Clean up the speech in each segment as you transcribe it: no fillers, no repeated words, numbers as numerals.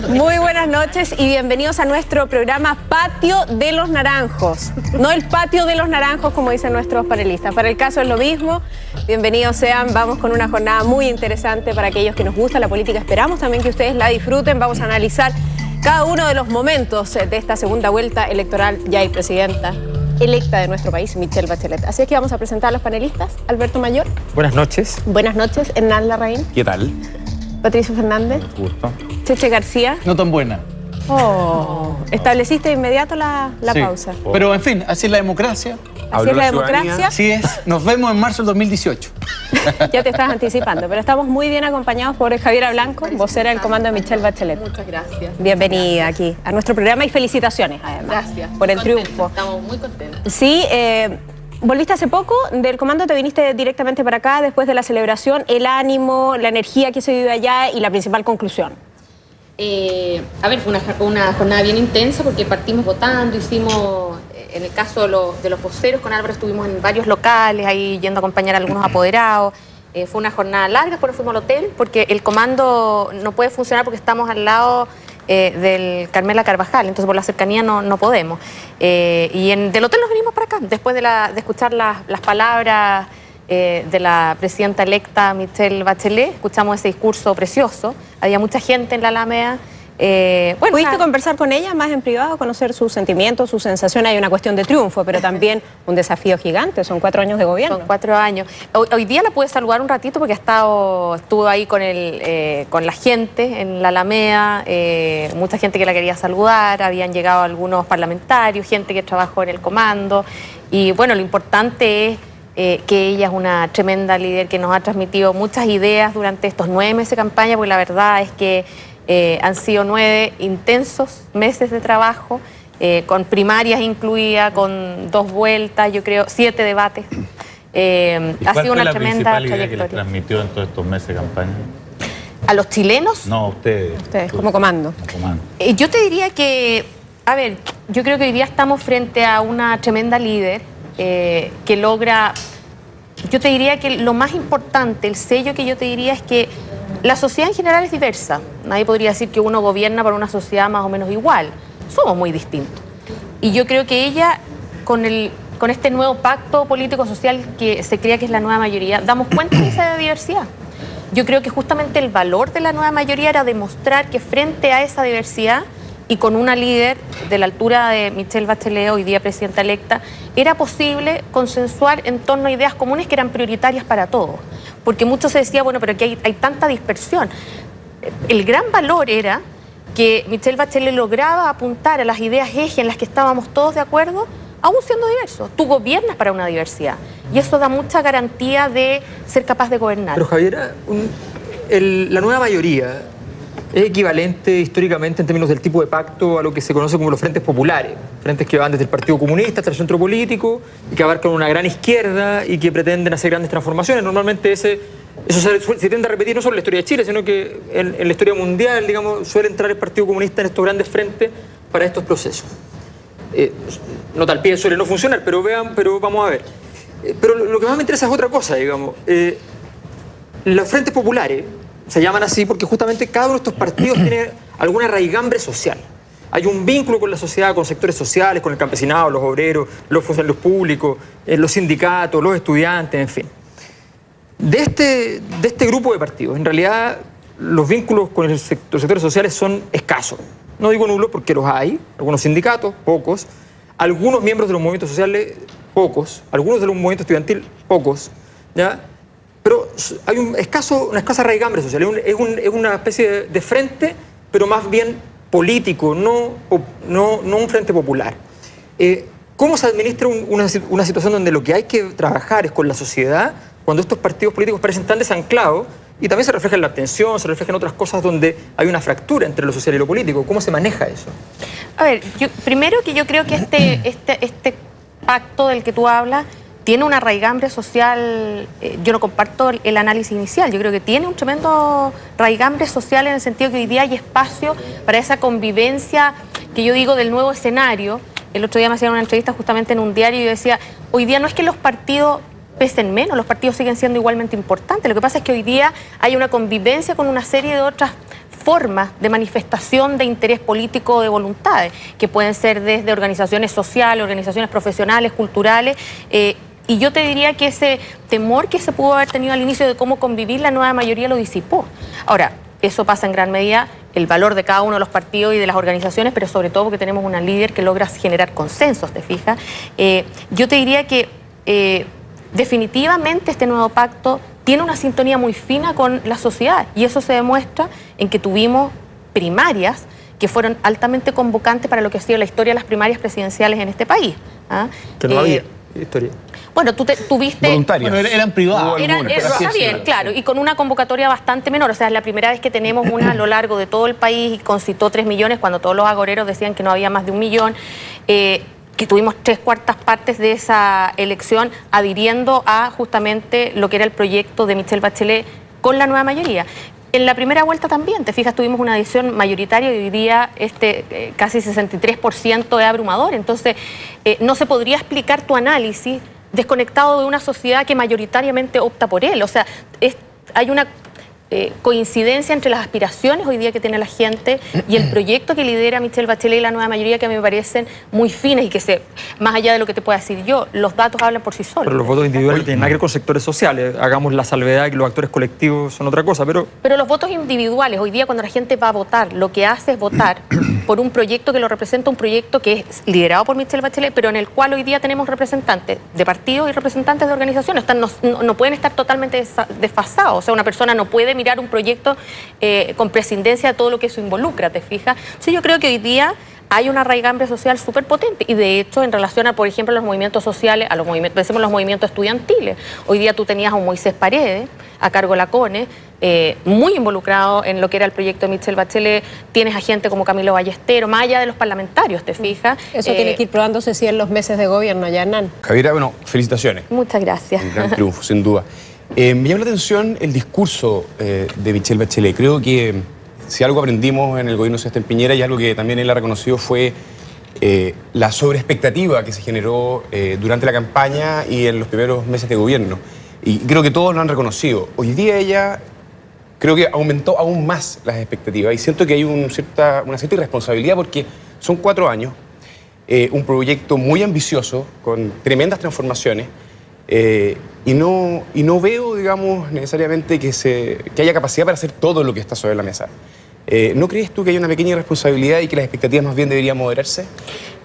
Muy buenas noches y bienvenidos a nuestro programa Patio de los Naranjos. No el patio de los naranjos, como dicen nuestros panelistas. Para el caso es lo mismo. Bienvenidos sean. Vamos con una jornada muy interesante para aquellos que nos gusta la política. Esperamos también que ustedes la disfruten. Vamos a analizar cada uno de los momentos de esta segunda vuelta electoral. Ya hay presidenta electa de nuestro país, Michelle Bachelet. Así es que vamos a presentar a los panelistas. Alberto Mayor. Buenas noches. Buenas noches. Hernán Larraín. ¿Qué tal? Patricio Fernández. Gusto. Cheche García. No tan buena. Oh, estableciste de inmediato la Sí. pausa. Pero en fin, así es la democracia. Así es la democracia. Así es. Nos vemos en marzo del 2018. Ya te estás anticipando, pero estamos muy bien acompañados por Javiera Blanco, vocera del comando de Michelle Bachelet. Muchas gracias. Bienvenida aquí a nuestro programa y felicitaciones además. Gracias. Por el Contenta, triunfo. Estamos muy contentos. Sí, volviste hace poco del comando, te viniste directamente para acá después de la celebración, el ánimo, la energía que se vive allá y la principal conclusión. A ver, fue una jornada bien intensa porque partimos votando, hicimos, en el caso de los voceros, con Álvaro estuvimos en varios locales, ahí yendo a acompañar a algunos apoderados. Fue una jornada larga, después fuimos al hotel, porque el comando no puede funcionar porque estamos al lado del Carmela Carvajal, entonces por la cercanía no podemos. Del hotel nos venimos para acá, después de escuchar las palabras de la presidenta electa Michelle Bachelet. Escuchamos ese discurso precioso, había mucha gente en la Alameda. ¿Pudiste conversar con ella más en privado, conocer sus sentimientos, sus sensaciones? Hay una cuestión de triunfo, pero también un desafío gigante, son 4 años de gobierno. Son 4 años. Hoy día la pude saludar un ratito porque estuvo ahí con la gente en la Alameda, mucha gente que la quería saludar, habían llegado algunos parlamentarios, gente que trabajó en el comando, y bueno, lo importante es que ella es una tremenda líder que nos ha transmitido muchas ideas durante estos 9 meses de campaña, porque la verdad es que han sido 9 intensos meses de trabajo, con primarias incluidas, con 2 vueltas, yo creo, 7 debates. Ha sido una tremenda trayectoria. ¿Idea que les transmitió en todos estos meses de campaña? ¿A los chilenos? No, a ustedes. Ustedes, como comando. Yo te diría que, a ver, yo creo que hoy día estamos frente a una tremenda líder que logra, yo te diría que lo más importante, el sello que yo te diría es que la sociedad en general es diversa. Nadie podría decir que uno gobierna para una sociedad más o menos igual. Somos muy distintos. Y yo creo que ella, con este nuevo pacto político-social que se crea que es la nueva mayoría, damos cuenta de esa diversidad. Yo creo que justamente el valor de la nueva mayoría era demostrar que frente a esa diversidad y con una líder de la altura de Michelle Bachelet, hoy día presidenta electa, era posible consensuar en torno a ideas comunes que eran prioritarias para todos. Porque mucho se decía, bueno, pero aquí hay tanta dispersión. El gran valor era que Michelle Bachelet lograba apuntar a las ideas eje en las que estábamos todos de acuerdo, aún siendo diversos. Tú gobiernas para una diversidad y eso da mucha garantía de ser capaz de gobernar. Pero Javiera, la nueva mayoría es equivalente históricamente en términos del tipo de pacto a lo que se conoce como los frentes populares. Frentes que van desde el Partido Comunista hasta el centro político y que abarcan una gran izquierda y que pretenden hacer grandes transformaciones. Normalmente eso se tiende a repetir no solo en la historia de Chile, sino que en la historia mundial, digamos, suele entrar el Partido Comunista en estos grandes frentes para estos procesos. No tal pie suele no funcionar, pero vamos a ver. Pero lo que más me interesa es otra cosa, digamos. Los frentes populares se llaman así porque justamente cada uno de estos partidos tiene alguna raigambre social. Hay un vínculo con la sociedad, con sectores sociales, con el campesinado, los obreros, los funcionarios públicos, los sindicatos, los estudiantes, en fin. De este grupo de partidos, en realidad los vínculos con los sectores sociales son escasos. No digo nulos porque los hay, algunos sindicatos, pocos, algunos miembros de los movimientos sociales, pocos, algunos de los movimientos estudiantiles, pocos, ¿ya? Pero hay una escasa raigambre social, es una especie de frente, pero más bien político, no un frente popular. ¿Cómo se administra una situación donde lo que hay que trabajar es con la sociedad, cuando estos partidos políticos parecen tan desanclados y también se refleja en la abstención, se refleja en otras cosas donde hay una fractura entre lo social y lo político? ¿Cómo se maneja eso? A ver, primero que yo creo que este pacto del que tú hablas tiene una raigambre social. Yo no comparto el análisis inicial, yo creo que tiene un tremendo raigambre social en el sentido que hoy día hay espacio para esa convivencia que yo digo del nuevo escenario. El otro día me hacían una entrevista justamente en un diario y yo decía, hoy día no es que los partidos pesen menos, los partidos siguen siendo igualmente importantes, lo que pasa es que hoy día hay una convivencia con una serie de otras formas de manifestación de interés político o de voluntades, que pueden ser desde organizaciones sociales, organizaciones profesionales, culturales, y yo te diría que ese temor que se pudo haber tenido al inicio de cómo convivir, la nueva mayoría lo disipó. Ahora, eso pasa en gran medida el valor de cada uno de los partidos y de las organizaciones, pero sobre todo porque tenemos una líder que logra generar consensos, ¿te fijas? Yo te diría que definitivamente este nuevo pacto tiene una sintonía muy fina con la sociedad y eso se demuestra en que tuvimos primarias que fueron altamente convocantes para lo que ha sido la historia de las primarias presidenciales en este país. ¿Ah? Que no había historia. Bueno, tú tuviste... Voluntarias. Bueno, eran privadas. Está bien, claro, y con una convocatoria bastante menor. O sea, es la primera vez que tenemos una a lo largo de todo el país y concitó 3 millones cuando todos los agoreros decían que no había más de 1 millón. Que tuvimos 3/4 partes de esa elección adhiriendo a justamente lo que era el proyecto de Michelle Bachelet con la nueva mayoría. En la primera vuelta también, te fijas, tuvimos una adhesión mayoritaria y hoy día casi 63% es abrumador. Entonces, no se podría explicar tu análisis desconectado de una sociedad que mayoritariamente opta por él. O sea, hay una coincidencia entre las aspiraciones hoy día que tiene la gente y el proyecto que lidera Michelle Bachelet y la nueva mayoría, que me parecen muy finas y que más allá de lo que te pueda decir yo, los datos hablan por sí solos. Pero los votos individuales no tienen nada que ver con sectores sociales. Hagamos la salvedad que los actores colectivos son otra cosa, pero los votos individuales, hoy día cuando la gente va a votar, lo que hace es votar por un proyecto que lo representa, un proyecto que es liderado por Michelle Bachelet, pero en el cual hoy día tenemos representantes de partidos y representantes de organizaciones. No pueden estar totalmente desfasados. O sea, una persona no puede mirar un proyecto con prescindencia de todo lo que eso involucra, ¿te fijas? Sí, yo creo que hoy día hay una raigambre social súper potente y de hecho en relación a, por ejemplo, los movimientos sociales, pensemos en los movimientos estudiantiles. Hoy día tú tenías a un Moisés Paredes a cargo de la CONE, muy involucrado en lo que era el proyecto de Michelle Bachelet. Tienes a gente como Camilo Ballesteros, más allá de los parlamentarios, ¿te fijas? Eso tiene que ir probándose sí en los meses de gobierno, Yanan. Javiera, bueno, felicitaciones. Muchas gracias. Un gran triunfo, sin duda. Me llama la atención el discurso de Michelle Bachelet. Creo que si algo aprendimos en el gobierno de Sebastián Piñera y algo que también él ha reconocido fue la sobreexpectativa que se generó durante la campaña y en los primeros meses de gobierno. Y creo que todos lo han reconocido. Hoy día ella creo que aumentó aún más las expectativas y siento que hay una cierta irresponsabilidad porque son 4 años, un proyecto muy ambicioso con tremendas transformaciones. Y no veo, digamos, necesariamente que haya capacidad para hacer todo lo que está sobre la mesa. ¿No crees tú que hay una pequeña irresponsabilidad y que las expectativas más bien deberían moderarse?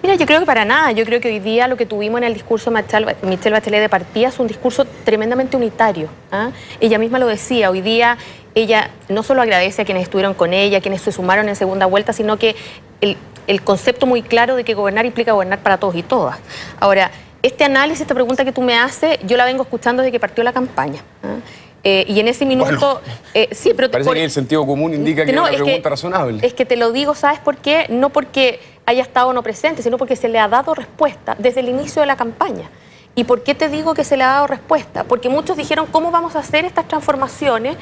Mira, yo creo que para nada. Yo creo que hoy día lo que tuvimos en el discurso de Michelle Bachelet de partida es un discurso tremendamente unitario. ¿Ah? Ella misma lo decía, hoy día ella no solo agradece a quienes estuvieron con ella, a quienes se sumaron en segunda vuelta, sino que el concepto muy claro de que gobernar implica gobernar para todos y todas. Ahora, este análisis, esta pregunta que tú me haces, yo la vengo escuchando desde que partió la campaña. ¿Ah? Y en ese minuto... Bueno, sí, pero parece que el sentido común indica que es una pregunta razonable. Es que te lo digo, ¿sabes por qué? No porque haya estado no presente, sino porque se le ha dado respuesta desde el inicio de la campaña. ¿Y por qué te digo que se le ha dado respuesta? Porque muchos dijeron, ¿cómo vamos a hacer estas transformaciones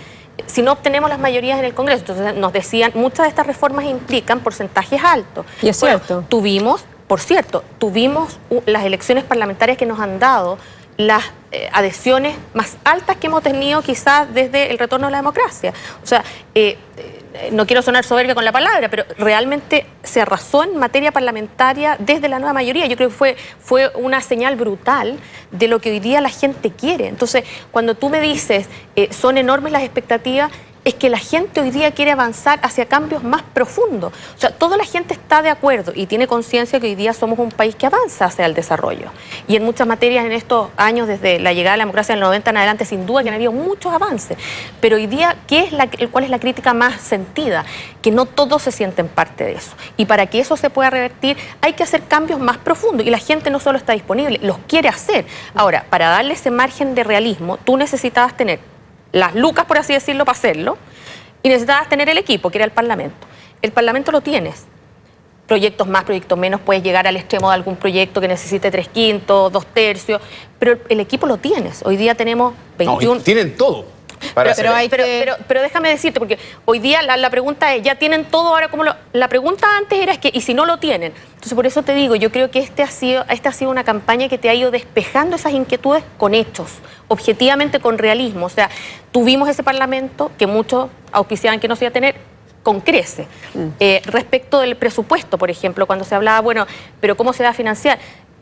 si no obtenemos las mayorías en el Congreso? Entonces nos decían, muchas de estas reformas implican porcentajes altos. Y es cierto. Tuvimos las elecciones parlamentarias que nos han dado las adhesiones más altas que hemos tenido quizás desde el retorno a la democracia. O sea, no quiero sonar soberbia con la palabra, pero realmente se arrasó en materia parlamentaria desde la nueva mayoría. Yo creo que fue una señal brutal de lo que hoy día la gente quiere. Entonces, cuando tú me dices, son enormes las expectativas, es que la gente hoy día quiere avanzar hacia cambios más profundos. O sea, toda la gente está de acuerdo y tiene conciencia que hoy día somos un país que avanza hacia el desarrollo. Y en muchas materias en estos años, desde la llegada de la democracia en el 90 en adelante, sin duda que han habido muchos avances. Pero hoy día, ¿cuál es la crítica más sentida? Que no todos se sienten parte de eso. Y para que eso se pueda revertir, hay que hacer cambios más profundos. Y la gente no solo está disponible, los quiere hacer. Ahora, para darle ese margen de realismo, tú necesitabas tener las lucas, por así decirlo, para hacerlo, y necesitabas tener el equipo, que era el Parlamento. El Parlamento lo tienes. Proyectos más, proyectos menos, puedes llegar al extremo de algún proyecto que necesite 3/5, 2/3, pero el equipo lo tienes. Hoy día tenemos 21... No, tienen todo. Pero déjame decirte, porque hoy día la pregunta es, ¿ya tienen todo ahora? La pregunta antes era, ¿y si no lo tienen? Entonces, por eso te digo, yo creo que esta ha sido una campaña que te ha ido despejando esas inquietudes con hechos, objetivamente, con realismo. O sea, tuvimos ese Parlamento que muchos auspiciaban que no se iba a tener, con crece. Respecto del presupuesto, por ejemplo, cuando se hablaba, bueno, pero ¿cómo se va a financiar?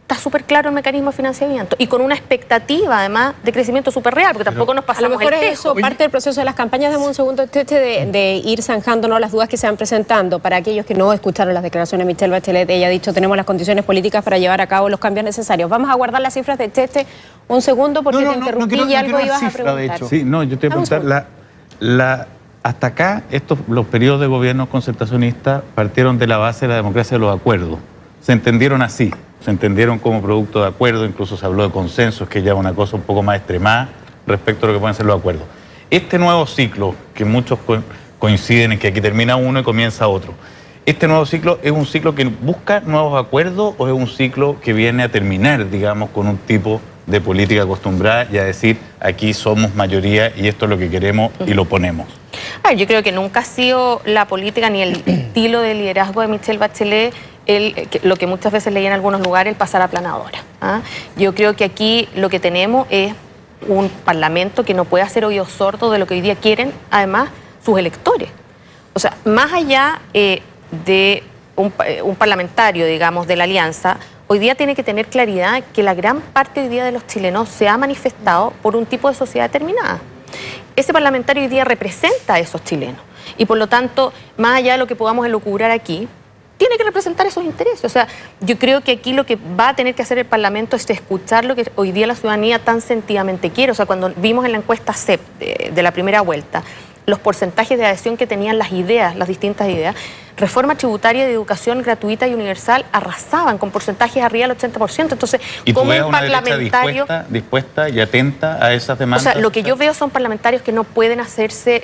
Está súper claro el mecanismo de financiamiento y con una expectativa, además, de crecimiento súper real, porque tampoco nos pasamos a lo mejor el es eso, parte del proceso de las campañas. Dame un segundo, de ir zanjando las dudas que se van presentando. Para aquellos que no escucharon las declaraciones de Michelle Bachelet, ella ha dicho, tenemos las condiciones políticas para llevar a cabo los cambios necesarios. Vamos a guardar las cifras de Tete un segundo, porque te interrumpí y algo ibas a preguntar. Sí, no, yo te voy a preguntar, hasta acá, los periodos de gobierno concertacionista partieron de la base de la democracia de los acuerdos. Se entendieron así. Se entendieron como producto de acuerdo, incluso se habló de consensos, que ya es una cosa un poco más extremada respecto a lo que pueden ser los acuerdos. Este nuevo ciclo, que muchos coinciden en que aquí termina uno y comienza otro, ¿este nuevo ciclo es un ciclo que busca nuevos acuerdos o es un ciclo que viene a terminar, digamos, con un tipo de política acostumbrada y a decir, aquí somos mayoría y esto es lo que queremos y lo ponemos? Yo creo que nunca ha sido la política ni el estilo de liderazgo de Michelle Bachelet lo que muchas veces leí en algunos lugares, el pasar aplanadora. Yo creo que aquí lo que tenemos es un parlamento que no puede hacer oídos sordos de lo que hoy día quieren, además, sus electores. O sea, más allá de un parlamentario, digamos, de la alianza, hoy día tiene que tener claridad que la gran parte hoy día de los chilenos se ha manifestado por un tipo de sociedad determinada. Ese parlamentario hoy día representa a esos chilenos y por lo tanto, más allá de lo que podamos elucubrar aquí, tiene que representar esos intereses. O sea, yo creo que aquí lo que va a tener que hacer el Parlamento es escuchar lo que hoy día la ciudadanía tan sentidamente quiere. O sea, cuando vimos en la encuesta CEP de la primera vuelta los porcentajes de adhesión que tenían las ideas, las distintas ideas, reforma tributaria de educación gratuita y universal arrasaban con porcentajes arriba del 80%. Entonces, ¿y tú como ves un una parlamentario dispuesta y atenta a esas demandas? O sea, lo que yo veo son parlamentarios que no pueden hacer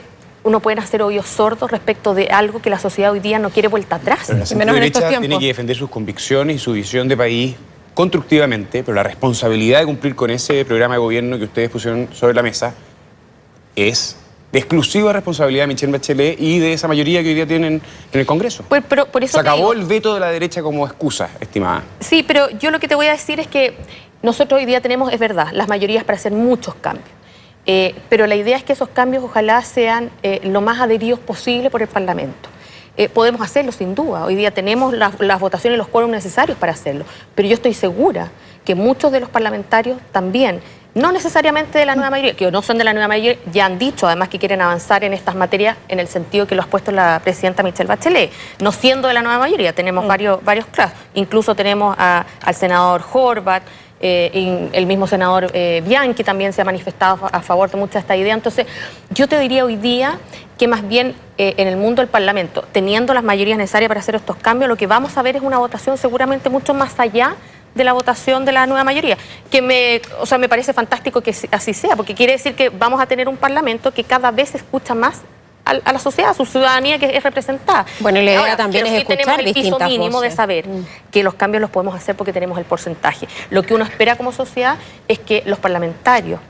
oídos sordos respecto de algo que la sociedad hoy día no quiere vuelta atrás. Pero la centroderecha tiene que defender sus convicciones y su visión de país constructivamente, pero la responsabilidad de cumplir con ese programa de gobierno que ustedes pusieron sobre la mesa es de exclusiva responsabilidad de Michelle Bachelet y de esa mayoría que hoy día tienen en el Congreso. Pero por eso se acabó el veto de la derecha como excusa, estimada. Sí, pero yo lo que te voy a decir es que nosotros hoy día tenemos, es verdad, las mayorías para hacer muchos cambios. Pero la idea es que esos cambios ojalá sean lo más adheridos posible por el Parlamento. Podemos hacerlo sin duda, hoy día tenemos las votaciones y los quórums necesarios para hacerlo, pero yo estoy segura que muchos de los parlamentarios también, no necesariamente de la nueva mayoría, que no son de la nueva mayoría, ya han dicho además que quieren avanzar en estas materias en el sentido que lo ha puesto la presidenta Michelle Bachelet, no siendo de la nueva mayoría, tenemos varios casos, incluso tenemos al senador Horvath, el mismo senador Bianchi también se ha manifestado a favor de muchas de estas ideas. Entonces, yo te diría hoy día que más bien en el mundo del Parlamento, teniendo las mayorías necesarias para hacer estos cambios, lo que vamos a ver es una votación seguramente mucho más allá de la votación de la nueva mayoría, que me parece fantástico que así sea, porque quiere decir que vamos a tener un Parlamento que cada vez escucha más a la sociedad, a su ciudadanía que es representada. Bueno, y la idea también es escuchar tenemos el piso distintas mínimo voces. De saber que los cambios los podemos hacer porque tenemos el porcentaje. Lo que uno espera como sociedad es que los parlamentarios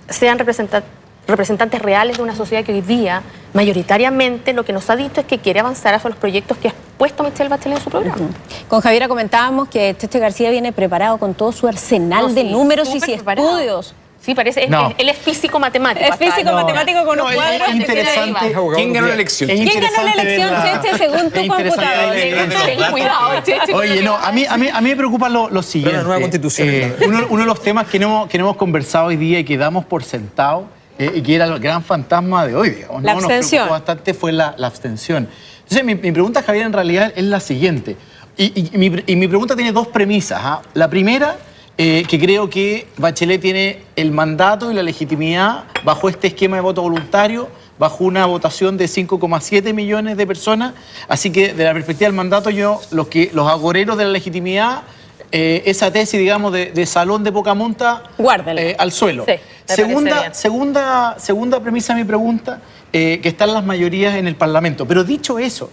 sean representantes reales de una sociedad que hoy día, mayoritariamente, lo que nos ha dicho es que quiere avanzar hacia los proyectos que ha puesto Michelle Bachelet en su programa. Con Javiera comentábamos que Tete García viene preparado con todo su arsenal de números y estudios. Sí, parece. No. Él es físico-matemático. Es físico-matemático con los cuadros. Es interesante. ¿Quién ganó la elección? Es ¿Quién ganó la elección, Cheche, según tu computador? Ten cuidado, Cheche. Oye, no, a mí me preocupa lo siguiente. Pero la nueva constitución. Uno de los temas que no hemos conversado hoy día y que damos por sentado y que era el gran fantasma de hoy, digamos. La ¿no? Nos abstención. preocupó bastante fue la abstención. Entonces, mi pregunta, Javier, en realidad es la siguiente. Y mi pregunta tiene dos premisas. ¿Ah? La primera, que creo que Bachelet tiene el mandato y la legitimidad bajo este esquema de voto voluntario, bajo una votación de 5,7 millones de personas. Así que, de la perspectiva del mandato, los agoreros de la legitimidad, esa tesis, digamos, de salón de poca monta, Guárdela. al suelo. Sí, me parece Segunda premisa de mi pregunta, que están las mayorías en el Parlamento. Pero dicho eso,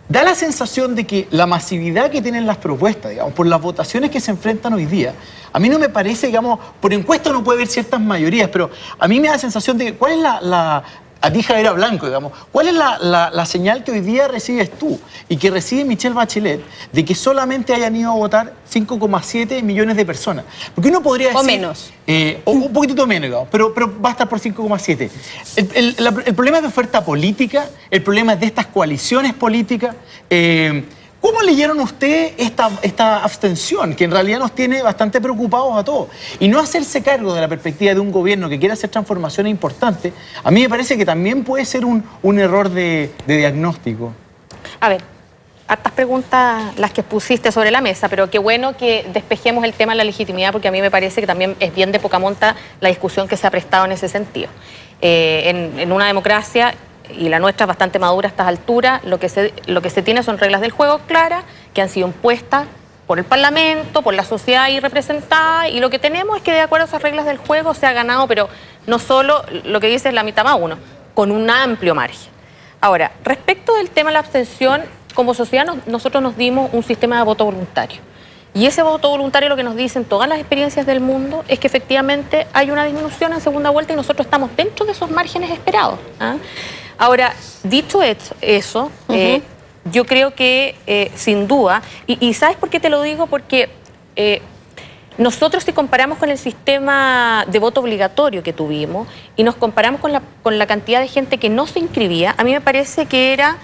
da la sensación de que la masividad que tienen las propuestas, digamos, por las votaciones que se enfrentan hoy día, a mí no me parece, digamos, por encuesta uno puede ver ciertas mayorías, pero a mí me da la sensación de que, ¿cuál es a ti, Javier Blanco, digamos, cuál es la señal que hoy día recibes tú y que recibe Michelle Bachelet de que solamente hayan ido a votar 5,7 millones de personas? Porque uno podría decir... O menos. O un poquitito menos, digamos, pero va a estar por 5,7. El problema es de oferta política, el problema es de estas coaliciones políticas. ¿Cómo leyeron ustedes esta abstención, que en realidad nos tiene bastante preocupados a todos? Y no hacerse cargo de la perspectiva de un gobierno que quiere hacer transformaciones importantes, a mí me parece que también puede ser un error de diagnóstico. A ver, hartas preguntas las que pusiste sobre la mesa, pero qué bueno que despejemos el tema de la legitimidad, porque a mí me parece que también es bien de poca monta la discusión que se ha prestado en ese sentido. En una democracia, y la nuestra es bastante madura a estas alturas, lo que se tiene son reglas del juego claras, que han sido impuestas por el Parlamento, por la sociedad ahí representada, y lo que tenemos es que de acuerdo a esas reglas del juego se ha ganado, pero no solo lo que dice es la mitad más uno, con un amplio margen. Ahora, respecto del tema de la abstención, como sociedad nosotros nos dimos un sistema de voto voluntario. Y ese voto voluntario, lo que nos dicen todas las experiencias del mundo, es que efectivamente hay una disminución en segunda vuelta y nosotros estamos dentro de esos márgenes esperados. ¿Ah? Ahora, dicho eso, yo creo que sin duda, y ¿sabes por qué te lo digo? Porque nosotros, si comparamos con el sistema de voto obligatorio que tuvimos y nos comparamos con la cantidad de gente que no se inscribía, a mí me parece que era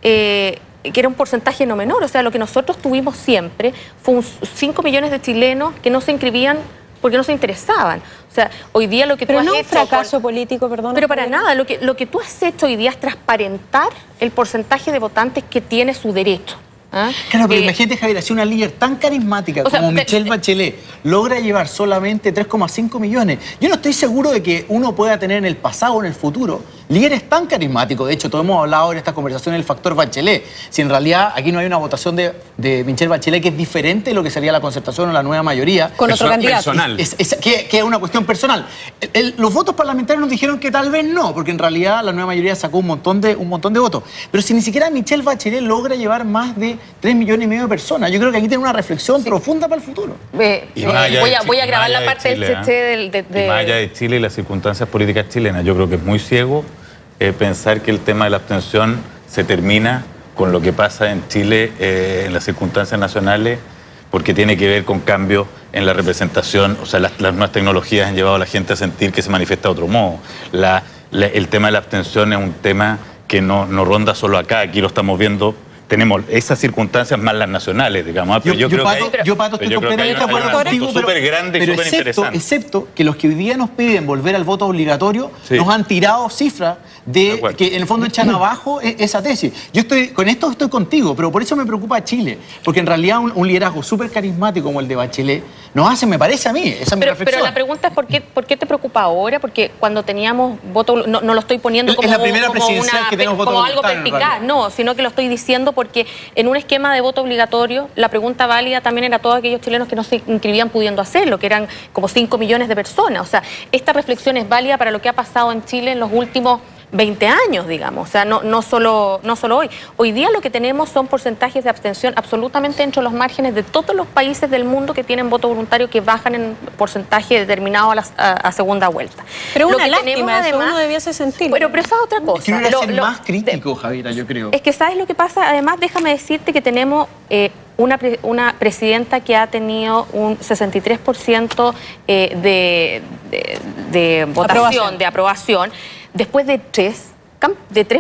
un porcentaje no menor. O sea, lo que nosotros tuvimos siempre fue 5 millones de chilenos que no se inscribían porque no se interesaban. O sea, hoy día lo que pero tú has no hecho... un fracaso político, perdón. Pero para nada, lo que tú has hecho hoy día es transparentar el porcentaje de votantes que tiene su derecho. ¿Ah? Claro, pero imagínate, Javier, si una líder tan carismática como Michelle Bachelet logra llevar solamente 3,5 millones. Yo no estoy seguro de que uno pueda tener en el pasado o en el futuro líderes tan carismáticos. De hecho, todos hemos hablado en esta conversación del factor Bachelet. Si en realidad aquí no hay una votación de Michelle Bachelet que es diferente de lo que sería la concertación o la nueva mayoría. Con otro candidato. Que es una cuestión personal. Los votos parlamentarios nos dijeron que tal vez no, porque en realidad la nueva mayoría sacó un montón de votos. Pero si ni siquiera Michelle Bachelet logra llevar más de 3,5 millones de personas, yo creo que aquí tiene una reflexión profunda para el futuro. Voy a grabar la parte del CC Y más allá de Chile y las circunstancias políticas chilenas, yo creo que es muy ciego pensar que el tema de la abstención se termina con lo que pasa en Chile en las circunstancias nacionales, porque tiene que ver con cambios en la representación. O sea, las nuevas tecnologías han llevado a la gente a sentir que se manifiesta de otro modo. El tema de la abstención es un tema que no ronda solo acá, aquí lo estamos viendo. Tenemos esas circunstancias más las nacionales, digamos. Pero yo creo Pato, estoy completamente de acuerdo contigo, súper grande y súper interesante. Excepto que los que hoy día nos piden volver al voto obligatorio nos han tirado cifras de que en el fondo echan abajo esa tesis. Con esto estoy contigo, pero por eso me preocupa Chile, porque en realidad un liderazgo súper carismático como el de Bachelet nos hace, me parece a mí, esa es mi reflexión. Pero la pregunta es ¿por qué te preocupa ahora? Porque cuando teníamos voto, no lo estoy poniendo como, es la primera presidencial que tenemos voto como algo voluntario, perspicaz, no, sino que lo estoy diciendo porque en un esquema de voto obligatorio la pregunta válida también era todos aquellos chilenos que no se inscribían pudiendo hacerlo, que eran como 5 millones de personas. O sea, esta reflexión es válida para lo que ha pasado en Chile en los últimos 20 años, digamos, o sea, no solo hoy. Hoy día lo que tenemos son porcentajes de abstención absolutamente dentro de los márgenes de todos los países del mundo que tienen voto voluntario, que bajan en porcentaje determinado a segunda vuelta. Pero lo una que lástima, tenemos, eso además, uno debiese sentir. Pero esa es otra cosa. Quiero ser más crítico, Javiera, yo creo. Es que ¿sabes lo que pasa? Además, déjame decirte que tenemos una presidenta que ha tenido un 63% de votación, de aprobación, después de tres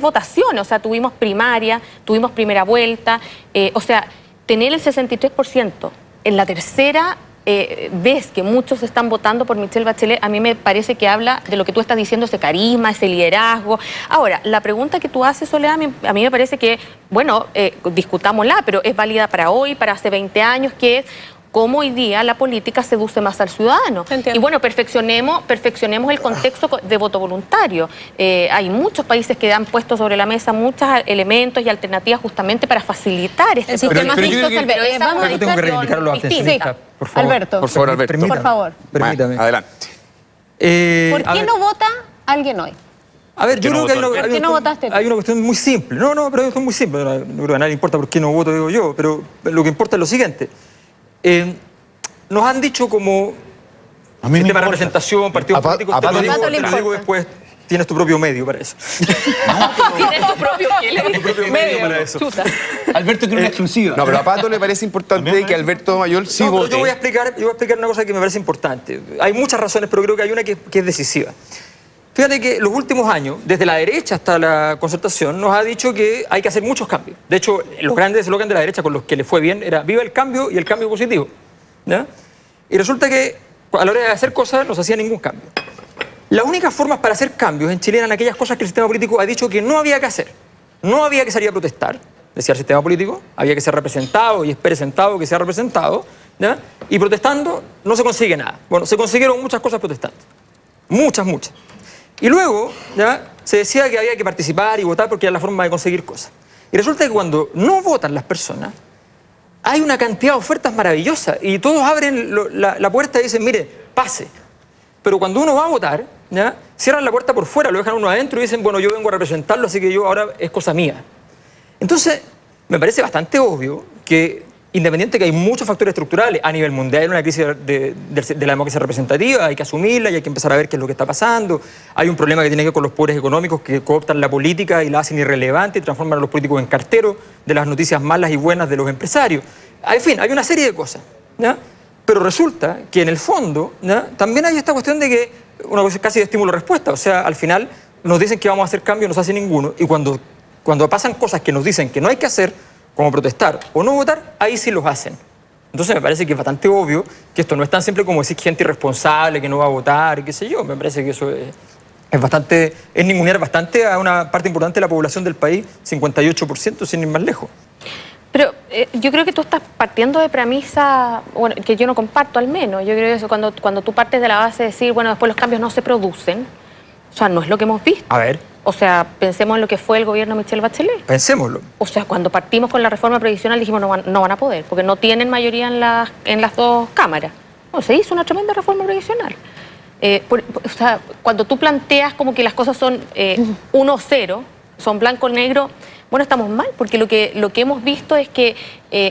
votaciones. O sea, tuvimos primaria, tuvimos primera vuelta. O sea, tener el 63% en la tercera ves que muchos están votando por Michelle Bachelet, a mí me parece que habla de lo que tú estás diciendo, ese carisma, ese liderazgo. Ahora, la pregunta que tú haces, Soledad, a mí me parece que, bueno, discutámosla, pero es válida para hoy, para hace 20 años, que es cómo hoy día la política seduce más al ciudadano. Y bueno, perfeccionemos el contexto de voto voluntario. Hay muchos países que han puesto sobre la mesa muchos elementos y alternativas justamente para facilitar este sistema justo. Yo tengo que reivindicar los abstencionistas, por favor. Alberto, Por favor, Alberto. por favor. Permítame. Adelante. ¿Por qué no vota alguien hoy? A ver, yo creo que ¿Por qué no votaste tú? hay una cuestión muy simple. No, pero es muy simple. No creo que a nadie le importa por qué no voto, digo yo, pero lo que importa es lo siguiente. Nos han dicho como sistema de representación, partidos políticos, te lo digo después, tienes tu propio medio para eso. Tienes tu propio medio para eso. Alberto quiere una exclusiva. No, pero a Pato le parece importante que Alberto Mayor sí No, pero vote. yo voy a explicar una cosa que me parece importante. Hay muchas razones, pero creo que hay una que es decisiva. Fíjate que los últimos años, desde la derecha hasta la Concertación, nos ha dicho que hay que hacer muchos cambios. De hecho, los grandes eslogans de la derecha con los que le fue bien era viva el cambio y el cambio positivo. ¿Ya? Y resulta que a la hora de hacer cosas no se hacía ningún cambio. Las únicas formas para hacer cambios en Chile eran aquellas cosas que el sistema político ha dicho que no había que hacer. No había que salir a protestar, decía el sistema político, había que ser representado y espere sentado que sea representado, ¿ya? Y protestando no se consigue nada. Bueno, se consiguieron muchas cosas protestando. Muchas. Y luego, ¿ya? Se decía que había que participar y votar porque era la forma de conseguir cosas. Y resulta que cuando no votan las personas, hay una cantidad de ofertas maravillosas y todos abren la puerta y dicen, mire, pase. Pero cuando uno va a votar, ¿ya? Cierran la puerta por fuera, lo dejan uno adentro y dicen, bueno, yo vengo a representarlo, así que yo ahora es cosa mía. Entonces, me parece bastante obvio que, independiente que hay muchos factores estructurales, a nivel mundial hay una crisis de la democracia representativa, hay que asumirla y hay que empezar a ver qué es lo que está pasando. Hay un problema que tiene que ver con los poderes económicos que cooptan la política y la hacen irrelevante y transforman a los políticos en carteros de las noticias malas y buenas de los empresarios. En fin, hay una serie de cosas, ¿ya? Pero resulta que en el fondo, ¿ya? También hay esta cuestión de que una cosa casi de estímulo-respuesta. O sea, al final nos dicen que vamos a hacer cambios, no se hace ninguno. Y cuando pasan cosas que nos dicen que no hay que hacer, como protestar o no votar, ahí sí los hacen. Entonces me parece que es bastante obvio que esto no es tan simple como decir gente irresponsable que no va a votar, qué sé yo. Me parece que eso es ningunear bastante a una parte importante de la población del país, 58%, sin ir más lejos. Pero yo creo que tú estás partiendo de premisa, bueno, que yo no comparto al menos. Yo creo que eso, cuando tú partes de la base de decir, bueno, después los cambios no se producen, o sea, no es lo que hemos visto. A ver. O sea, pensemos en lo que fue el gobierno de Michelle Bachelet. Pensémoslo. O sea, cuando partimos con la reforma previsional dijimos no van a poder, porque no tienen mayoría en las dos cámaras. Bueno, se hizo una tremenda reforma previsional. O sea, cuando tú planteas como que las cosas son 1-0, son blanco-negro, bueno, estamos mal, porque lo que hemos visto es que...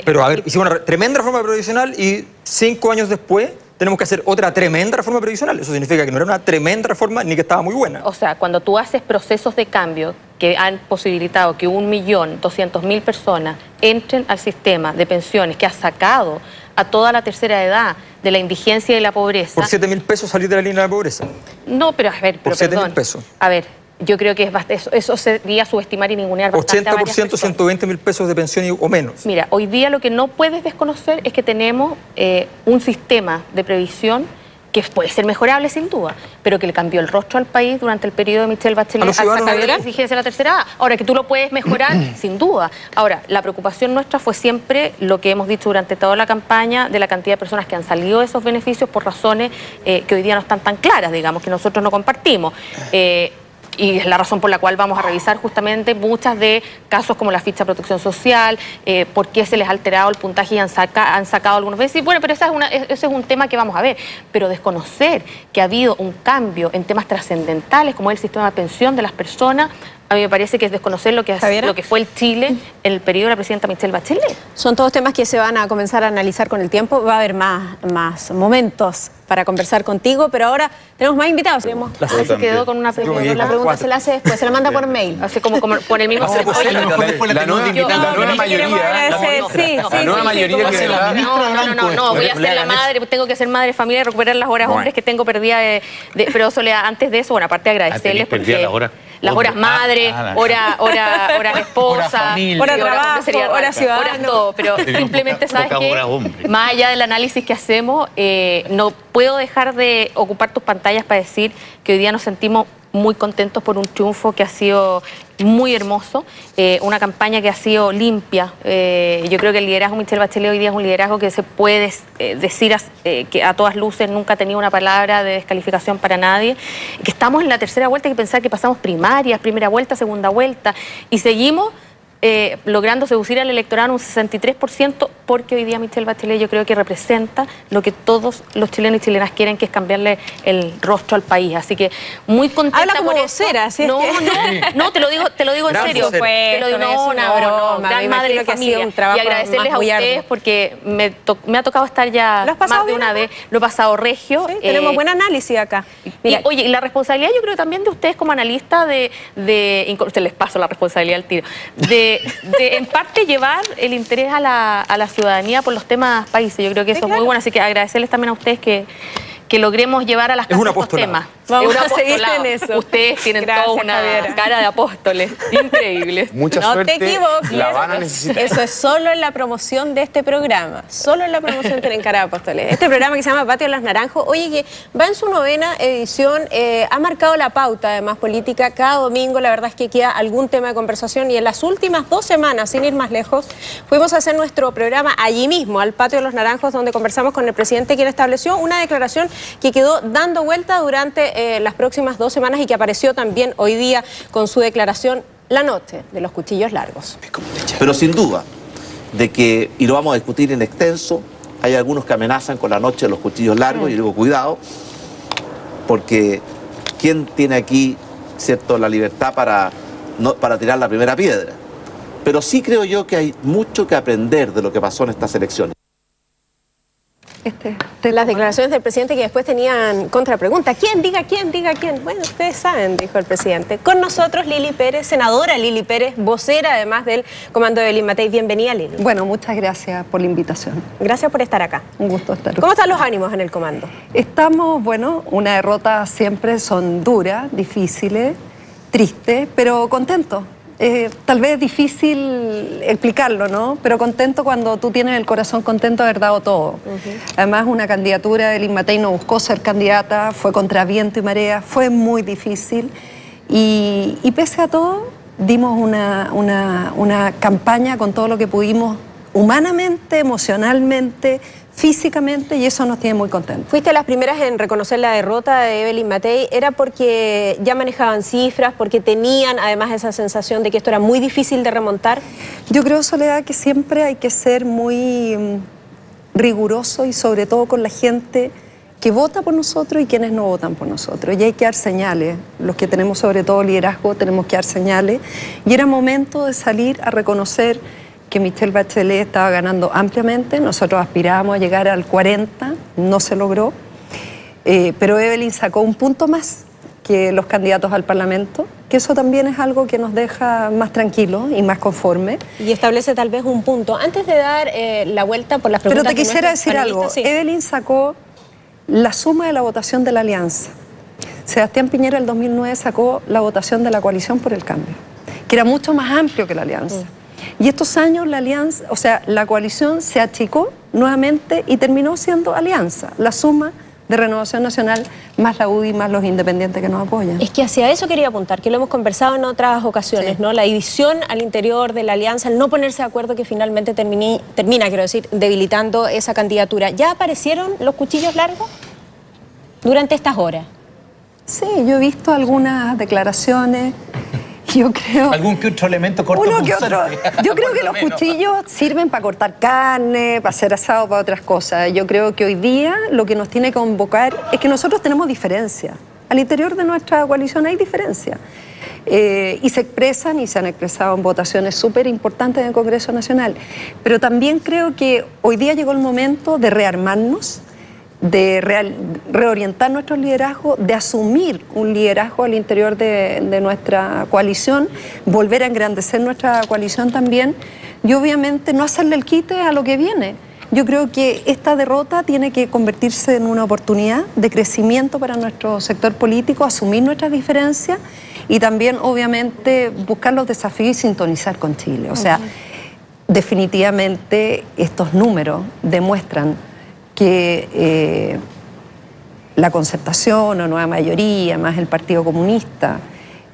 Pero a ver, hicimos una tremenda reforma previsional y 5 años después tenemos que hacer otra tremenda reforma previsional. Eso significa que no era una tremenda reforma ni que estaba muy buena. O sea, cuando tú haces procesos de cambio que han posibilitado que 1.200.000 personas entren al sistema de pensiones que ha sacado a toda la tercera edad de la indigencia y de la pobreza... Por 7.000 pesos salir de la línea de la pobreza. No, pero a ver, por 7.000 pesos. A ver, yo creo que eso sería subestimar y ningunear bastante 80%, 120.000 pesos de pensión o menos. Mira, hoy día lo que no puedes desconocer es que tenemos un sistema de previsión que puede ser mejorable sin duda, pero que le cambió el rostro al país durante el periodo de Michelle Bachelet al sacar de la exigencia de la tercera edad. Ahora, que tú lo puedes mejorar, sin duda. Ahora, la preocupación nuestra fue siempre lo que hemos dicho durante toda la campaña de la cantidad de personas que han salido de esos beneficios por razones que hoy día no están tan claras, digamos, que nosotros no compartimos. Y es la razón por la cual vamos a revisar justamente muchas de casos como la ficha de protección social, por qué se les ha alterado el puntaje y han sacado algunos veces. Bueno, pero ese es un tema que vamos a ver. Pero desconocer que ha habido un cambio en temas trascendentales como el sistema de pensión de las personas, a mí me parece que es desconocer lo que fue el Chile en el periodo de la presidenta Michelle Bachelet. Son todos temas que se van a comenzar a analizar con el tiempo. Va a haber más momentos para conversar contigo, pero ahora tenemos más invitados. Se quedó con una pregunta. La pregunta se la hace después, se la manda por mail. Así como por el mismo... La nueva mayoría No, voy a ser la madre, tengo que ser madre de familia y recuperar las horas hombres que tengo perdidas. Pero Soledad, antes de eso, bueno, aparte de agradecerles porque... las horas madre, hora esposa, Hora familia. Hora trabajo, sería hora ciudadano. horas todo, pero simplemente sabes Poca hora que hombre. más allá del análisis que hacemos, no puedo dejar de ocupar tus pantallas para decir que hoy día nos sentimos muy contentos por un triunfo que ha sido muy hermoso, una campaña que ha sido limpia. Yo creo que el liderazgo de Michelle Bachelet hoy día es un liderazgo que se puede decir que a todas luces nunca ha tenido una palabra de descalificación para nadie, que estamos en la tercera vuelta, hay que pensar que pasamos primarias, primera vuelta, segunda vuelta, y seguimos logrando seducir al electorado un 63%, porque hoy día Michelle Bachelet yo creo que representa lo que todos los chilenos y chilenas quieren, que es cambiarle el rostro al país. Así que muy contenta. Habla como por vocera, eso. ¿sí? No, te lo digo en Gran serio. vocera. Te lo digo, Es una broma, gran me madre imagino de que ha sido familia. un trabajo Y agradecerles más a muy ustedes arduo. porque me ha tocado estar ya ¿Lo has pasado más de bien una acá? vez. Lo he pasado regio. Sí, tenemos buen análisis acá. Mira, Oye, y la responsabilidad yo creo también de ustedes como analistas usted les paso la responsabilidad al tiro, de en parte llevar el interés a la ciudadanía por los temas países. Yo creo que eso es muy bueno, así que agradecerles también a ustedes que logremos llevar a las casas un estos apostolado. temas. Vamos Es un a seguir apostolado. en eso. Ustedes tienen Gracias, toda una Javiera. cara de apóstoles increíbles. Mucha no suerte. te equivoques. La van a necesitar. Eso es solo en la promoción de este programa. Solo en la promoción tienen cara de apóstoles. Este programa que se llama Patio de los Naranjos, oye, que va en su 9ª edición, ha marcado la pauta, además, política. Cada domingo, la verdad es que queda algún tema de conversación. Y en las últimas 2 semanas, sin ir más lejos, fuimos a hacer nuestro programa allí mismo, al Patio de los Naranjos, donde conversamos con el presidente, quien estableció una declaración que quedó dando vuelta durante las próximas 2 semanas y que apareció también hoy día con su declaración la noche de los cuchillos largos. Pero sin duda de que, y lo vamos a discutir en extenso, hay algunos que amenazan con la noche de los cuchillos largos, y digo cuidado, porque ¿quién tiene aquí, cierto, la libertad para tirar la primera piedra? Pero sí creo yo que hay mucho que aprender de lo que pasó en estas elecciones. Las declaraciones del presidente que después tenían contrapregunta. ¿Quién? Diga quién, diga quién. Bueno, ustedes saben, dijo el presidente. Con nosotros Lili Pérez, senadora Lili Pérez, vocera además del comando de Evelyn Matei. Bienvenida, Lili. Bueno, muchas gracias por la invitación. Gracias por estar acá. Un gusto estar. ¿Cómo están los ánimos en el comando? Estamos, bueno, una derrota siempre son duras, difíciles, tristes, pero contentos. Tal vez es difícil explicarlo, ¿no? Pero contento cuando tú tienes el corazón contento de haber dado todo. Además, una candidatura de Evelyn Matei no buscó ser candidata, fue contra viento y marea, fue muy difícil. Y pese a todo, dimos una campaña con todo lo que pudimos humanamente, emocionalmente, físicamente, y eso nos tiene muy contentos. Fuiste las primeras en reconocer la derrota de Evelyn Matei. ¿Era porque ya manejaban cifras, porque tenían además esa sensación de que esto era muy difícil de remontar? Yo creo, Soledad, que siempre hay que ser muy riguroso y sobre todo con la gente que vota por nosotros y quienes no votan por nosotros. Y hay que dar señales. Los que tenemos sobre todo liderazgo tenemos que dar señales. Y era momento de salir a reconocer que Michelle Bachelet estaba ganando ampliamente. Nosotros aspirábamos a llegar al 40, no se logró, pero Evelyn sacó un punto más que los candidatos al Parlamento, que eso también es algo que nos deja más tranquilos y más conformes. Y establece tal vez un punto. Antes de dar la vuelta por las preguntas... Pero te quisiera decir algo. Sí. Evelyn sacó la suma de la votación de la Alianza. Sebastián Piñera el 2009 sacó la votación de la Coalición por el Cambio, que era mucho más amplio que la Alianza. Y estos años la alianza, o sea, la coalición se achicó nuevamente y terminó siendo alianza, la suma de Renovación Nacional más la UDI más los independientes que nos apoyan. Es que hacia eso quería apuntar, que lo hemos conversado en otras ocasiones, Sí. ¿no? La división al interior de la alianza, el no ponerse de acuerdo, que finalmente termina, quiero decir, debilitando esa candidatura. ¿Ya aparecieron los cuchillos largos durante estas horas? Sí, yo he visto algunas declaraciones. Yo creo... ¿Algún que otro elemento Uno que cortopunzante? otro. Yo creo que los cuchillos sirven para cortar carne, para hacer asado, para otras cosas. Yo creo que hoy día lo que nos tiene que convocar es que nosotros tenemos diferencia. Al interior de nuestra coalición hay diferencia. Y se expresan y se han expresado en votaciones súper importantes en el Congreso Nacional. Pero también creo que hoy día llegó el momento de rearmarnos, de reorientar nuestro liderazgo, de asumir un liderazgo al interior de nuestra coalición, volver a engrandecer nuestra coalición también y obviamente no hacerle el quite a lo que viene. Yo creo que esta derrota tiene que convertirse en una oportunidad de crecimiento para nuestro sector político, asumir nuestras diferencias y también, obviamente, buscar los desafíos y sintonizar con Chile. O sea, definitivamente estos números demuestran que la Concertación o Nueva Mayoría, más el Partido Comunista,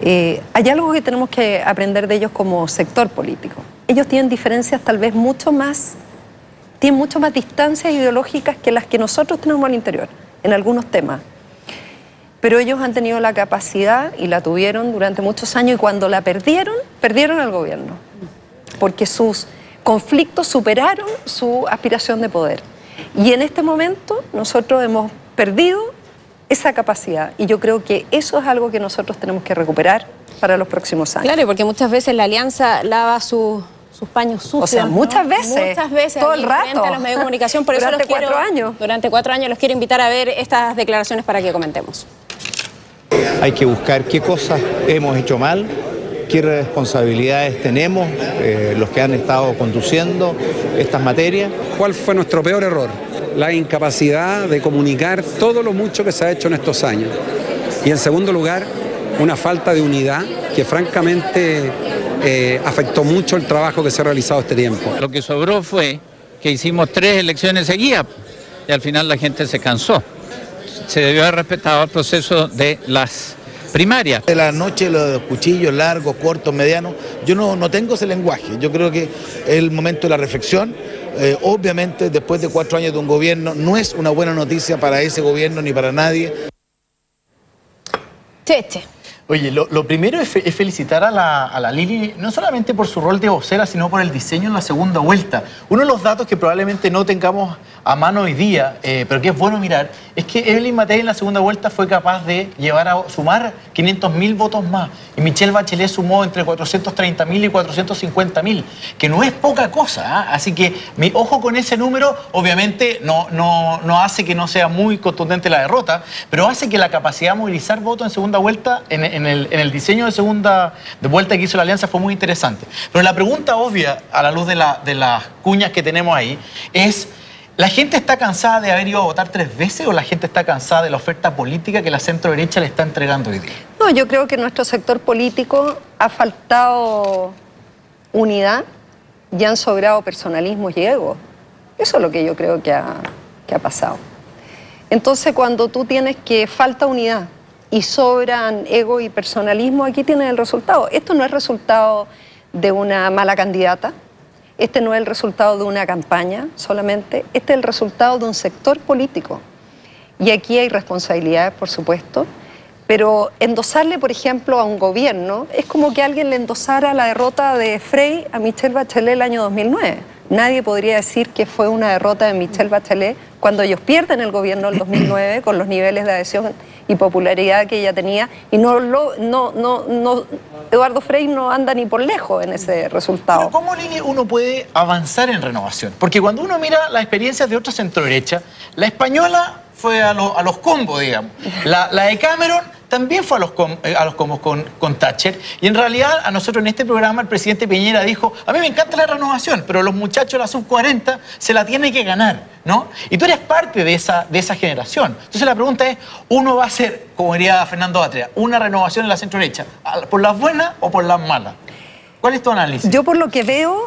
hay algo que tenemos que aprender de ellos como sector político. Ellos tienen diferencias tal vez tienen mucho más distancias ideológicas que las que nosotros tenemos al interior, en algunos temas. Pero ellos han tenido la capacidad, y la tuvieron durante muchos años, y cuando la perdieron al gobierno. Porque sus conflictos superaron su aspiración de poder. Y en este momento nosotros hemos perdido esa capacidad. Y yo creo que eso es algo que nosotros tenemos que recuperar para los próximos años. Claro, porque muchas veces la alianza lava sus paños sucios. O sea, muchas veces. Muchas veces. Todo el rato. Frente a los medios de comunicación. Por eso durante 4 años. Durante 4 años los quiero invitar a ver estas declaraciones para que comentemos. Hay que buscar qué cosas hemos hecho mal, qué responsabilidades tenemos los que han estado conduciendo estas materias. ¿Cuál fue nuestro peor error? La incapacidad de comunicar todo lo mucho que se ha hecho en estos años. Y en segundo lugar, una falta de unidad que francamente afectó mucho el trabajo que se ha realizado este tiempo. Lo que sobró fue que hicimos 3 elecciones seguidas y al final la gente se cansó. Se debió haber respetado el proceso de las primarias. De la noche, los cuchillos largos, cortos, medianos, yo no tengo ese lenguaje. Yo creo que es el momento de la reflexión. Obviamente, después de 4 años de un gobierno, no es una buena noticia para ese gobierno ni para nadie. Cheche. Oye, lo primero es felicitar a la Lili, no solamente por su rol de vocera, sino por el diseño en la segunda vuelta. Uno de los datos que probablemente no tengamos a mano hoy día, pero que es bueno mirar, es que Evelyn Matei en la segunda vuelta fue capaz de sumar 500.000 votos más. Y Michelle Bachelet sumó entre 430.000 y 450.000, que no es poca cosa, ¿eh? Así que ojo con ese número. Obviamente no hace que no sea muy contundente la derrota, pero hace que la capacidad de movilizar votos en segunda vuelta, en el diseño de segunda vuelta que hizo la alianza, fue muy interesante. Pero la pregunta obvia, a la luz de las cuñas que tenemos ahí, es: ¿la gente está cansada de haber ido a votar 3 veces o la gente está cansada de la oferta política que la centro-derecha le está entregando hoy día? No, yo creo que en nuestro sector político ha faltado unidad y han sobrado personalismo y ego. Eso es lo que yo creo que ha pasado. Entonces, cuando tú tienes que falta unidad y sobran ego y personalismo, aquí tienes el resultado. Esto no es resultado de una mala candidata. Este no es el resultado de una campaña solamente, este es el resultado de un sector político. Y aquí hay responsabilidades, por supuesto, pero endosarle, por ejemplo, a un gobierno es como que alguien le endosara la derrota de Frei a Michelle Bachelet el año 2009. Nadie podría decir que fue una derrota de Michelle Bachelet cuando ellos pierden el gobierno del 2009 con los niveles de adhesión y popularidad que ella tenía, y Eduardo Frei no anda ni por lejos en ese resultado. Pero ¿cómo, Lili, uno puede avanzar en renovación? Porque cuando uno mira las experiencias de otra centro-derecha, la española fue a los combos, digamos. La de Cameron también fue a los combos con Thatcher. Y en realidad, a nosotros en este programa, el presidente Piñera dijo: a mí me encanta la renovación, pero los muchachos de la sub-40 se la tienen que ganar, ¿no? Y tú eres parte de esa generación. Entonces la pregunta es: ¿uno va a hacer, como diría Fernando Atria, una renovación en la centro-derecha, por las buenas o por las malas? ¿Cuál es tu análisis? Yo, por lo que veo,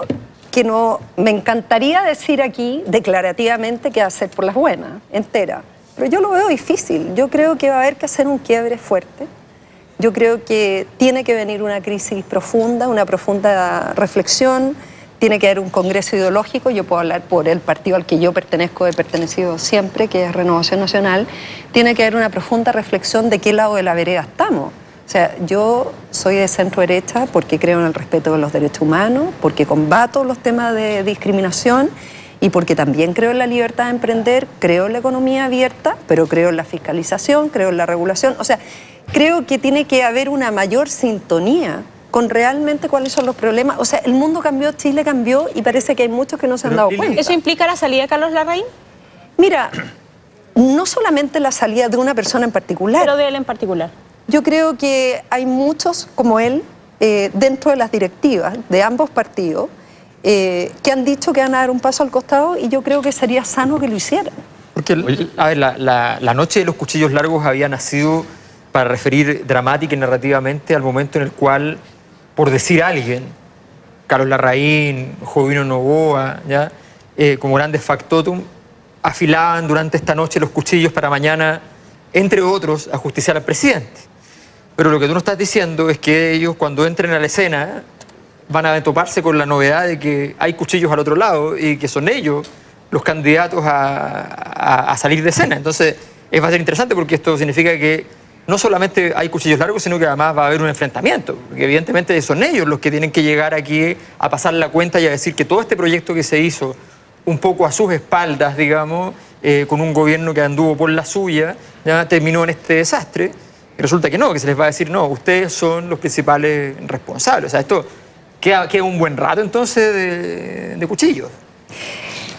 que no me encantaría decir aquí declarativamente que va a ser por las buenas, entera. Pero yo lo veo difícil. Yo creo que va a haber que hacer un quiebre fuerte. Yo creo que tiene que venir una crisis profunda, una profunda reflexión. Tiene que haber un congreso ideológico. Yo puedo hablar por el partido al que yo pertenezco, he pertenecido siempre, que es Renovación Nacional. Tiene que haber una profunda reflexión de qué lado de la vereda estamos. O sea, yo soy de centro derecha porque creo en el respeto de los derechos humanos, porque combato los temas de discriminación, y porque también creo en la libertad de emprender, creo en la economía abierta, pero creo en la fiscalización, creo en la regulación. O sea, creo que tiene que haber una mayor sintonía con realmente cuáles son los problemas. O sea, el mundo cambió, Chile cambió, y parece que hay muchos que no se han dado cuenta. ¿Eso implica la salida de Carlos Larraín? Mira, no solamente la salida de una persona en particular. Pero de él en particular. Yo creo que hay muchos como él dentro de las directivas de ambos partidos que han dicho que van a dar un paso al costado y yo creo que sería sano que lo hicieran. Porque, a ver, la noche de los cuchillos largos había nacido para referir dramática y narrativamente al momento en el cual, por decir alguien, Carlos Larraín, Jovino Novoa, ¿ya? Como grandes factotum, afilaban durante esta noche los cuchillos para mañana, entre otros, ajusticiar al presidente. Pero lo que tú nos estás diciendo es que ellos, cuando entren a la escena, van a toparse con la novedad de que hay cuchillos al otro lado y que son ellos los candidatos a salir de escena. Entonces, va a ser interesante porque esto significa que no solamente hay cuchillos largos, sino que además va a haber un enfrentamiento. Porque evidentemente son ellos los que tienen que llegar aquí a pasar la cuenta y a decir que todo este proyecto que se hizo un poco a sus espaldas, digamos, con un gobierno que anduvo por la suya, ya terminó en este desastre. Y resulta que no, que se les va a decir, no, ustedes son los principales responsables. O sea, esto queda un buen rato entonces de cuchillos.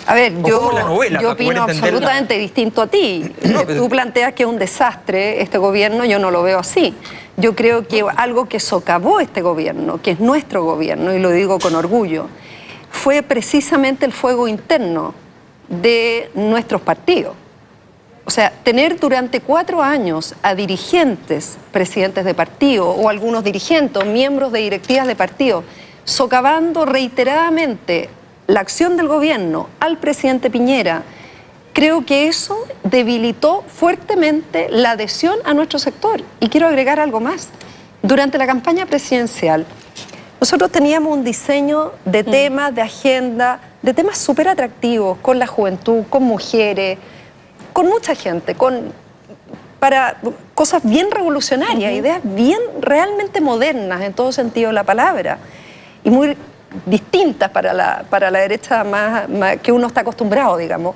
A ver, yo novela, opino absolutamente distinto a ti. Tú planteas que es un desastre este gobierno, yo no lo veo así. Yo creo que algo que socavó este gobierno, que es nuestro gobierno, y lo digo con orgullo, fue precisamente el fuego interno de nuestros partidos. O sea, tener durante 4 años a dirigentes, presidentes de partido, o algunos dirigentes, o miembros de directivas de partido, socavando reiteradamente la acción del gobierno al presidente Piñera, creo que eso debilitó fuertemente la adhesión a nuestro sector. Y quiero agregar algo más. Durante la campaña presidencial, nosotros teníamos un diseño de temas, de agenda, de temas súper atractivos con la juventud, con mujeres, con mucha gente, para cosas bien revolucionarias, ideas bien realmente modernas en todo sentido de la palabra y muy distintas para la derecha más que uno está acostumbrado, digamos.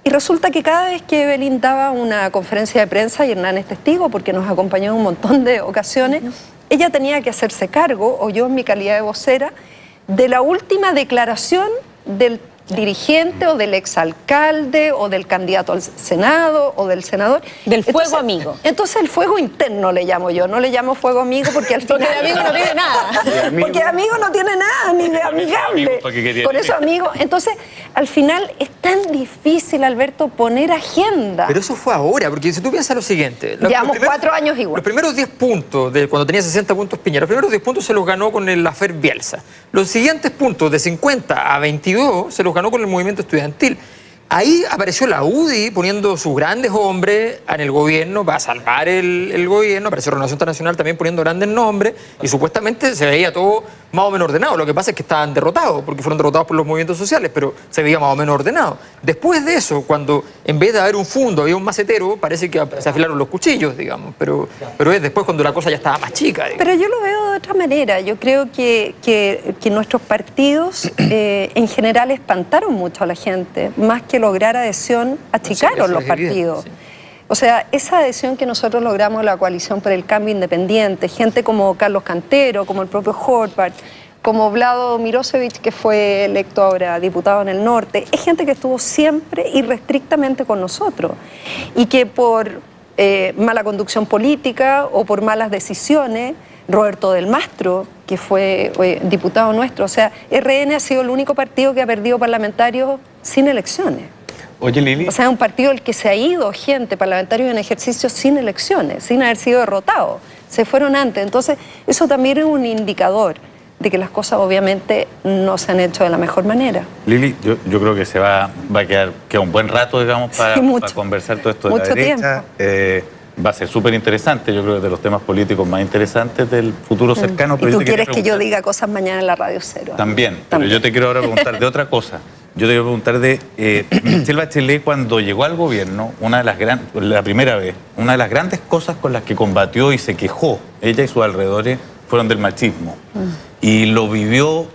Y resulta que cada vez que Evelyn daba una conferencia de prensa, y Hernán es testigo porque nos acompañó en un montón de ocasiones, ella tenía que hacerse cargo, o yo en mi calidad de vocera, de la última declaración del dirigente o del exalcalde o del candidato al Senado o del senador. Del fuego amigo. Entonces el fuego interno le llamo yo, no le llamo fuego amigo porque al final... Porque de amigo no tiene nada. Porque de amigo no tiene nada, ni de amigable. Por eso amigo. Entonces, al final es tan difícil, Alberto, poner agenda. Pero eso fue ahora, porque si tú piensas lo siguiente... Llevamos 4 años igual. Los primeros 10 puntos, cuando tenía 60 puntos Piñera, los primeros 10 puntos se los ganó con el Afer Bielsa. Los siguientes puntos, de 50 a 22, se los ganó con el movimiento estudiantil. Ahí apareció la UDI poniendo sus grandes hombres en el gobierno para salvar el gobierno. Apareció Renovación Internacional también poniendo grandes nombres y supuestamente se veía todo más o menos ordenado. Lo que pasa es que estaban derrotados porque fueron derrotados por los movimientos sociales, pero se veía más o menos ordenado. Después de eso, cuando en vez de haber un fundo había un macetero, parece que se afilaron los cuchillos, digamos. Pero es después cuando la cosa ya estaba más chica, digamos. Pero yo lo veo de otra manera. Yo creo que nuestros partidos en general espantaron mucho a la gente, más que lograr adhesión, achicaron los partidos. Sí. O sea, esa adhesión que nosotros logramos en la Coalición por el Cambio Independiente, gente como Carlos Cantero, como el propio Horvath, como Vlado Mirosevic, que fue electo ahora diputado en el norte, es gente que estuvo siempre irrestrictamente con nosotros y que por mala conducción política o por malas decisiones, Roberto del Mastro, que fue diputado nuestro, o sea, RN ha sido el único partido que ha perdido parlamentarios sin elecciones. Oye, Lili. O sea, es un partido al que se ha ido gente, parlamentarios en ejercicio sin elecciones, sin haber sido derrotados. Se fueron antes. Entonces, eso también es un indicador de que las cosas obviamente no se han hecho de la mejor manera. Lili, yo creo que se va a quedar un buen rato, digamos, para conversar todo esto de la derecha. Va a ser súper interesante, yo creo que de los temas políticos más interesantes del futuro cercano. Pero ¿y tú quieres que yo diga cosas mañana en la Radio Cero? También, pero yo te quiero ahora preguntar de otra cosa. Yo te quiero preguntar de Michelle Bachelet cuando llegó al gobierno, la primera vez, una de las grandes cosas con las que combatió y se quejó, ella y sus alrededores, fueron del machismo. Y lo vivió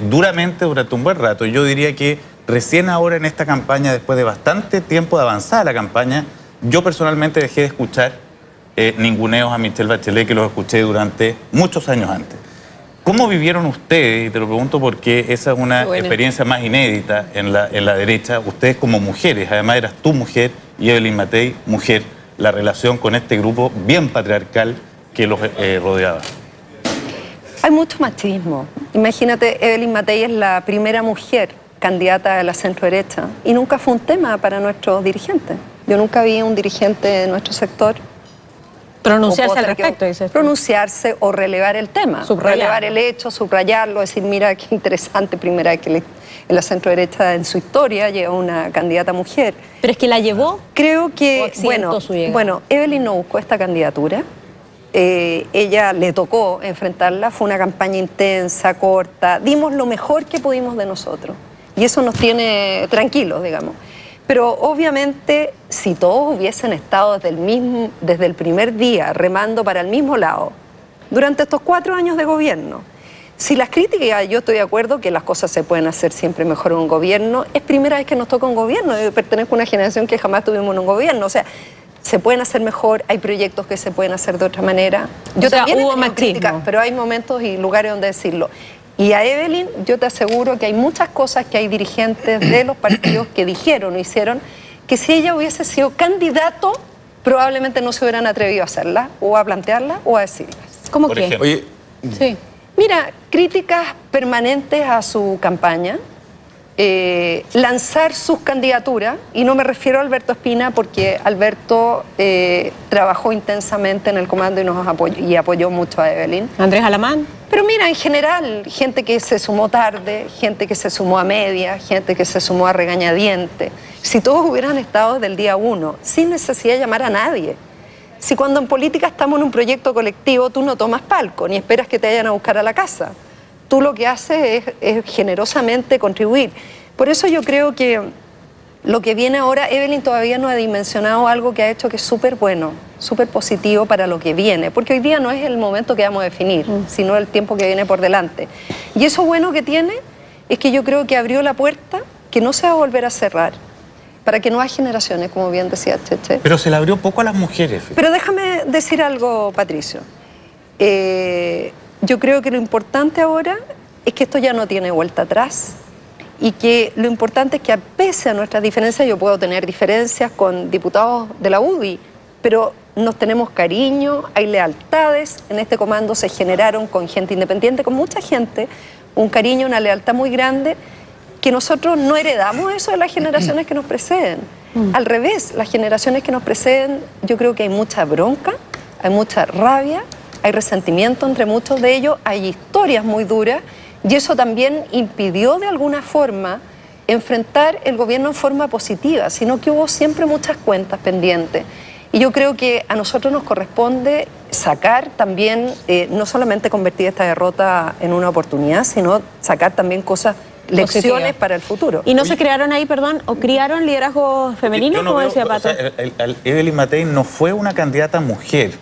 duramente durante un buen rato. Yo diría que recién ahora en esta campaña, después de bastante tiempo de avanzada la campaña, yo personalmente dejé de escuchar ninguneos a Michelle Bachelet, que los escuché durante muchos años antes. ¿Cómo vivieron ustedes? Y te lo pregunto porque esa es una experiencia más inédita en la derecha. Ustedes como mujeres, además eras tú mujer y Evelyn Matei, mujer, la relación con este grupo bien patriarcal que los rodeaba. Hay mucho machismo. Imagínate, Evelyn Matei es la primera mujer candidata de la centro-derecha y nunca fue un tema para nuestros dirigentes. Yo nunca vi a un dirigente de nuestro sector pronunciarse al respecto, dices. Pronunciarse o relevar el tema, relevar el hecho, subrayarlo, decir, mira qué interesante, primera vez que en la centro-derecha en su historia llegó una candidata mujer. ¿Pero es que la llevó? Creo que, bueno, Evelyn no buscó esta candidatura. Ella le tocó enfrentarla, fue una campaña intensa, corta, dimos lo mejor que pudimos de nosotros y eso nos tiene tranquilos, digamos. Pero obviamente si todos hubiesen estado desde el primer día remando para el mismo lado durante estos 4 años de gobierno, si las críticas, yo estoy de acuerdo que las cosas se pueden hacer siempre mejor en un gobierno, es primera vez que nos toca un gobierno, yo pertenezco a una generación que jamás tuvimos en un gobierno, o sea, se pueden hacer mejor, hay proyectos que se pueden hacer de otra manera. Yo también hubo más críticas, pero hay momentos y lugares donde decirlo. Y a Evelyn, yo te aseguro que hay muchas cosas que hay dirigentes de los partidos que dijeron o hicieron que si ella hubiese sido candidato, probablemente no se hubieran atrevido a hacerla, o a plantearla, o a decirlas. ¿Cómo que? Oye, sí. Mira, críticas permanentes a su campaña, lanzar sus candidaturas, y no me refiero a Alberto Espina porque Alberto trabajó intensamente en el comando y apoyó mucho a Evelyn. Andrés Alamán. Pero mira, en general, gente que se sumó tarde, gente que se sumó a media, gente que se sumó a regañadiente. Si todos hubieran estado desde el día 1, sin necesidad de llamar a nadie. Si cuando en política estamos en un proyecto colectivo, tú no tomas palco, ni esperas que te vayan a buscar a la casa. Tú lo que haces es generosamente contribuir. Por eso yo creo que lo que viene ahora, Evelyn todavía no ha dimensionado algo que ha hecho que es súper bueno, súper positivo para lo que viene. Porque hoy día no es el momento que vamos a definir, sino el tiempo que viene por delante. Y eso bueno que tiene es que yo creo que abrió la puerta, que no se va a volver a cerrar, para que nuevas generaciones, como bien decía Cheche. Pero se le abrió poco a las mujeres. Pero déjame decir algo, Patricio. Yo creo que lo importante ahora es que esto ya no tiene vuelta atrás y que lo importante es que, pese a nuestras diferencias, yo puedo tener diferencias con diputados de la UDI, pero nos tenemos cariño, hay lealtades, en este comando se generaron con gente independiente, con mucha gente, un cariño, una lealtad muy grande, que nosotros no heredamos eso de las generaciones que nos preceden. Al revés, las generaciones que nos preceden, yo creo que hay mucha bronca, hay mucha rabia, hay resentimiento entre muchos de ellos, hay historias muy duras y eso también impidió de alguna forma enfrentar el gobierno en forma positiva, sino que hubo siempre muchas cuentas pendientes. Y yo creo que a nosotros nos corresponde sacar también, no solamente convertir esta derrota en una oportunidad, sino sacar también lecciones positiva para el futuro. ¿Y no se crearon ahí, perdón, o criaron liderazgo femenino, como decía Pato? O sea, Evelyn Matei no fue una candidata mujer,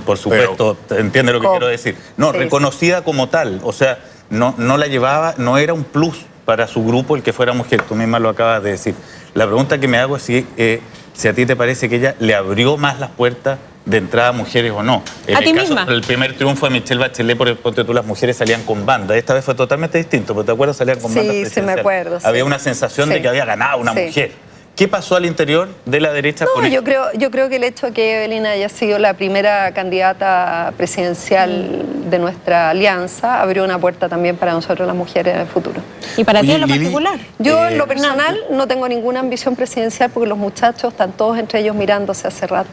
por supuesto, entiende lo que quiero decir. No, sí, reconocida como tal, o sea, no la llevaba, no era un plus para su grupo el que fuera mujer, tú misma lo acabas de decir. La pregunta que me hago es si a ti te parece que ella le abrió más las puertas de entrada a mujeres o no. En el caso, el primer triunfo de Michelle Bachelet, porque tú, las mujeres salían con banda. Esta vez fue totalmente distinto, porque te acuerdas, salían con bandas presidenciales. Sí, me acuerdo. Sí. Había una sensación de que había ganado una mujer. ¿Qué pasó al interior de la derecha con esto? Yo creo que el hecho de que Evelyn haya sido la primera candidata presidencial de nuestra alianza abrió una puerta también para nosotros las mujeres en el futuro. ¿Y para ti en lo particular? Yo en lo personal no tengo ninguna ambición presidencial porque los muchachos están todos entre ellos mirándose hace rato.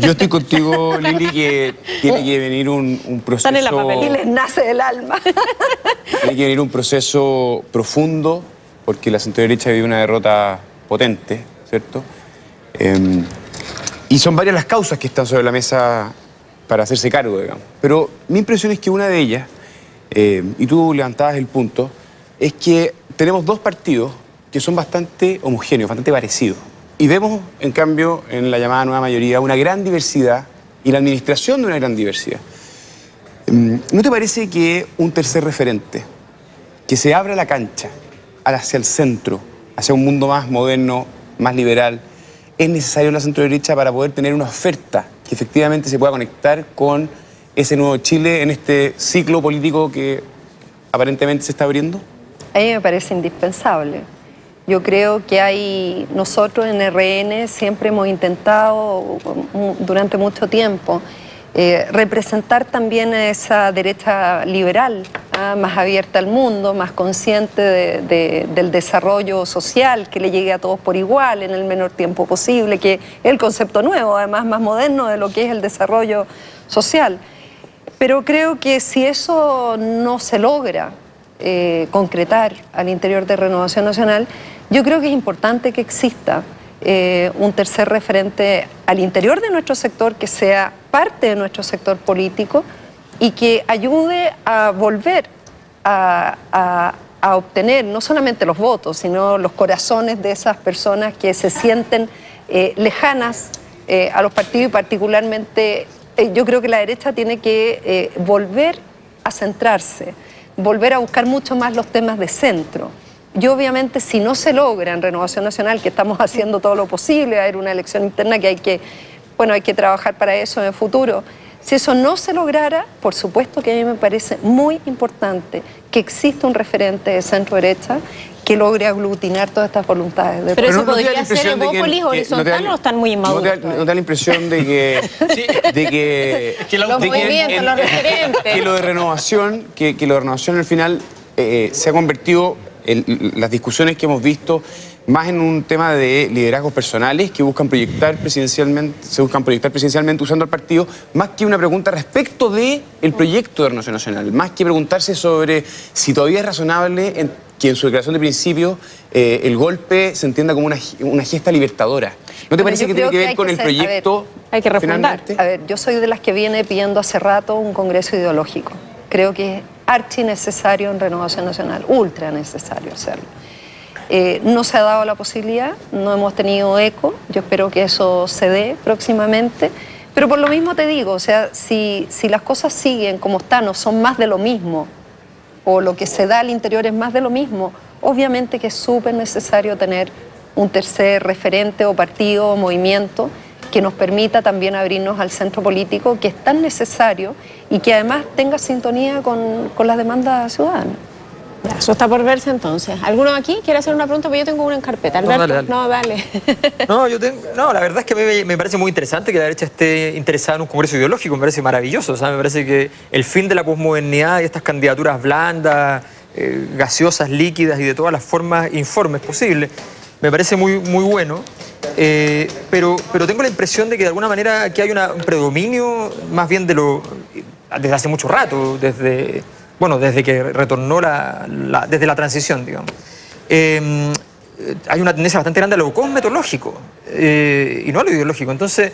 Yo estoy contigo, Lili, que tiene que venir un proceso... Están en la papel y les nace del alma. Tiene que venir un proceso profundo porque la centroderecha vive una derrota potente, ¿cierto? Y son varias las causas que están sobre la mesa para hacerse cargo, digamos. Pero mi impresión es que una de ellas, y tú levantabas el punto, es que tenemos dos partidos que son bastante homogéneos, bastante parecidos. Y vemos, en cambio, en la llamada nueva mayoría, una gran diversidad y la administración de una gran diversidad. ¿No te parece que un tercer referente, que se abra la cancha hacia el centro, hacia un mundo más moderno, más liberal, es necesario en la centroderecha para poder tener una oferta que efectivamente se pueda conectar con ese nuevo Chile en este ciclo político que aparentemente se está abriendo? A mí me parece indispensable. Yo creo que nosotros en RN siempre hemos intentado durante mucho tiempo representar también a esa derecha liberal, más abierta al mundo, más consciente del desarrollo social, que le llegue a todos por igual en el menor tiempo posible, que es el concepto nuevo, además más moderno de lo que es el desarrollo social. Pero creo que si eso no se logra concretar al interior de Renovación Nacional, yo creo que es importante que exista un tercer referente al interior de nuestro sector, que sea parte de nuestro sector político y que ayude a volver a obtener no solamente los votos, sino los corazones de esas personas que se sienten lejanas a los partidos, y particularmente yo creo que la derecha tiene que volver a centrarse, volver a buscar mucho más los temas de centro. Y obviamente si no se logra en Renovación Nacional, que estamos haciendo todo lo posible, va a haber una elección interna que hay que trabajar para eso en el futuro. Si eso no se lograra, por supuesto que a mí me parece muy importante que exista un referente de centro-derecha que logre aglutinar todas estas voluntades. Pero eso podría ser Evópolis horizontal, o están muy inmaduros. ¿No da la impresión de que, los movimientos, los referentes? Que lo de renovación, que lo de renovación al final se ha convertido las discusiones que hemos visto más en un tema de liderazgos personales que buscan proyectar presidencialmente, se buscan proyectar presidencialmente usando el partido, más que una pregunta respecto del proyecto de Renovación Nacional, más que preguntarse sobre si todavía es razonable que en su declaración de principio el golpe se entienda como una gesta libertadora. ¿No te parece que tiene que ver con el proyecto? Hay que refundar. A ver, yo soy de las que viene pidiendo hace rato un congreso ideológico. Creo que es archi necesario en Renovación Nacional, ultra necesario hacerlo. No se ha dado la posibilidad, no hemos tenido eco, yo espero que eso se dé próximamente, pero por lo mismo te digo, o sea, si las cosas siguen como están o son más de lo mismo, o lo que se da al interior es más de lo mismo, obviamente que es súper necesario tener un tercer referente o partido o movimiento que nos permita también abrirnos al centro político, que es tan necesario y que además tenga sintonía con las demandas ciudadanas. Eso está por verse entonces. ¿Alguno aquí quiere hacer una pregunta? Porque yo tengo una en carpeta. Alberto, no, dale. No, la verdad es que me parece muy interesante que la derecha esté interesada en un congreso ideológico. Me parece maravilloso. O sea, me parece que el fin de la posmodernidad y estas candidaturas blandas, gaseosas, líquidas y de todas las formas informes posibles, me parece muy, muy bueno. Pero tengo la impresión de que de alguna manera aquí hay un predominio más bien desde hace mucho rato, desde que retornó desde la transición, digamos. Hay una tendencia bastante grande a lo cosmetológico y no a lo ideológico. Entonces,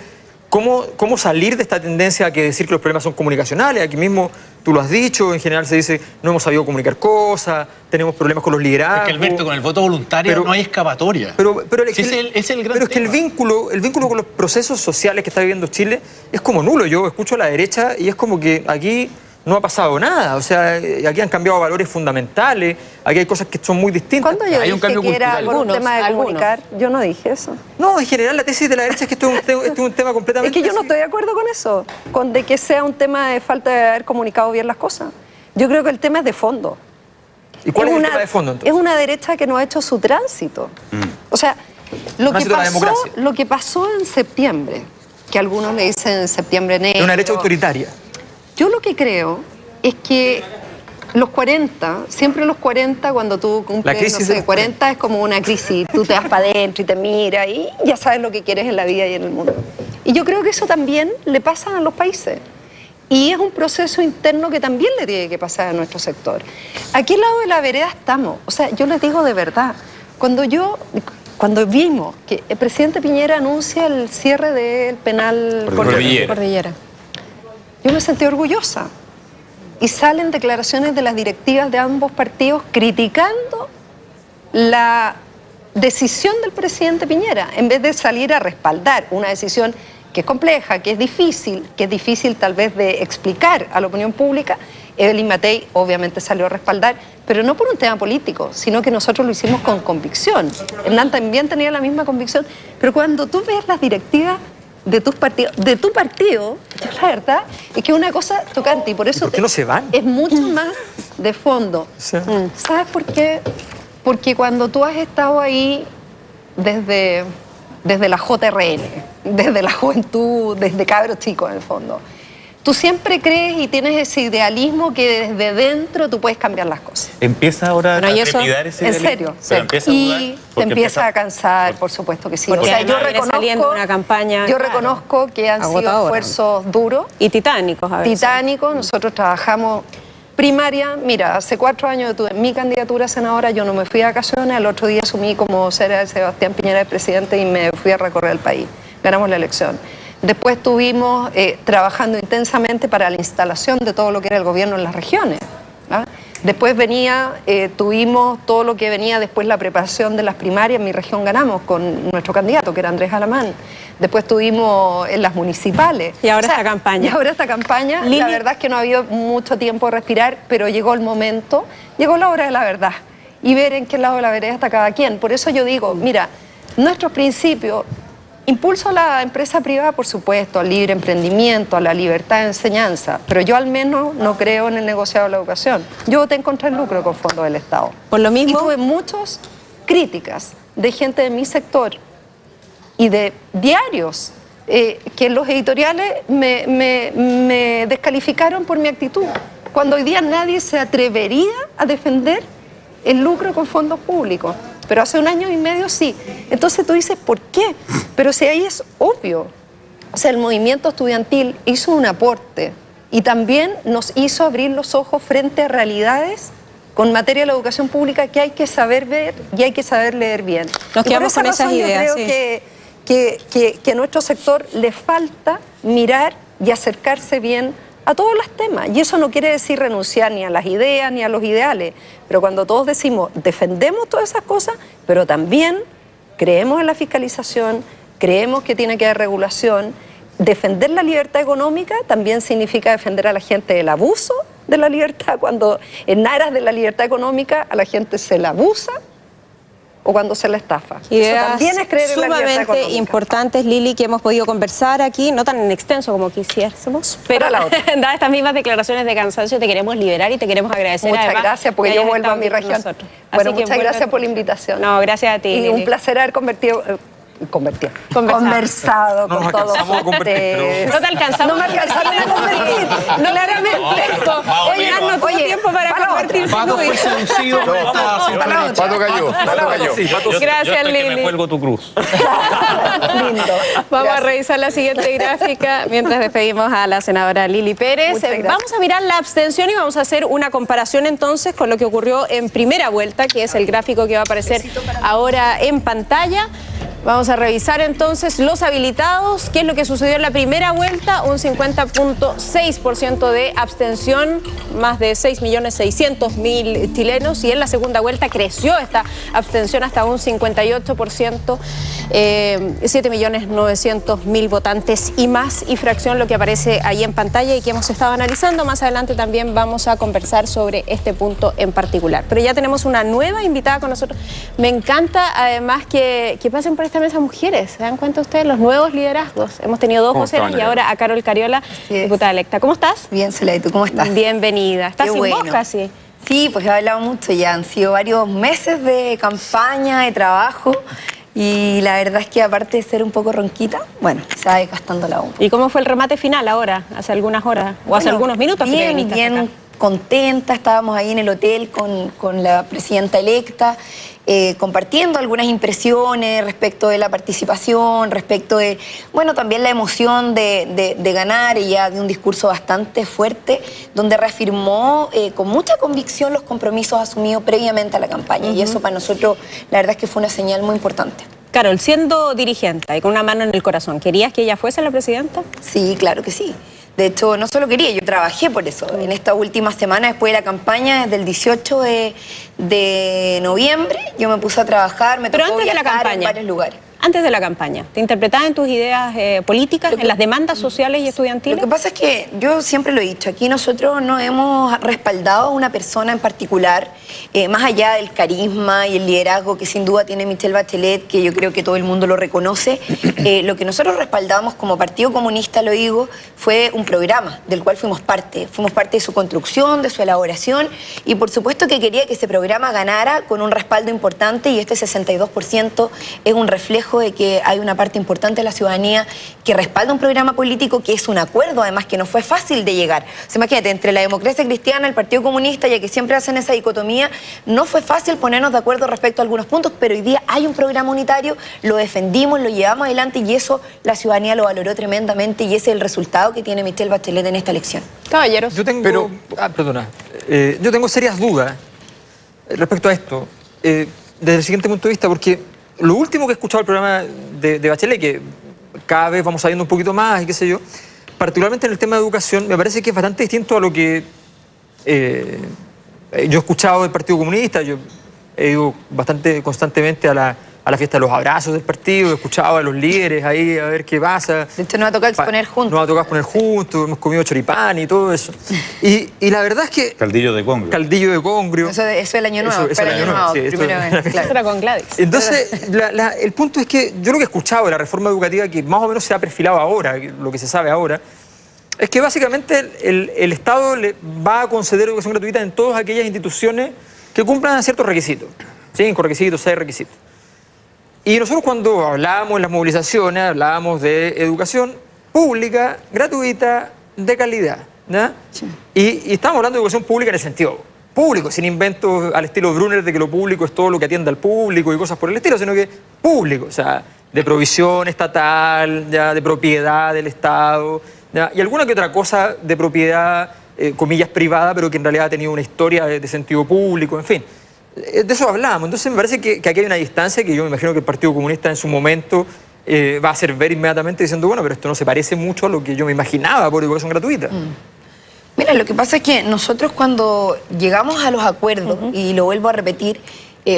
¿cómo salir de esta tendencia a decir que los problemas son comunicacionales? Aquí mismo tú lo has dicho, en general se dice no hemos sabido comunicar cosas, tenemos problemas con los liderazgos. Es que Alberto, con el voto voluntario no hay escapatoria. Es el gran tema. El vínculo con los procesos sociales que está viviendo Chile es como nulo. Yo escucho a la derecha y es como que aquí no ha pasado nada, o sea, aquí han cambiado valores fundamentales, aquí hay cosas que son muy distintas. ¿Cuándo yo dije que era por un tema de comunicar? Yo no dije eso. No, en general la tesis de la derecha es que esto es un tema completamente... Es que yo no estoy de acuerdo con eso, de que sea un tema de falta de haber comunicado bien las cosas. Yo creo que el tema es de fondo. ¿Y cuál es el tema de fondo entonces? Es una derecha que no ha hecho su tránsito. O sea, lo que pasó en septiembre, que algunos le dicen septiembre negro... Es una derecha autoritaria. Yo lo que creo es que los 40, siempre los 40, cuando tú cumples, no sé, 40 es como una crisis, tú te vas para adentro y te miras y ya sabes lo que quieres en la vida y en el mundo. Y yo creo que eso también le pasa a los países. Y es un proceso interno que también le tiene que pasar a nuestro sector. ¿A qué lado de la vereda estamos? O sea, yo les digo de verdad, cuando vimos que el presidente Piñera anuncia el cierre del penal Cordillera, yo me sentí orgullosa. Y salen declaraciones de las directivas de ambos partidos criticando la decisión del presidente Piñera, en vez de salir a respaldar una decisión que es compleja, que es difícil tal vez de explicar a la opinión pública. Evelyn Matei obviamente salió a respaldar, pero no por un tema político, sino que nosotros lo hicimos con convicción. Hernán también tenía la misma convicción, pero cuando tú ves las directivas de tu partido, la verdad es que es una cosa tocante y por eso... ¿Por qué no se van? Es mucho más de fondo. Sí. ¿Sabes por qué? Porque cuando tú has estado ahí desde la JRN, desde la juventud, desde cabros chicos en el fondo, tú siempre crees y tienes ese idealismo que desde dentro tú puedes cambiar las cosas. Empieza ahora a trepidar ese en idealismo. serio. Empieza a dudar, Y te empieza a cansar, por supuesto que sí. Porque o sea, yo saliendo una campaña, yo claro, reconozco que han sido agotadora. esfuerzos duros. Y titánicos a veces. Titánicos. Nosotros trabajamos primaria. Mira, hace 4 años tuve mi candidatura a senadora, yo no me fui de vacaciones, al otro día asumí como ser Sebastián Piñera el presidente y me fui a recorrer el país. Ganamos la elección. Después estuvimos trabajando intensamente para la instalación de todo lo que era el gobierno en las regiones. ¿Ah? Después tuvimos todo lo que venía después la preparación de las primarias. En mi región ganamos con nuestro candidato, que era Andrés Alamán. Después tuvimos en las municipales. Y ahora esta campaña. Y ahora esta campaña. La verdad es que no ha habido mucho tiempo de respirar, pero llegó el momento, llegó la hora de la verdad. Y ver en qué lado de la vereda está cada quien. Por eso yo digo, mira, nuestros principios... Impulso a la empresa privada, por supuesto, al libre emprendimiento, a la libertad de enseñanza, pero yo al menos no creo en el negociado de la educación. Yo voté en contra del lucro con fondos del Estado. Por lo mismo... Y tuve muchas críticas de gente de mi sector y de diarios que en los editoriales me descalificaron por mi actitud, cuando hoy día nadie se atrevería a defender el lucro con fondos públicos. Pero hace 1 año y medio sí. Entonces tú dices, ¿por qué? Pero si ahí es obvio. O sea, el movimiento estudiantil hizo un aporte y también nos hizo abrir los ojos frente a realidades con materia de la educación pública que hay que saber ver y hay que saber leer bien. Nos quedamos con esas ideas. Yo creo que a nuestro sector le falta mirar y acercarse bien a todos los temas. Y eso no quiere decir renunciar ni a las ideas ni a los ideales. Pero cuando todos decimos, defendemos todas esas cosas, pero también creemos en la fiscalización, creemos que tiene que haber regulación, defender la libertad económica también significa defender a la gente del abuso de la libertad, cuando en aras de la libertad económica a la gente se la abusa o cuando se la estafa. Ideas eso también es creer en la libertad sumamente económica. Importantes, Lili, que hemos podido conversar aquí, no tan en extenso como quisiésemos, pero dadas estas mismas declaraciones de cansancio, te queremos liberar y te queremos agradecer. Muchas además, gracias, porque que yo hayas vuelvo a estado mi aquí con región. nosotros. Bueno, Así que muchas vuelve- gracias por la invitación. No, gracias a ti, Y Lili. un placer haber conversado No con nos todos alcanzamos a convertir, ustedes. No te alcanzamos. No me alcanzaron a convertir. No, claramente. Oye, no tuvo tiempo para convertirse. Pato fue seducido por esta señora. Pato cayó. Gracias, que me Lili. cuelgo tu cruz. Lindo. Vamos a revisar la siguiente gráfica mientras despedimos a la senadora Lili Pérez. Muchas gracias. Vamos a mirar la abstención y vamos a hacer una comparación entonces con lo que ocurrió en primera vuelta, que es el gráfico que va a aparecer ahora en pantalla. Vamos a revisar entonces los habilitados. ¿Qué es lo que sucedió en la primera vuelta? Un 50.6% de abstención, más de 6.600.000 chilenos. Y en la segunda vuelta creció esta abstención hasta un 58%, 7.900.000 votantes y más, y fracción lo que aparece ahí en pantalla y que hemos estado analizando. Más adelante también vamos a conversar sobre este punto en particular. Pero ya tenemos una nueva invitada con nosotros. Me encanta además que pasen por esta mesa mujeres. ¿Se dan cuenta ustedes? Los nuevos liderazgos. Hemos tenido 2 voceras y ahora a Carol Cariola, diputada electa. ¿Cómo estás? Bien, Celaya, ¿y tú cómo estás? Bienvenida. ¿Estás Qué sin voz bueno. casi? Sí, pues he hablado mucho ya. Han sido varios meses de campaña, de trabajo. Y la verdad es que aparte de ser un poco ronquita, bueno, se va desgastando la voz. ¿Y cómo fue el remate final ahora? Hace algunas horas o hace Bueno, algunos minutos. que Bien, viniste hasta bien acá. contenta. Estábamos ahí en el hotel con la presidenta electa, compartiendo algunas impresiones respecto de la participación, respecto de, bueno, también la emoción de ganar. Ella dio un discurso bastante fuerte, donde reafirmó con mucha convicción los compromisos asumidos previamente a la campaña. Y eso para nosotros, la verdad es que fue una señal muy importante. Carol, siendo dirigente y con una mano en el corazón, ¿querías que ella fuese la presidenta? Sí, claro que sí. De hecho, no solo quería, yo trabajé por eso. En esta última semana, después de la campaña, desde el 18 de noviembre, yo me puse a trabajar, me Pero tocó antes de la viajar en campaña. varios lugares. Antes de la campaña, ¿te interpretabas en tus ideas políticas, en las demandas sociales y Lo estudiantiles? que pasa es que yo siempre lo he dicho, aquí nosotros no hemos respaldado a una persona en particular, más allá del carisma y el liderazgo que sin duda tiene Michelle Bachelet, que yo creo que todo el mundo lo reconoce. Lo que nosotros respaldamos como Partido Comunista, lo digo, fue un programa del cual fuimos parte de su construcción, de su elaboración, y por supuesto que quería que ese programa ganara con un respaldo importante, y este 62% es un reflejo reflejo de que hay una parte importante de la ciudadanía que respalda un programa político que es un acuerdo, además que no fue fácil de llegar. O sea, imagínate, entre la democracia cristiana, el Partido Comunista, ya que siempre hacen esa dicotomía, no fue fácil ponernos de acuerdo respecto a algunos puntos, pero hoy día hay un programa unitario, lo defendimos, lo llevamos adelante y eso la ciudadanía lo valoró tremendamente y ese es el resultado que tiene Michelle Bachelet en esta elección. Caballeros. Yo tengo, yo tengo serias dudas respecto a esto, desde el siguiente punto de vista, porque lo último que he escuchado del programa de Bachelet, que cada vez vamos sabiendo un poquito más y qué sé yo, particularmente en el tema de educación, me parece que es bastante distinto a lo que yo he escuchado del Partido Comunista. Yo he ido bastante constantemente a la fiesta de los abrazos del partido, he escuchado a los líderes ahí a ver qué pasa. De hecho, nos ha tocado exponer juntos. Nos ha tocado exponer juntos, hemos comido choripán y todo eso. Y la verdad es que... Caldillo de congrio. Caldillo de congrio. Eso es el año nuevo. Eso el año nuevo. Sí, Claro. Era con Gladys. Entonces, el punto es que yo lo que he escuchado de la reforma educativa, que más o menos se ha perfilado ahora, lo que se sabe ahora, es que básicamente el Estado le va a conceder educación gratuita en todas aquellas instituciones que cumplan ciertos requisitos. 5 requisitos, 6 requisitos. Y nosotros cuando hablábamos en las movilizaciones, hablábamos de educación pública, gratuita, de calidad, ¿no? Sí. Y estamos hablando de educación pública en el sentido público, sin inventos al estilo Brunner de que lo público es todo lo que atiende al público y cosas por el estilo, sino que público, o sea, de provisión estatal, ya, de propiedad del Estado, ya, y alguna que otra cosa de propiedad, comillas, privada, pero que en realidad ha tenido una historia de sentido público, en fin. De eso hablábamos. Entonces me parece que aquí hay una distancia que yo me imagino que el Partido Comunista en su momento va a hacer ver inmediatamente diciendo, bueno, pero esto no se parece mucho a lo que yo me imaginaba por educación gratuita. Mira, lo que pasa es que nosotros cuando llegamos a los acuerdos, y lo vuelvo a repetir,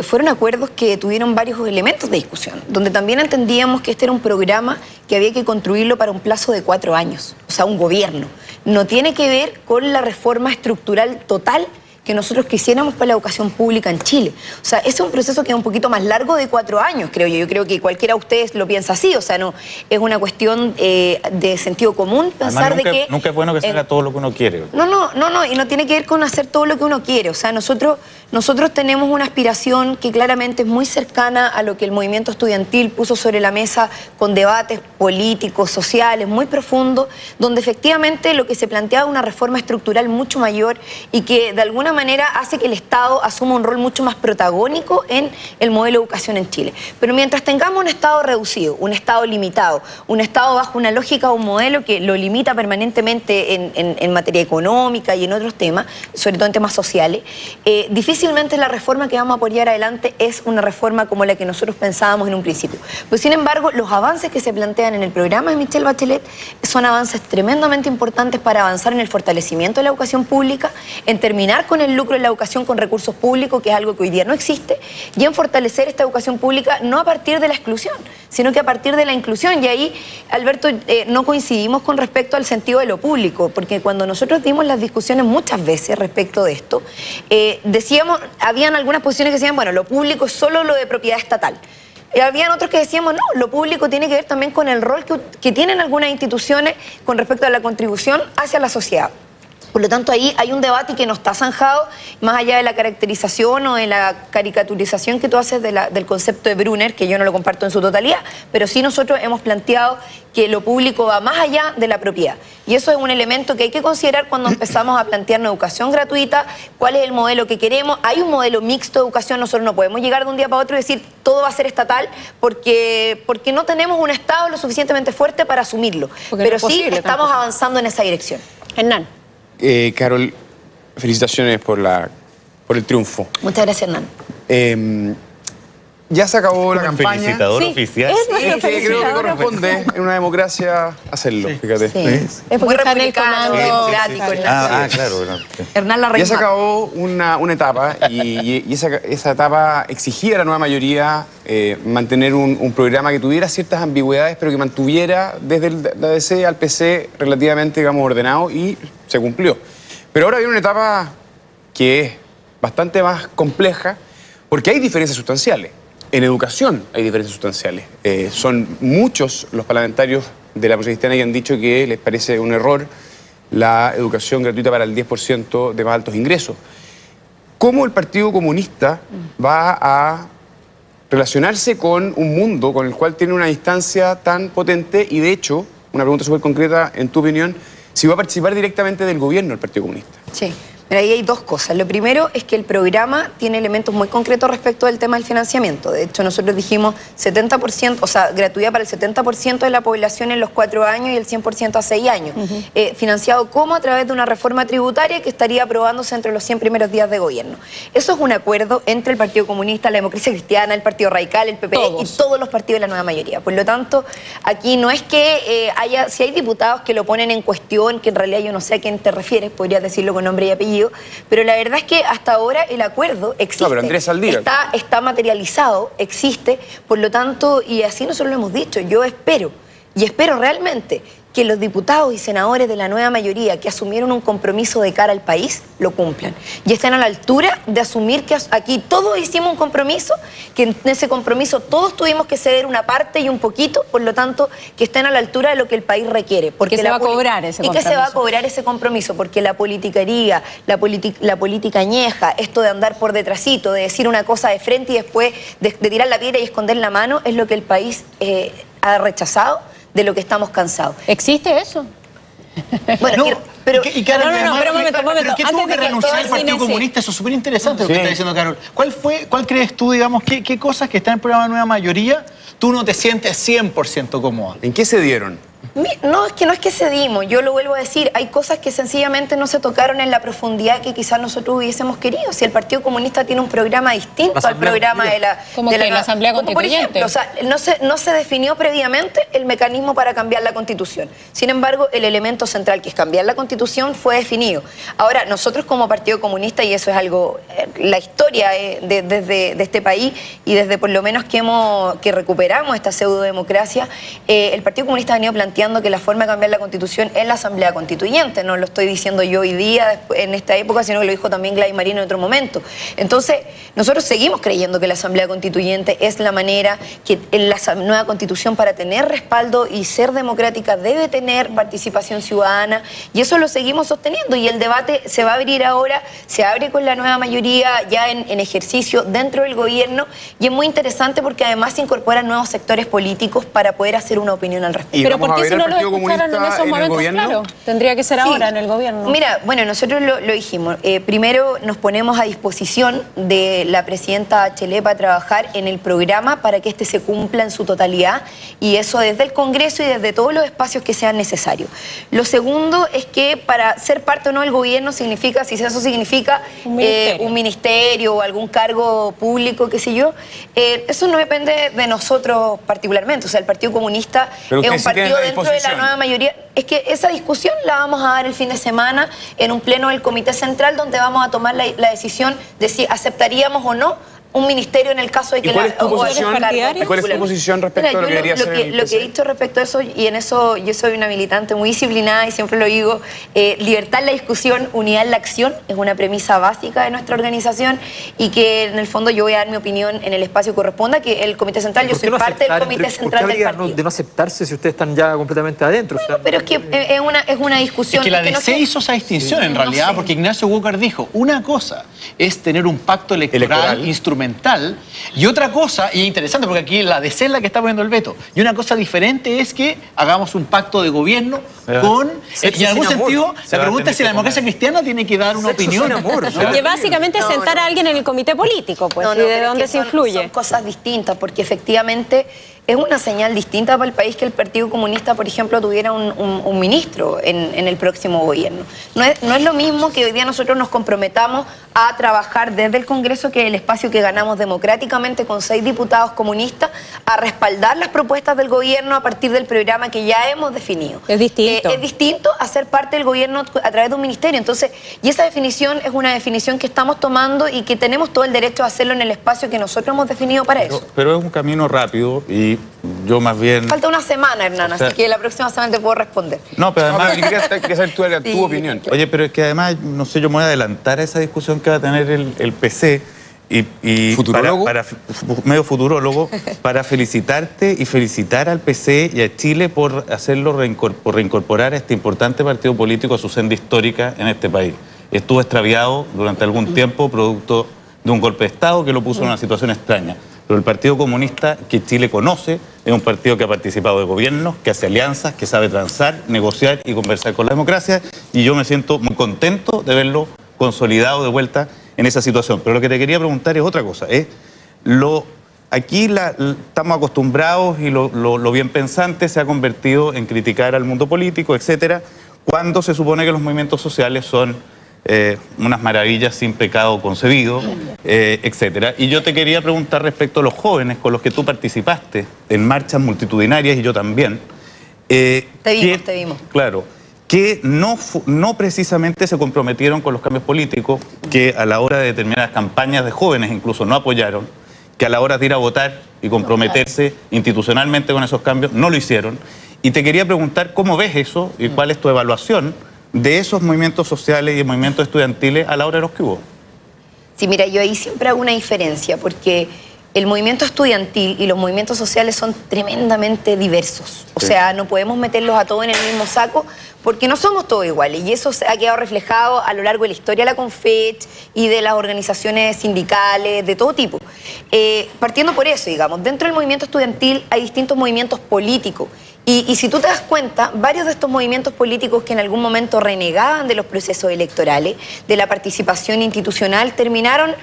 fueron acuerdos que tuvieron varios elementos de discusión, donde también entendíamos que este era un programa que había que construirlo para un plazo de 4 años, o sea, un gobierno. No tiene que ver con la reforma estructural total que nosotros quisiéramos para la educación pública en Chile. O sea, ese es un proceso que es un poquito más largo de 4 años, creo yo. Yo creo que cualquiera de ustedes lo piensa así. O sea, no es una cuestión de sentido común pensar nunca, de que... Nunca es bueno que se haga todo lo que uno quiere. No, y no tiene que ver con hacer todo lo que uno quiere. O sea, nosotros tenemos una aspiración que claramente es muy cercana a lo que el movimiento estudiantil puso sobre la mesa con debates políticos, sociales, muy profundos, donde efectivamente lo que se planteaba es una reforma estructural mucho mayor y que de alguna manera hace que el Estado asuma un rol mucho más protagónico en el modelo de educación en Chile. Pero mientras tengamos un Estado reducido, un Estado limitado, un Estado bajo una lógica o un modelo que lo limita permanentemente en materia económica y en otros temas, sobre todo en temas sociales, difícilmente la reforma que vamos a apoyar adelante es una reforma como la que nosotros pensábamos en un principio. Pues sin embargo, los avances que se plantean en el programa de Michelle Bachelet son avances tremendamente importantes para avanzar en el fortalecimiento de la educación pública, en terminar con el lucro en la educación con recursos públicos, que es algo que hoy día no existe, y en fortalecer esta educación pública no a partir de la exclusión, sino que a partir de la inclusión. Y ahí, Alberto, no coincidimos con respecto al sentido de lo público, porque cuando nosotros dimos las discusiones muchas veces respecto de esto, decíamos, habían algunas posiciones que decían, bueno, lo público es solo lo de propiedad estatal. Habían otros que decíamos, no, lo público tiene que ver también con el rol que tienen algunas instituciones con respecto a la contribución hacia la sociedad. Por lo tanto, ahí hay un debate que no está zanjado, más allá de la caracterización o de la caricaturización que tú haces del concepto de Brunner, que yo no lo comparto en su totalidad, pero sí nosotros hemos planteado que lo público va más allá de la propiedad. Y eso es un elemento que hay que considerar cuando empezamos a plantear una educación gratuita, cuál es el modelo que queremos. Hay un modelo mixto de educación, nosotros no podemos llegar de un día para otro y decir todo va a ser estatal porque no tenemos un Estado lo suficientemente fuerte para asumirlo. Pero sí estamos avanzando en esa dirección. Hernán. Carol, felicitaciones por el triunfo. Muchas gracias, Hernán. Ya se acabó la campaña. Felicitador oficial. Creo que corresponde en una democracia hacerlo, fíjate. Sí. Es muy republicano, democrático. Claro. Hernán Larraín. Ya se acabó una etapa y esa etapa exigía a la nueva mayoría mantener un programa que tuviera ciertas ambigüedades, pero que mantuviera desde la DC al PC relativamente, digamos, ordenado, y se cumplió. Pero ahora viene una etapa que es bastante más compleja porque hay diferencias sustanciales. En educación hay diferencias sustanciales. Son muchos los parlamentarios de la Democracia Cristiana que han dicho que les parece un error la educación gratuita para el 10% de más altos ingresos. ¿Cómo el Partido Comunista va a relacionarse con un mundo con el cual tiene una distancia tan potente y, de hecho, una pregunta súper concreta, en tu opinión, si va a participar directamente del gobierno el Partido Comunista. Sí. Mira, ahí hay dos cosas. Lo primero es que el programa tiene elementos muy concretos respecto del tema del financiamiento. De hecho, nosotros dijimos 70%, o sea, gratuidad para el 70% de la población en los 4 años y el 100% a 6 años. Financiado como a través de una reforma tributaria que estaría aprobándose entre los 100 primeros días de gobierno. Eso es un acuerdo entre el Partido Comunista, la Democracia Cristiana, el Partido Radical, el PPD y todos los partidos de la nueva mayoría. Por lo tanto, aquí no es que si hay diputados que lo ponen en cuestión, que en realidad yo no sé a quién te refieres, podrías decirlo con nombre y apellido, pero la verdad es que hasta ahora el acuerdo existe. No, pero Andrés Saldívar está materializado, existe, por lo tanto, y así nosotros lo hemos dicho, yo espero, y espero realmente que los diputados y senadores de la nueva mayoría que asumieron un compromiso de cara al país lo cumplan y estén a la altura de asumir que aquí todos hicimos un compromiso, que en ese compromiso todos tuvimos que ceder una parte y un poquito, por lo tanto que estén a la altura de lo que el país requiere. Porque se va a cobrar ese compromiso. Y que se va a cobrar ese compromiso, porque la politiquería, la política añeja, esto de andar por detrásito, de decir una cosa de frente y después de tirar la piedra y esconder la mano, es lo que el país ha rechazado, de lo que estamos cansados. ¿Existe eso? Pero pero un momento. ¿Qué tuvo que renunciar el Partido Comunista? Eso es súper interesante lo que está diciendo Carol. ¿Cuál crees tú, digamos, qué cosas que están en el programa de Nueva Mayoría tú no te sientes 100% cómoda? ¿En qué se dieron? No, es que cedimos, yo lo vuelvo a decir, hay cosas que sencillamente no se tocaron en la profundidad que quizás nosotros hubiésemos querido. Si el Partido Comunista tiene un programa distinto al programa de la Asamblea Constituyente. Por ejemplo, o sea, no se definió previamente el mecanismo para cambiar la Constitución. Sin embargo, el elemento central, que es cambiar la Constitución, fue definido. Ahora, nosotros como Partido Comunista, y eso es algo, la historia de este país, y desde por lo menos que recuperamos esta pseudodemocracia, el Partido Comunista ha venido planteando que la forma de cambiar la Constitución es la Asamblea Constituyente. No lo estoy diciendo yo hoy día, en esta época, sino que lo dijo también Gladys Marino en otro momento. Entonces, nosotros seguimos creyendo que la Asamblea Constituyente es la manera que la nueva Constitución, para tener respaldo y ser democrática, debe tener participación ciudadana, y eso lo seguimos sosteniendo, y el debate se va a abrir ahora, se abre con la nueva mayoría ya en ejercicio dentro del gobierno, y es muy interesante porque además se incorporan nuevos sectores políticos para poder hacer una opinión al respecto. Pero ¿por qué si no lo escucharon en esos momentos? Claro, tendría que ser ahora en el gobierno. Mira, bueno, nosotros lo dijimos. Primero nos ponemos a disposición de la presidenta Bachelet para trabajar en el programa para que este se cumpla en su totalidad, y eso desde el Congreso y desde todos los espacios que sean necesarios. Lo segundo es que para ser parte o no del gobierno significa, si eso significa un ministerio o algún cargo público, qué sé yo, eso no depende de nosotros particularmente. O sea, el Partido Comunista es un partido dentro de la nueva mayoría. Es que esa discusión la vamos a dar el fin de semana en un pleno del Comité Central, donde vamos a tomar la decisión de si aceptaríamos o no un ministerio en el caso de que ¿Cuál es tu posición respecto a lo que debería ser el Lo que he dicho respecto a eso, y en eso yo soy una militante muy disciplinada y siempre lo digo, libertad en la discusión, unidad en la acción, es una premisa básica de nuestra organización, y que en el fondo yo voy a dar mi opinión en el espacio que corresponda, que el Comité Central, yo soy parte del Comité Central del partido. De no aceptarse si ustedes están ya completamente adentro. Bueno, pero es que es una discusión. Es que la DC hizo esa distinción en realidad, porque Ignacio Walker dijo, una cosa es tener un pacto electoral instrumental, y otra cosa, y es interesante porque aquí la DC es la que está poniendo el veto, y una cosa diferente es que hagamos un pacto de gobierno con... Y en algún sentido, la pregunta es si la Democracia Cristiana tiene que dar una opinión. Que básicamente es sentar a alguien en el comité político, pues, y de dónde se influye. Son cosas distintas, porque efectivamente es una señal distinta para el país que el Partido Comunista, por ejemplo, tuviera un ministro en el próximo gobierno. No es lo mismo que hoy día nosotros nos comprometamos a trabajar desde el Congreso, que es el espacio que ganamos democráticamente con 6 diputados comunistas, a respaldar las propuestas del gobierno a partir del programa que ya hemos definido. Es distinto. Es distinto a ser parte del gobierno a través de un ministerio. Entonces, y esa definición es una definición que estamos tomando y que tenemos todo el derecho a hacerlo en el espacio que nosotros hemos definido para eso. Pero es un camino rápido, y yo más bien... Falta una semana, Hernán, así que la próxima semana te puedo responder. No, pero además... quería saber tu opinión. Oye, pero es que además, no sé, yo me voy a adelantar a esa discusión que va a tener el PC, y ¿futurólogo? Medio futurólogo, para felicitarte y felicitar al PC y a Chile por hacerlo, por reincorporar a este importante partido político a su senda histórica en este país. Estuvo extraviado durante algún tiempo, producto de un golpe de Estado que lo puso en una situación extraña. pero el Partido Comunista que Chile conoce es un partido que ha participado de gobiernos, que hace alianzas, que sabe transar, negociar y conversar con la democracia, y yo me siento muy contento de verlo consolidado de vuelta en esa situación. Pero lo que te quería preguntar es otra cosa. Aquí estamos acostumbrados y lo bien pensante se ha convertido en criticar al mundo político, etcétera, cuando se supone que los movimientos sociales son unas maravillas sin pecado concebido, etcétera. Y yo te quería preguntar respecto a los jóvenes con los que tú participaste en marchas multitudinarias, y yo también. Te vimos. Claro, que no precisamente se comprometieron con los cambios políticos, que a la hora de determinadas campañas de jóvenes incluso no apoyaron, que a la hora de ir a votar y comprometerse institucionalmente con esos cambios, no lo hicieron. Y te quería preguntar cómo ves eso y cuál es tu evaluación de esos movimientos sociales y movimientos estudiantiles a la hora de los que hubo. Sí, mira, yo ahí siempre hago una diferencia, porque el movimiento estudiantil y los movimientos sociales son tremendamente diversos. O sea, no podemos meterlos a todos en el mismo saco, porque no somos todos iguales, y eso ha quedado reflejado a lo largo de la historia de la Confech y de las organizaciones sindicales de todo tipo. Partiendo por eso, digamos, dentro del movimiento estudiantil hay distintos movimientos políticos, y si tú te das cuenta, varios de estos movimientos políticos que en algún momento renegaban de los procesos electorales, de la participación institucional, terminaron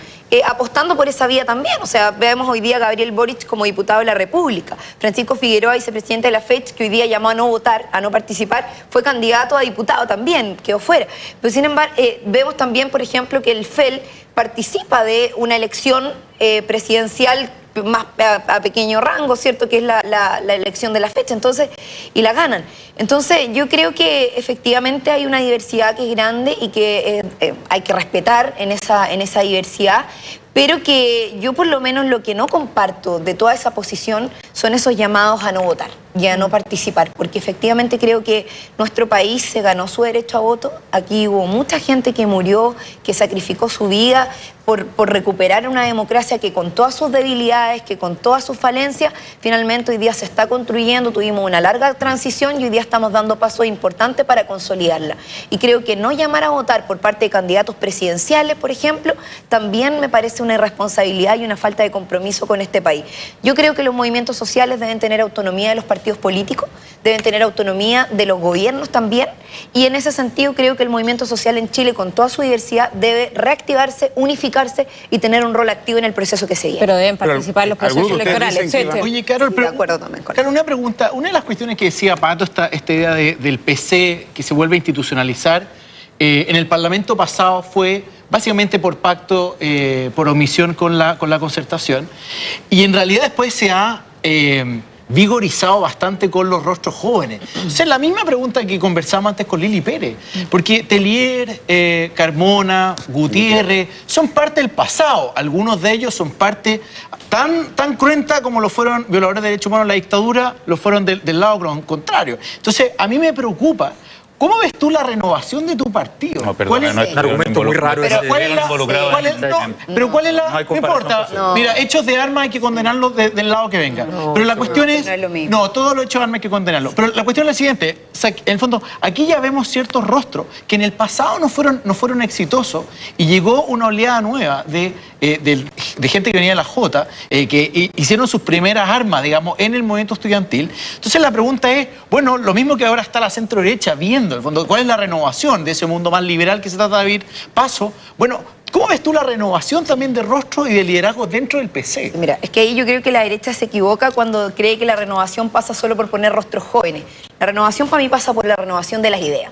apostando por esa vía también. O sea, vemos hoy día a Gabriel Boric como diputado de la República, Francisco Figueroa, vicepresidente de la FECH, que hoy día llamó a no votar, a no participar, fue candidato a diputado también, quedó fuera. Pero sin embargo, vemos también, por ejemplo, que el FEL participa de una elección presidencial más a pequeño rango, ¿cierto? Que es la elección de la fecha, entonces, y la ganan. Entonces, yo creo que efectivamente hay una diversidad que es grande y que hay que respetar en esa diversidad, pero que yo por lo menos lo que no comparto de toda esa posición son esos llamados a no votar y a no participar, porque efectivamente creo que nuestro país se ganó su derecho a voto. Aquí hubo mucha gente que murió, que sacrificó su vida por recuperar una democracia que con todas sus debilidades, que con todas sus falencias, finalmente hoy día se está construyendo. Tuvimos una larga transición y hoy día estamos dando pasos importantes para consolidarla. Y creo que no llamar a votar por parte de candidatos presidenciales, por ejemplo, también me parece una irresponsabilidad y una falta de compromiso con este país. Yo creo que los movimientos sociales deben tener autonomía de los partidos políticos, deben tener autonomía de los gobiernos también, y en ese sentido creo que el movimiento social en Chile, con toda su diversidad, debe reactivarse, unificarse y tener un rol activo en el proceso que se viene. Pero deben participar en los procesos electorales. Oye, Carol, de acuerdo también con Carol, una pregunta. Una de las cuestiones que decía Pato, esta idea del PC que se vuelve a institucionalizar, en el Parlamento pasado fue básicamente por pacto, por omisión con la concertación, y en realidad después se ha vigorizado bastante con los rostros jóvenes. O sea, la misma pregunta que conversamos antes con Lili Pérez, porque Tellier, Carmona, Gutiérrez son parte del pasado. Algunos de ellos son parte tan cruenta como lo fueron violadores de derechos humanos en la dictadura, lo fueron del lado contrario. Entonces, a mí me preocupa. ¿Cómo ves tú la renovación de tu partido? No, perdón, es un argumento muy raro. Pero ¿cuál es la... No importa. Mira, hechos de armas hay que condenarlos del lado que venga. Pero la cuestión es... No, todos los hechos de armas hay que condenarlos. Pero la cuestión es la siguiente. O sea, en el fondo, aquí ya vemos ciertos rostros que en el pasado no fueron exitosos, y llegó una oleada nueva de gente que venía de la Jota, que hicieron sus primeras armas, digamos, en el movimiento estudiantil. Entonces la pregunta es, bueno, lo mismo que ahora está la centro derecha viendo, en el fondo, ¿cuál es la renovación de ese mundo más liberal que se trata de abrir paso? Bueno, ¿cómo ves tú la renovación también de rostro y de liderazgo dentro del PC? Mira, es que ahí yo creo que la derecha se equivoca cuando cree que la renovación pasa solo por poner rostros jóvenes. La renovación para mí pasa por la renovación de las ideas.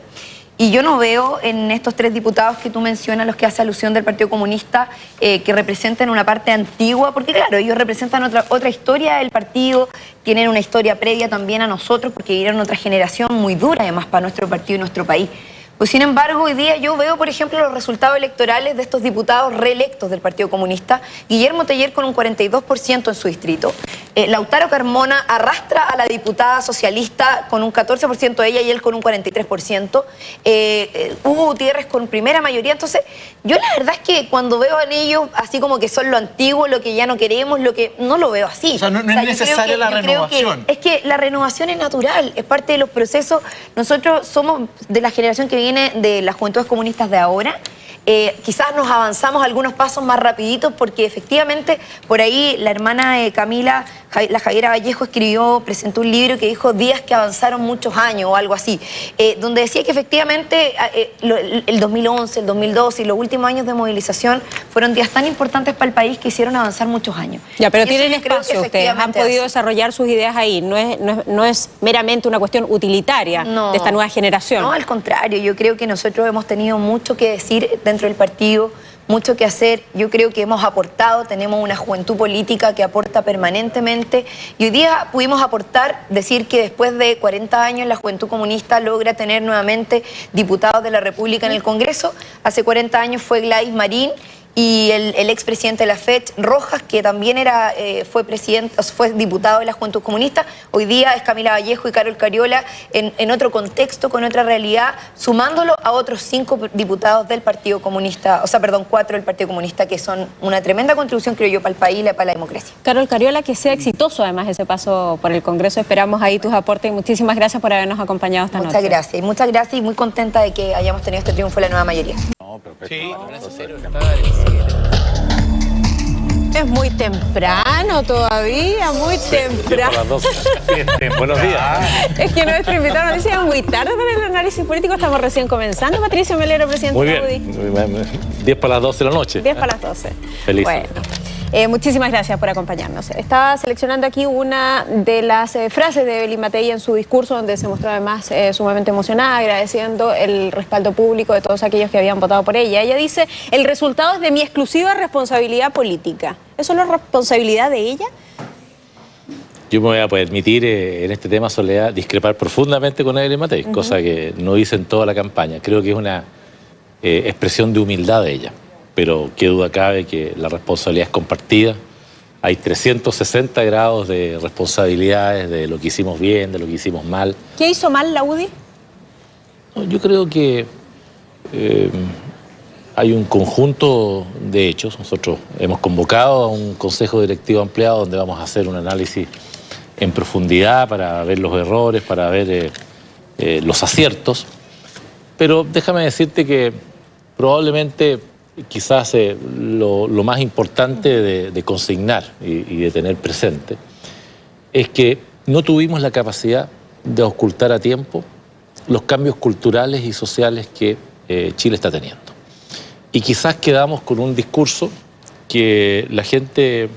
Y yo no veo en estos 3 diputados que tú mencionas, los que hace alusión del Partido Comunista, que representan una parte antigua, porque claro, ellos representan otra historia del partido, tienen una historia previa también a nosotros, porque vivieron otra generación muy dura además para nuestro partido y nuestro país. Pues sin embargo, hoy día yo veo, por ejemplo, los resultados electorales de estos diputados reelectos del Partido Comunista. Guillermo Tellier con un 42% en su distrito. Lautaro Carmona arrastra a la diputada socialista con un 14% ella y él con un 43%. Hugo Gutiérrez con primera mayoría. Entonces, yo la verdad es que cuando veo en ellos así como que son lo antiguo, lo que ya no queremos, lo que no lo veo así. O sea, no es necesaria la renovación. Es que la renovación es natural, es parte de los procesos. Nosotros somos de la generación que viene de las juventudes comunistas de ahora, quizás nos avanzamos algunos pasos más rapiditos porque efectivamente por ahí la hermana de Camila, la Javiera Vallejo, presentó un libro que dijo días que avanzaron muchos años o algo así, donde decía que efectivamente el 2011, el 2012 y los últimos años de movilización fueron días tan importantes para el país que hicieron avanzar muchos años. Ya, pero tienen espacio ustedes, han podido desarrollar sus ideas ahí, no es meramente una cuestión utilitaria de esta nueva generación. No, al contrario, yo creo que nosotros hemos tenido mucho que decir dentro del partido, mucho que hacer. Yo creo que hemos aportado, tenemos una juventud política que aporta permanentemente y hoy día pudimos aportar, decir que después de 40 años la Juventud Comunista logra tener nuevamente diputados de la República en el Congreso. Hace 40 años fue Gladys Marín y el expresidente de la FED, Rojas, que también fue diputado de la Juventud Comunista. Hoy día es Camila Vallejo y Carol Cariola en otro contexto, con otra realidad, sumándolo a otros 5 diputados del Partido Comunista, 4 del Partido Comunista, que son una tremenda contribución, creo yo, para el país y para la democracia. Carol Cariola, que sea exitoso además ese paso por el Congreso. Esperamos ahí tus aportes y muchísimas gracias por habernos acompañado esta noche. Muchas gracias y muy contenta de que hayamos tenido este triunfo de la nueva mayoría. Sí, es muy temprano todavía, muy temprano. Buenos días. Es que nuestro invitado nos dice es muy tarde para el análisis político, estamos recién comenzando. Patricio Melero, presidente muy de la UDI. 10 para las 12 de la noche. 10 para las 12. Feliz. Bueno. Muchísimas gracias por acompañarnos. Estaba seleccionando aquí una de las frases de Evelyn Matei en su discurso, donde se mostró además sumamente emocionada, agradeciendo el respaldo público de todos aquellos que habían votado por ella. Ella dice, el resultado es de mi exclusiva responsabilidad política. ¿Eso es la responsabilidad de ella? Yo me voy a permitir en este tema, Soledad, discrepar profundamente con Evelyn Matei, cosa que no hice en toda la campaña. Creo que es una expresión de humildad de ella. Pero qué duda cabe que la responsabilidad es compartida. Hay 360 grados de responsabilidades de lo que hicimos bien, de lo que hicimos mal. ¿Qué hizo mal la UDI? Yo creo que hay un conjunto de hechos. Nosotros hemos convocado a un consejo directivo ampliado donde vamos a hacer un análisis en profundidad para ver los errores, para ver los aciertos. Pero déjame decirte que probablemente quizás lo más importante de consignar y de tener presente es que no tuvimos la capacidad de ocultar a tiempo los cambios culturales y sociales que Chile está teniendo. Y quizás quedamos con un discurso que la gente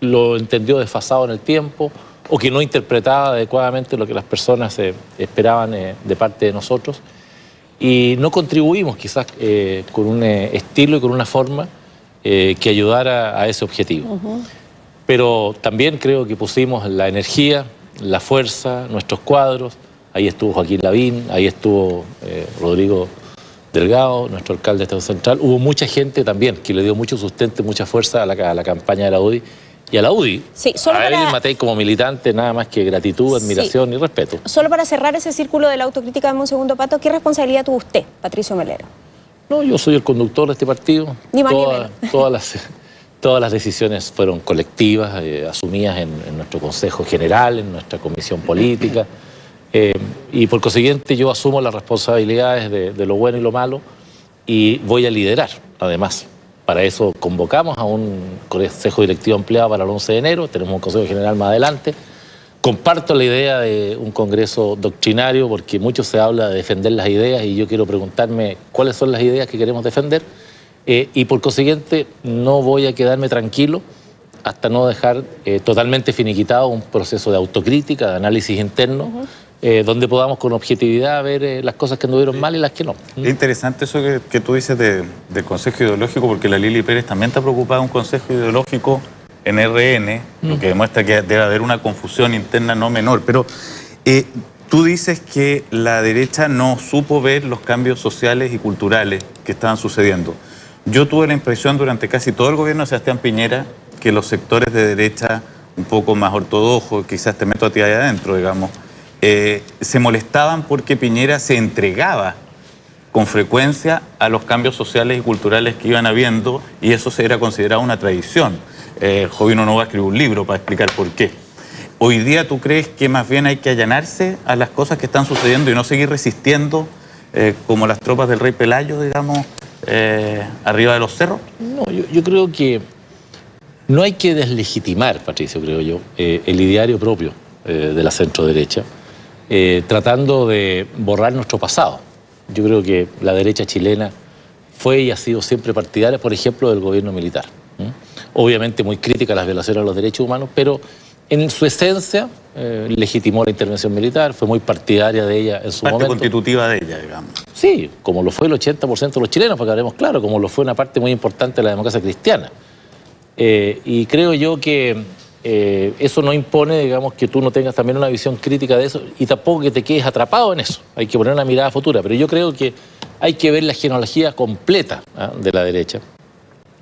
lo entendió desfasado en el tiempo o que no interpretaba adecuadamente lo que las personas esperaban de parte de nosotros. Y no contribuimos quizás con un estilo y con una forma que ayudara a ese objetivo. Pero también creo que pusimos la energía, la fuerza, nuestros cuadros. Ahí estuvo Joaquín Lavín, ahí estuvo Rodrigo Delgado, nuestro alcalde de Estado Central. Hubo mucha gente también que le dio mucho sustento, mucha fuerza a la campaña de la UDI. Y a la UDI, sí, a Evelyn Matei como militante, nada más que gratitud, admiración y respeto. Solo para cerrar ese círculo de la autocrítica, dame un segundo, Pato, ¿qué responsabilidad tuvo usted, Patricio Melero? No, yo soy el conductor de este partido. Ni más ni menos. Todas las decisiones fueron colectivas, asumidas en nuestro Consejo General, en nuestra Comisión Política. Y por consiguiente yo asumo las responsabilidades de lo bueno y lo malo y voy a liderar, además. Para eso convocamos a un consejo directivo ampliado para el 11 de enero, tenemos un consejo general más adelante. Comparto la idea de un congreso doctrinario porque mucho se habla de defender las ideas y yo quiero preguntarme cuáles son las ideas que queremos defender y por consiguiente no voy a quedarme tranquilo hasta no dejar totalmente finiquitado un proceso de autocrítica, de análisis interno, donde podamos con objetividad ver las cosas que anduvieron mal y las que no. Es interesante eso que tú dices del Consejo Ideológico, porque la Lili Pérez también está preocupada de un Consejo Ideológico en RN, lo que demuestra que debe haber una confusión interna no menor. Pero tú dices que la derecha no supo ver los cambios sociales y culturales que estaban sucediendo. Yo tuve la impresión durante casi todo el gobierno de Sebastián Piñera que los sectores de derecha un poco más ortodoxos, quizás te meto a ti ahí adentro, digamos, se molestaban porque Piñera se entregaba con frecuencia a los cambios sociales y culturales que iban habiendo y eso era considerado una tradición. Jovino no va a escribir un libro para explicar por qué. Hoy día, ¿tú crees que más bien hay que allanarse a las cosas que están sucediendo y no seguir resistiendo como las tropas del rey Pelayo, digamos, arriba de los cerros? No, yo creo que no hay que deslegitimar, Patricio, creo yo, el ideario propio de la centro-derecha, tratando de borrar nuestro pasado. Yo creo que la derecha chilena fue y ha sido siempre partidaria, por ejemplo, del gobierno militar. Obviamente muy crítica a las violaciones a los derechos humanos, pero en su esencia legitimó la intervención militar, fue muy partidaria de ella en su momento. Parte constitutiva de ella, digamos. Sí, como lo fue el 80% de los chilenos, porque hablemos claro, como lo fue una parte muy importante de la democracia cristiana. Y creo yo que eso no impone, digamos, que tú no tengas también una visión crítica de eso y tampoco que te quedes atrapado en eso. Hay que poner una mirada futura, pero yo creo que hay que ver la genealogía completa de la derecha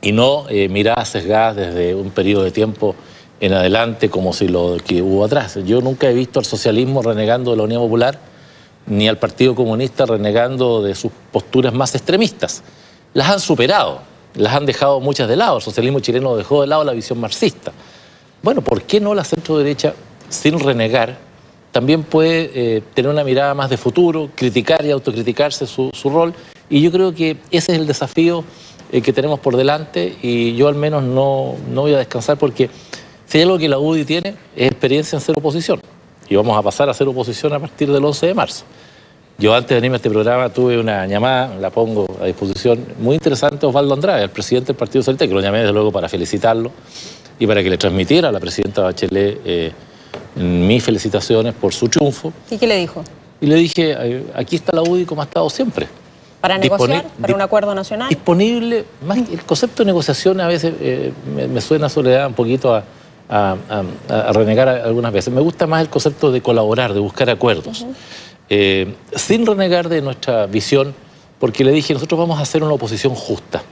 y no miradas sesgadas desde un periodo de tiempo en adelante como si lo que hubo atrás. Yo nunca he visto al socialismo renegando de la Unión Popular ni al Partido Comunista renegando de sus posturas más extremistas. Las han superado, las han dejado muchas de lado. El socialismo chileno dejó de lado la visión marxista. Bueno, ¿por qué no la centro-derecha, sin renegar, también puede tener una mirada más de futuro, criticar y autocriticarse su rol? Y yo creo que ese es el desafío que tenemos por delante y yo al menos no voy a descansar porque si hay algo que la UDI tiene es experiencia en ser oposición y vamos a pasar a ser oposición a partir del 11 de marzo. Yo antes de venirme a este programa tuve una llamada, la pongo a disposición, muy interesante, Osvaldo Andrade, el presidente del Partido Socialista, que lo llamé desde luego para felicitarlo y para que le transmitiera a la presidenta Bachelet mis felicitaciones por su triunfo. ¿Y qué le dijo? Y le dije, aquí está la UDI como ha estado siempre. ¿Para negociar? ¿Para un acuerdo nacional? Disponible, más el concepto de negociación a veces me suena, Soledad, un poquito a renegar algunas veces. Me gusta más el concepto de colaborar, de buscar acuerdos. Sin renegar de nuestra visión, porque le dije, nosotros vamos a hacer una oposición justa.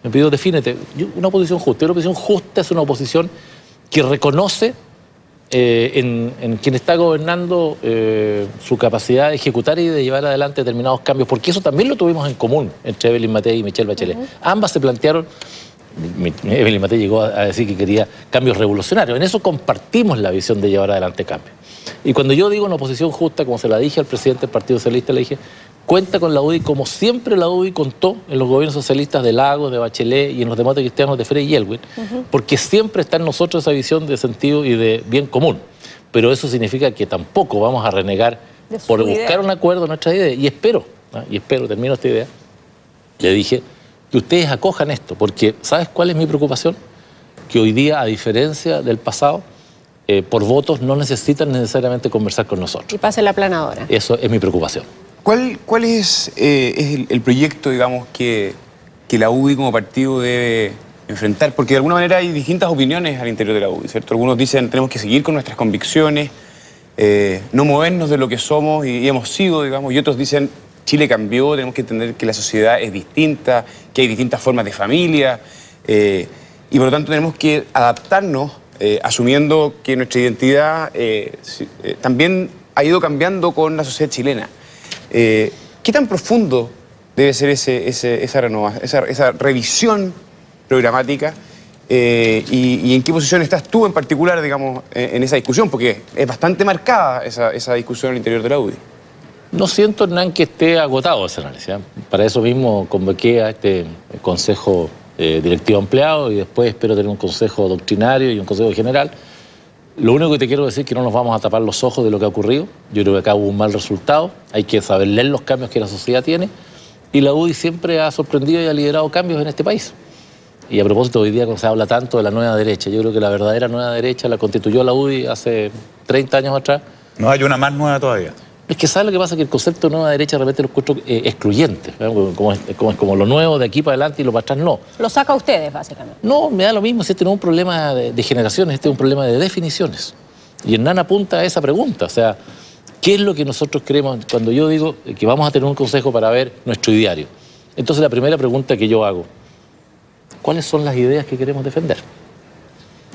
Me pidió, defínete, una oposición justa. Una oposición justa es una oposición que reconoce en quien está gobernando su capacidad de ejecutar y de llevar adelante determinados cambios, porque eso también lo tuvimos en común entre Evelyn Matei y Michelle Bachelet. Ambas se plantearon, Evelyn Matei llegó a decir que quería cambios revolucionarios, en eso compartimos la visión de llevar adelante cambios. Y cuando yo digo una oposición justa, como se la dije al presidente del Partido Socialista, le dije, cuenta con la UDI como siempre la UDI contó en los gobiernos socialistas de Lagos, de Bachelet y en los demócratas cristianos de Frei y Elwin, porque siempre está en nosotros esa visión de sentido y de bien común. Pero eso significa que tampoco vamos a renegar por buscar un acuerdo en nuestra idea. Y espero, termino esta idea, le dije que ustedes acojan esto, porque ¿sabes cuál es mi preocupación? Que hoy día, a diferencia del pasado, por votos no necesitan necesariamente conversar con nosotros. Y pase la planadora. Eso es mi preocupación. ¿Cuál es el proyecto, digamos, que la UDI como partido debe enfrentar? Porque de alguna manera hay distintas opiniones al interior de la UDI, ¿cierto? Algunos dicen tenemos que seguir con nuestras convicciones, no movernos de lo que somos y hemos sido, digamos, y otros dicen Chile cambió, tenemos que entender que la sociedad es distinta, que hay distintas formas de familia y por lo tanto tenemos que adaptarnos asumiendo que nuestra identidad también ha ido cambiando con la sociedad chilena. ¿Qué tan profundo debe ser esa revisión programática y en qué posición estás tú en particular, digamos, en esa discusión? Porque es bastante marcada esa discusión al interior de la UDI. No siento, Hernán, que esté agotado ese análisis. Para eso mismo convoqué a este consejo directivo ampliado y después espero tener un consejo doctrinario y un consejo general. Lo único que te quiero decir es que no nos vamos a tapar los ojos de lo que ha ocurrido. Yo creo que acá hubo un mal resultado. Hay que saber leer los cambios que la sociedad tiene. Y la UDI siempre ha sorprendido y ha liderado cambios en este país. Y a propósito, hoy día cuando se habla tanto de la nueva derecha, yo creo que la verdadera nueva derecha la constituyó la UDI hace 30 años atrás. No hay una más nueva todavía. Es que ¿sabes lo que pasa? Que el concepto de nueva derecha de repente lo encuentro excluyente. Como lo nuevo de aquí para adelante y lo para atrás no. Lo saca a ustedes, básicamente. No, me da lo mismo. Si este no es un problema de generaciones, este es un problema de definiciones. Y Hernán apunta a esa pregunta. O sea, ¿qué es lo que nosotros queremos? Cuando yo digo que vamos a tener un consejo para ver nuestro ideario. Entonces la primera pregunta que yo hago, ¿cuáles son las ideas que queremos defender?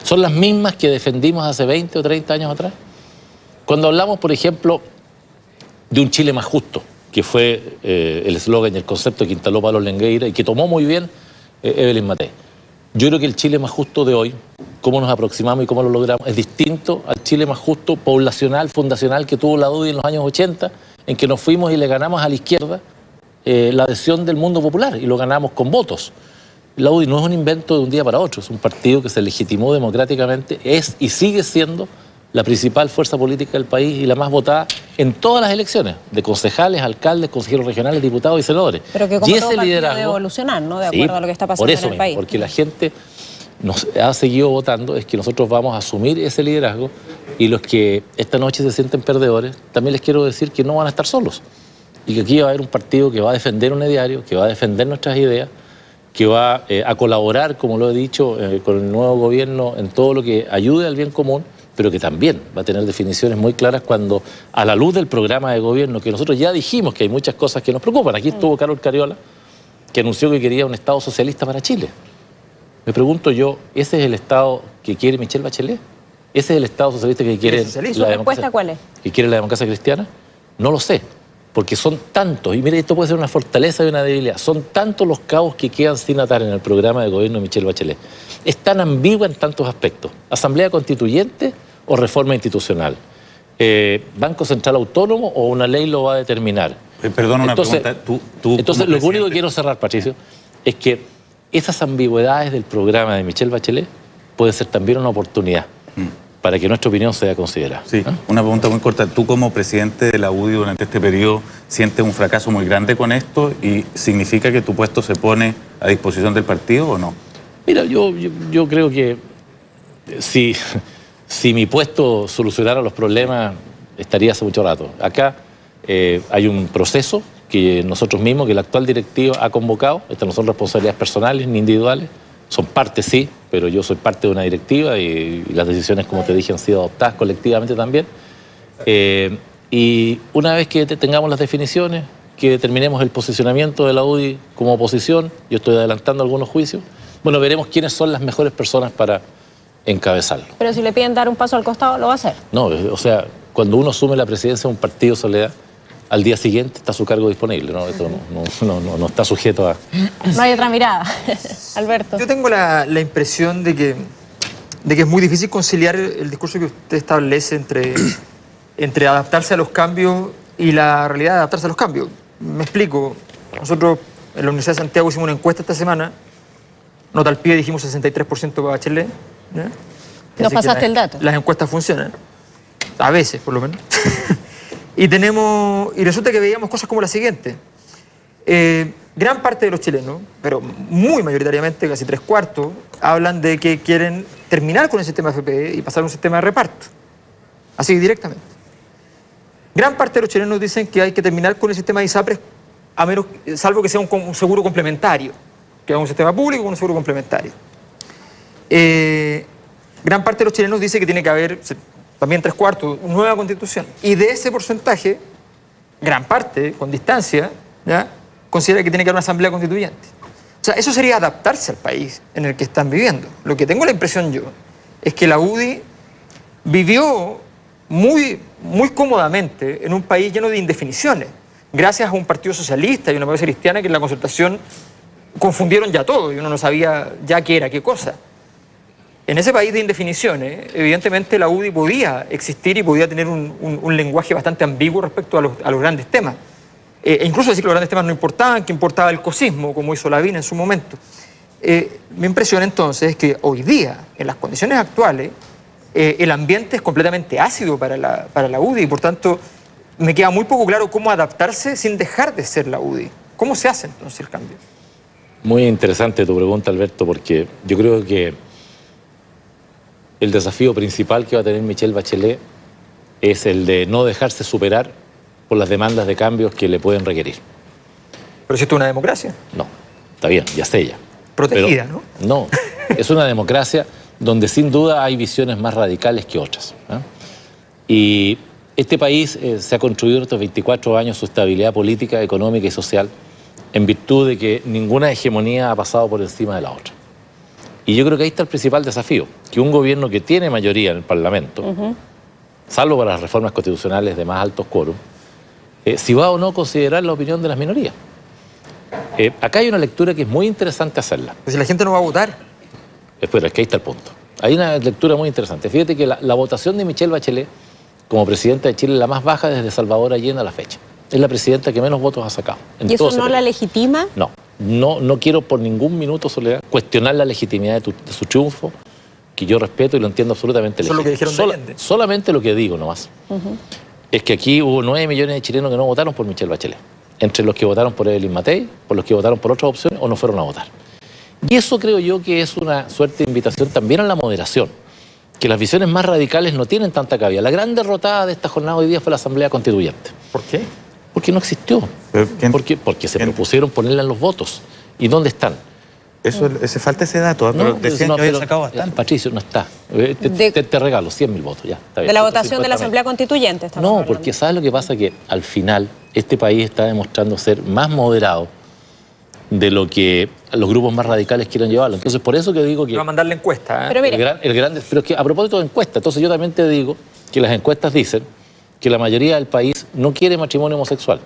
¿Son las mismas que defendimos hace 20 o 30 años atrás? Cuando hablamos, por ejemplo, de un Chile más justo, que fue el eslogan y el concepto que instaló Pablo Lengueira y que tomó muy bien Evelyn Matei. Yo creo que el Chile más justo de hoy, cómo nos aproximamos y cómo lo logramos, es distinto al Chile más justo poblacional, fundacional que tuvo la UDI en los años 80, en que nos fuimos y le ganamos a la izquierda la adhesión del mundo popular y lo ganamos con votos. La UDI no es un invento de un día para otro, es un partido que se legitimó democráticamente, es y sigue siendo la principal fuerza política del país y la más votada en todas las elecciones, de concejales, alcaldes, consejeros regionales, diputados y senadores. Pero que como y todo ese partido liderazgo debe evolucionar, ¿no? De acuerdo a lo que está pasando por eso en el país. Porque la gente nos ha seguido votando, es que nosotros vamos a asumir ese liderazgo y los que esta noche se sienten perdedores, también les quiero decir que no van a estar solos y que aquí va a haber un partido que va a defender un ideario, que va a defender nuestras ideas, que va a colaborar, como lo he dicho, con el nuevo gobierno en todo lo que ayude al bien común, pero que también va a tener definiciones muy claras cuando, a la luz del programa de gobierno, que nosotros ya dijimos que hay muchas cosas que nos preocupan. Aquí estuvo Carol Cariola, que anunció que quería un Estado socialista para Chile. Me pregunto yo, ¿ese es el Estado que quiere Michelle Bachelet? ¿Ese es el Estado socialista que quiere ¿Su respuesta cuál es? ¿Que quiere la democracia cristiana? No lo sé, porque son tantos, y mire, esto puede ser una fortaleza y una debilidad, son tantos los cabos que quedan sin atar en el programa de gobierno de Michelle Bachelet. Es tan ambigua en tantos aspectos. ¿Asamblea Constituyente o reforma institucional? ¿Banco Central Autónomo o una ley lo va a determinar? Perdona una pregunta. Entonces, lo único que quiero cerrar, Patricio, es que esas ambigüedades del programa de Michelle Bachelet pueden ser también una oportunidad para que nuestra opinión sea considerada. Sí, una pregunta muy corta. ¿Tú como presidente de la UDI durante este periodo sientes un fracaso muy grande con esto y significa que tu puesto se pone a disposición del partido o no? Mira, yo creo que si mi puesto solucionara los problemas, estaría hace mucho rato. Acá hay un proceso que nosotros mismos, que la actual directiva ha convocado. Estas no son responsabilidades personales ni individuales. Son parte, sí, pero yo soy parte de una directiva y las decisiones, como te dije, han sido adoptadas colectivamente también. Y una vez que tengamos las definiciones, que determinemos el posicionamiento de la UDI como oposición, yo estoy adelantando algunos juicios, bueno, veremos quiénes son las mejores personas para encabezarlo. Pero si le piden dar un paso al costado, ¿lo va a hacer? No, o sea, cuando uno asume la presidencia de un partido, Soledad, al día siguiente está su cargo disponible, ¿no? Esto no está sujeto a... No hay otra mirada. Alberto. Yo tengo la impresión de que es muy difícil conciliar el discurso que usted establece entre adaptarse a los cambios y la realidad de adaptarse a los cambios. Me explico. Nosotros en la Universidad de Santiago hicimos una encuesta esta semana. Nota al pie dijimos 63% para Bachelet. Nos pasaste el dato. Las encuestas funcionan. A veces, por lo menos. Y resulta que veíamos cosas como la siguiente. Gran parte de los chilenos, pero muy mayoritariamente, casi 3/4, hablan de que quieren terminar con el sistema FPE y pasar a un sistema de reparto. Así directamente. Gran parte de los chilenos dicen que hay que terminar con el sistema de ISAPRES, salvo que sea un seguro complementario, que es un sistema público con un seguro complementario. Gran parte de los chilenos dice que tiene que haber, también 3/4, una nueva constitución. Y de ese porcentaje, gran parte, con distancia, ¿ya?, considera que tiene que haber una asamblea constituyente. O sea, eso sería adaptarse al país en el que están viviendo. Lo que tengo la impresión yo es que la UDI vivió muy cómodamente en un país lleno de indefiniciones, gracias a un partido socialista y una democracia cristiana que en la concertación confundieron ya todo y uno no sabía ya qué era qué cosa. En ese país de indefiniciones, evidentemente la UDI podía existir y podía tener un lenguaje bastante ambiguo respecto a los grandes temas. E incluso decir que los grandes temas no importaban, que importaba el cosismo, como hizo Lavín en su momento. Mi impresión entonces es que hoy día, en las condiciones actuales, el ambiente es completamente ácido para la UDI y por tanto me queda muy poco claro cómo adaptarse sin dejar de ser la UDI. ¿Cómo se hace entonces el cambio? Muy interesante tu pregunta, Alberto, porque yo creo que el desafío principal que va a tener Michelle Bachelet es el de no dejarse superar por las demandas de cambios que le pueden requerir. ¿Pero si esto es una democracia? No, está bien, ya sé ella. Protegida, pero, ¿no? No, es una democracia donde sin duda hay visiones más radicales que otras, ¿eh? Y este país se ha construido en estos 24 años su estabilidad política, económica y social en virtud de que ninguna hegemonía ha pasado por encima de la otra. Y yo creo que ahí está el principal desafío, que un gobierno que tiene mayoría en el Parlamento, salvo para las reformas constitucionales de más altos quórum, si va o no considerar la opinión de las minorías. Acá hay una lectura que es muy interesante hacerla. Pues si la gente no va a votar. Pero es que ahí está el punto. Hay una lectura muy interesante. Fíjate que la votación de Michelle Bachelet como presidenta de Chile es la más baja desde Salvador Allende a la fecha. es la presidenta que menos votos ha sacado. ¿Y eso no la legitima? No quiero por ningún minuto, Soledad, cuestionar la legitimidad de su triunfo, que yo respeto y lo entiendo absolutamente legítimo. Eso es lo que dijeron de Allende. Solamente lo que digo nomás. Es que aquí hubo 9 millones de chilenos que no votaron por Michelle Bachelet. Entre los que votaron por Evelyn Matei, por los que votaron por otras opciones o no fueron a votar. Y eso creo yo que es una suerte de invitación también a la moderación. Que las visiones más radicales no tienen tanta cabida. La gran derrotada de esta jornada hoy día fue la Asamblea Constituyente. ¿Por qué? Porque no existió. Porque se propusieron ponerla en los votos. ¿Y dónde están? Falta ese dato, pero decían que había sacado bastante. Patricio, no está. Te regalo 100.000 votos, ya. Está bien, de la votación de la Asamblea Constituyente. No, porque ¿sabes lo que pasa? Que al final este país está demostrando ser más moderado de lo que los grupos más radicales quieren llevarlo. Entonces, por eso que digo que... Va a mandar la encuesta, ¿eh? Pero mire, pero es que a propósito de encuestas, entonces yo también te digo que las encuestas dicen que la mayoría del país no quiere matrimonio homosexual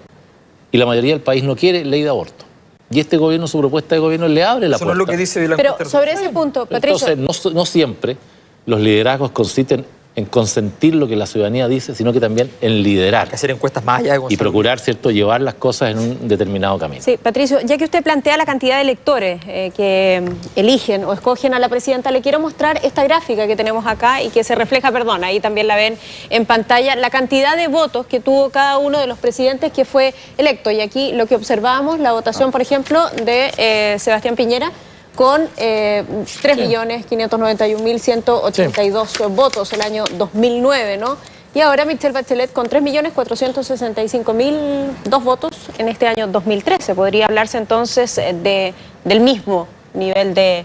y la mayoría del país no quiere ley de aborto. Y este gobierno, su propuesta de gobierno, le abre la puerta. Eso no es lo que dice la encuesta. Pero sobre ese punto, Patricio... Entonces, no siempre los liderazgos consisten en consentir lo que la ciudadanía dice, sino que también en liderar. Hay que hacer encuestas más allá de Gonzalo. Y procurar, ¿cierto?, llevar las cosas en un determinado camino. Sí, Patricio, ya que usted plantea la cantidad de electores que eligen o escogen a la presidenta, le quiero mostrar esta gráfica que tenemos acá y que se refleja, perdón, ahí también la ven en pantalla, la cantidad de votos que tuvo cada uno de los presidentes que fue electo. Y aquí lo que observamos, la votación, por ejemplo, de Sebastián Piñera, con 3.591.182 votos el año 2009, ¿no? Y ahora Michelle Bachelet con 3.465.002 votos en este año 2013. Podría hablarse entonces del mismo nivel de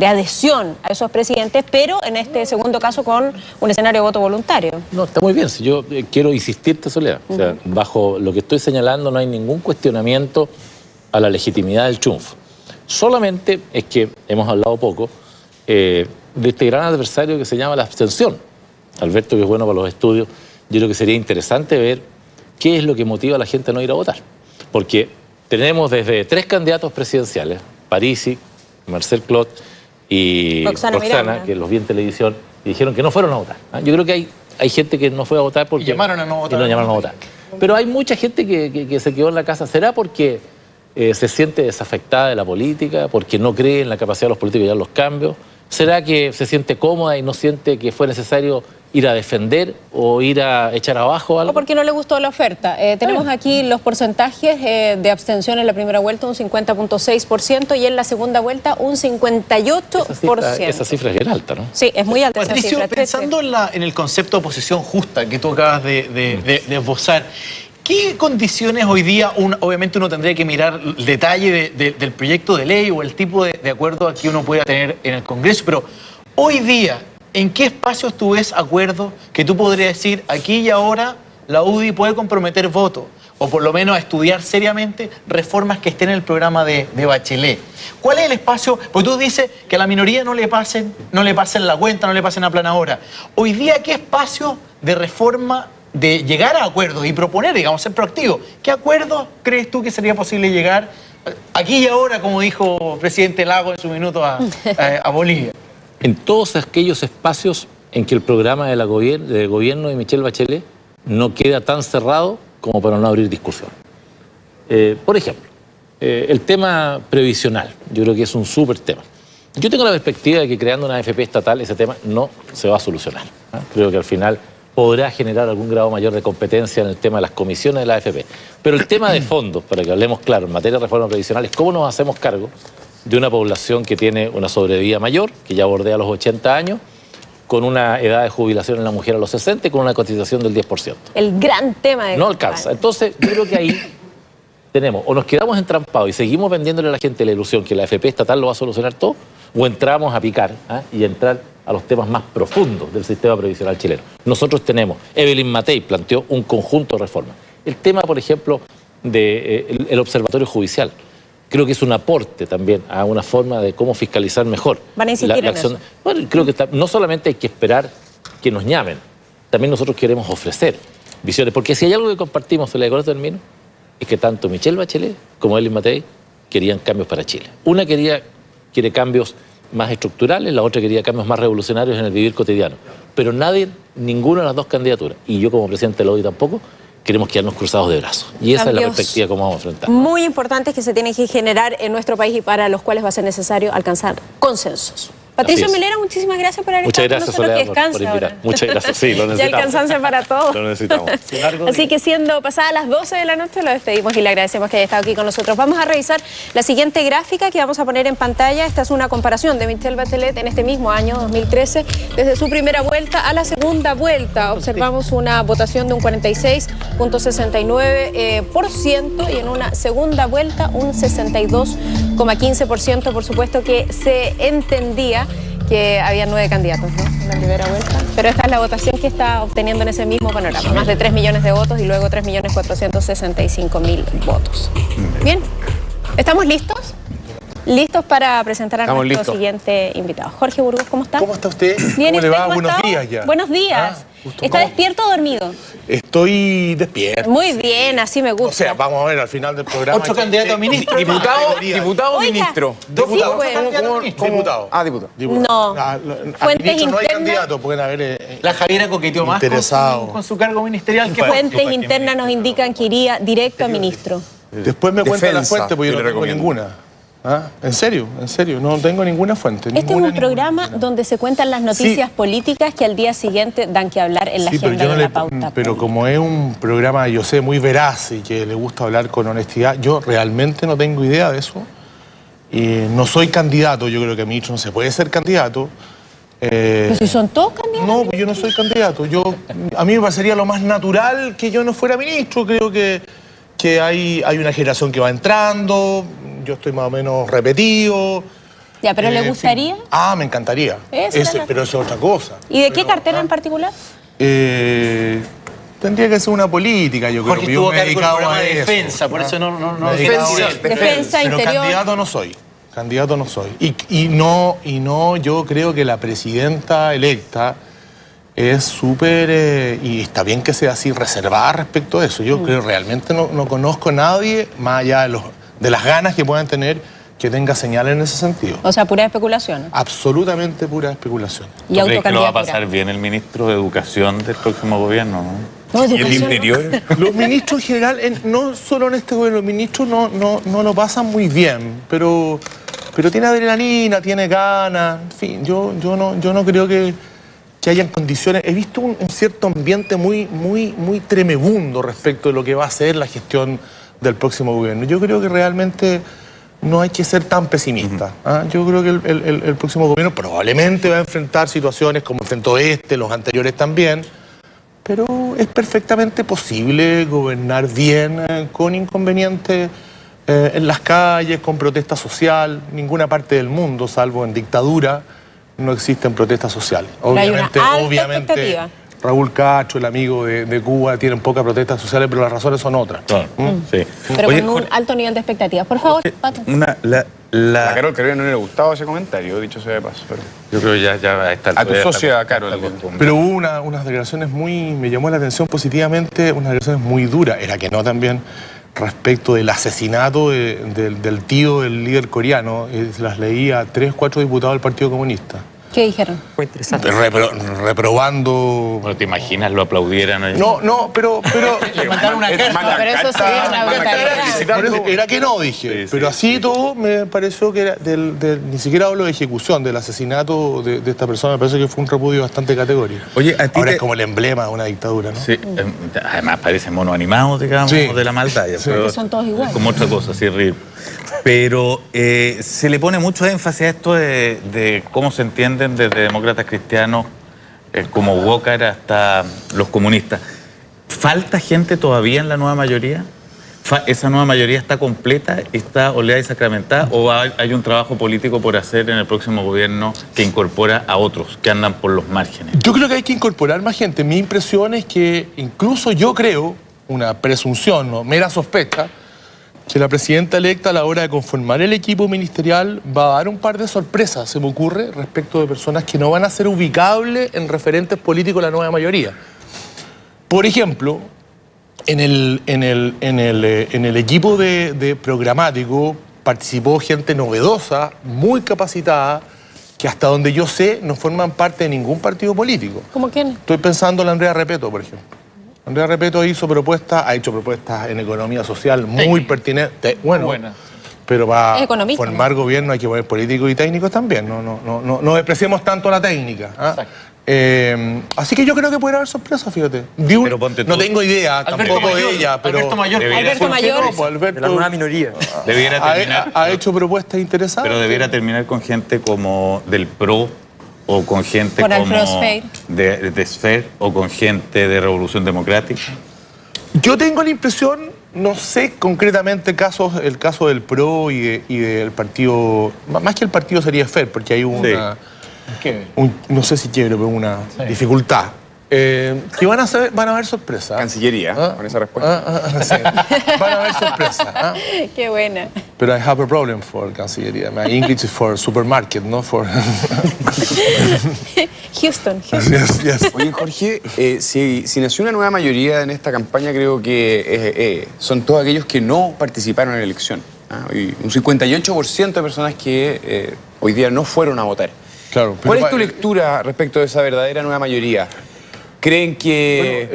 adhesión a esos presidentes, pero en este segundo caso con un escenario de voto voluntario. No, está muy bien. Si yo quiero insistirte, Soledad, o sea, bajo lo que estoy señalando no hay ningún cuestionamiento a la legitimidad del triunfo. Solamente es que hemos hablado poco de este gran adversario que se llama la abstención. Alberto, que es bueno para los estudios, yo creo que sería interesante ver qué es lo que motiva a la gente a no ir a votar. Porque tenemos desde 3 candidatos presidenciales, Parisi, Marcel Clot y Roxana, que los vi en televisión, y dijeron que no fueron a votar. Yo creo que hay gente que no fue a votar porque... Y llamaron a no votar. Y no llamaron a votar. Pero hay mucha gente que se quedó en la casa. ¿Será porque se siente desafectada de la política, porque no cree en la capacidad de los políticos de dar los cambios? ¿Será que se siente cómoda y no siente que fue necesario ir a defender o ir a echar abajo algo? O porque no le gustó la oferta. Tenemos aquí los porcentajes de abstención en la primera vuelta, un 50.6%, y en la segunda vuelta un 58%. Esa cifra es bien alta, ¿no? Sí, es muy alta. Patricio, esa cifra. pensando en el concepto de oposición justa que tú acabas de esbozar, ¿qué condiciones hoy día, obviamente uno tendría que mirar el detalle del proyecto de ley o el tipo de acuerdo que uno pueda tener en el Congreso, pero hoy día, ¿en qué espacios tú ves acuerdos que tú podrías decir, aquí y ahora la UDI puede comprometer votos, o por lo menos a estudiar seriamente reformas que estén en el programa de Bachelet? ¿Cuál es el espacio? Porque tú dices que a la minoría no le pasen la cuenta, no le pasen a plan ahora. Hoy día, ¿qué espacio de reforma, de llegar a acuerdos y proponer, digamos, ser proactivo? ¿Qué acuerdos crees tú que sería posible llegar aquí y ahora, como dijo el presidente Lagos en su minuto a Bolivia? En todos aquellos espacios en que el programa de gobierno de Michelle Bachelet no queda tan cerrado como para no abrir discusión. Por ejemplo, el tema previsional, yo creo que es un súper tema. Yo tengo la perspectiva de que creando una AFP estatal ese tema no se va a solucionar. Creo que al final podrá generar algún grado mayor de competencia en el tema de las comisiones de la AFP. Pero el tema de fondos, para que hablemos claro, en materia de reforma previsional, es cómo nos hacemos cargo de una población que tiene una sobrevida mayor, que ya bordea los 80 años, con una edad de jubilación en la mujer a los 60 y con una cotización del 10%. El gran tema de... No alcanza. Entonces, yo creo que ahí tenemos, o nos quedamos entrampados y seguimos vendiéndole a la gente la ilusión que la AFP estatal lo va a solucionar todo, o entramos a picar y entrar a los temas más profundos del sistema previsional chileno. Nosotros tenemos, Evelyn Matei planteó un conjunto de reformas. El tema, por ejemplo, del observatorio judicial. Creo que es un aporte también a una forma de cómo fiscalizar mejor. ¿Van a insistir en eso? Bueno, creo que no solamente hay que esperar que nos llamen, también nosotros queremos ofrecer visiones. Porque si hay algo que compartimos, con esto termino, es que tanto Michelle Bachelet como Evelyn Matei querían cambios para Chile. Una quiere cambios más estructurales, la otra quería cambios más revolucionarios en el vivir cotidiano. Pero ninguna de las dos candidaturas, y yo como presidente de la UDI tampoco, queremos quedarnos cruzados de brazos. Y esa es la perspectiva como vamos a enfrentar. Muy importantes que se tienen que generar en nuestro país y para los cuales va a ser necesario alcanzar consensos. Patricio Melera, muchísimas gracias por haber estado con nosotros. Muchas gracias, Soledad, por invitar. Muchas gracias, sí, lo necesitamos. Ya el cansancio para todos. Lo necesitamos. Así que siendo pasadas las 12 de la noche, lo despedimos y le agradecemos que haya estado aquí con nosotros. Vamos a revisar la siguiente gráfica que vamos a poner en pantalla. Esta es una comparación de Michelle Bachelet en este mismo año, 2013, desde su primera vuelta a la segunda vuelta. Observamos una votación de un 46.69% y en una segunda vuelta un 62,15%. Por supuesto que se entendía que había 9 candidatos, ¿no?, en la primera vuelta. Pero esta es la votación que está obteniendo en ese mismo panorama. Más de 3 millones de votos y luego 3.465.000 votos. Bien, ¿estamos listos? Listos para presentar a nuestro siguiente invitado. Jorge Burgos, ¿cómo está? ¿Cómo está usted? Bien, ¿Cómo le va? Buenos días ya. Buenos días. ¿Está despierto o dormido? Estoy despierto. Muy bien, así me gusta. O sea, vamos a ver al final del programa. Otro candidato a ministro. ¿Diputado o ministro? Diputado. Diputado. Ah, diputado. No. Fuentes no hay internas. candidato, pueden haber. La Javiera coqueteó más con su cargo ministerial que Fuentes internas nos indican que iría directo a ministro. Después me cuenta la fuente, porque yo no tengo ninguna. ¿Ah? ¿En serio? No tengo ninguna fuente. Este es un programa donde se cuentan las noticias políticas que al día siguiente dan que hablar en la agenda de la pauta. Pero como es un programa, yo sé, muy veraz y que le gusta hablar con honestidad, yo realmente no tengo idea de eso. No soy candidato, yo creo que a ministro no se puede ser candidato. ¿Pero si son todos candidatos? No, yo no soy candidato. A mí me parecería lo más natural que yo no fuera ministro. Creo que hay una generación que va entrando, yo estoy más o menos repetido. Ya, pero ¿le gustaría? Me encantaría. Pero eso es otra cosa. ¿Y de qué cartera en particular? Tendría que ser una política, yo creo. Porque yo me he dedicado a defensa, por eso no defensa pero interior. Candidato no soy. Candidato no soy. Y no, yo creo que la presidenta electa es súper, y está bien que sea así, reservada respecto a eso. Yo creo realmente no conozco a nadie, más allá de las ganas que puedan tener, que tenga señales en ese sentido. O sea, pura especulación. Absolutamente pura especulación. ¿Y ¿Tú crees que lo va a pasar bien el ministro de Educación del próximo gobierno? No, ¿Y el Interior? Los ministros en general, no solo en este gobierno, los ministros no lo pasan muy bien, pero tiene adrenalina, tiene ganas, en fin, yo no creo que hayan condiciones. He visto un cierto ambiente muy tremebundo respecto de lo que va a ser la gestión del próximo gobierno. Yo creo que realmente no hay que ser tan pesimista. Yo creo que el próximo gobierno probablemente va a enfrentar situaciones como enfrentó los anteriores también, pero es perfectamente posible gobernar bien, con inconvenientes en las calles, con protesta social. Ninguna parte del mundo, salvo en dictadura, no existen protestas sociales. Obviamente Raúl Castro, el amigo de Cuba, tienen pocas protestas sociales, pero las razones son otras. Claro. Sí. Pero con un alto nivel de expectativas. Por favor, Pato. A Carol creo que no le gustaba ese comentario, dicho sea de paso. Pero yo creo que ya está. A tu socia, Carol. Pero hubo unas declaraciones me llamó la atención positivamente, unas declaraciones muy duras, era que no también, respecto del asesinato del tío del líder coreano. Las leí a 3, 4 diputados del Partido Comunista. ¿Qué dijeron? Fue interesante. Reprobando. Bueno, ¿te imaginas lo aplaudieran? No, pero le mandaron una carta. Pero eso sería una brutalidad. Era que no, dije. Sí, pero así todo me pareció que era ni siquiera hablo de ejecución, del asesinato de esta persona. Me parece que fue un repudio bastante categórico. Oye, ahora es como el emblema de una dictadura, ¿no? Sí, además parece mono animado, digamos, de la maldad. Sí. Pero son todos iguales. Como otra cosa, sí, ríe. Pero se le pone mucho énfasis a esto de cómo se entienden desde demócratas cristianos, como Walker hasta los comunistas. ¿Falta gente todavía en la nueva mayoría? ¿Esa nueva mayoría está completa, está oleada y sacramentada, o hay un trabajo político por hacer en el próximo gobierno que incorpora a otros que andan por los márgenes? Yo creo que hay que incorporar más gente. Mi impresión es que incluso yo creo, una presunción, no mera sospecha, que la presidenta electa a la hora de conformar el equipo ministerial va a dar un par de sorpresas, se me ocurre, respecto de personas que no van a ser ubicables en referentes políticos de la nueva mayoría. Por ejemplo, en el equipo de programático participó gente novedosa, muy capacitada, que hasta donde yo sé no forman parte de ningún partido político. ¿Cómo quién? Estoy pensando en la Andrea Repeto, por ejemplo. Andrea Repetto ha hecho propuestas en economía social muy pertinentes. Bueno, pero para formar gobierno hay que poner políticos y técnicos también. No despreciemos tanto la técnica. Así que yo creo que puede haber sorpresas, fíjate. No tengo idea tampoco de ella, pero Alberto Mayor. De la nueva minoría. Debiera terminar, ha hecho propuestas interesantes. pero debiera terminar con gente como del PRO o con gente Con como Alfredo Sfeir. de Sfeir o con gente de Revolución Democrática. Yo tengo la impresión, no sé concretamente el caso del PRO y del partido, más que el partido sería Sfeir, porque hay una... no sé si quiero, pero una dificultad. Que van a haber sorpresas. Cancillería, con esa respuesta. Sí. Van a haber sorpresas. Qué buena. Pero I have a problem for Cancillería. My English is for supermarket, no for... Houston. Yes. Oye, Jorge, si nació una nueva mayoría en esta campaña, creo que son todos aquellos que no participaron en la elección. Y un 58% de personas que hoy día no fueron a votar. Claro, ¿Cuál es tu lectura respecto de esa verdadera nueva mayoría? ¿Creen que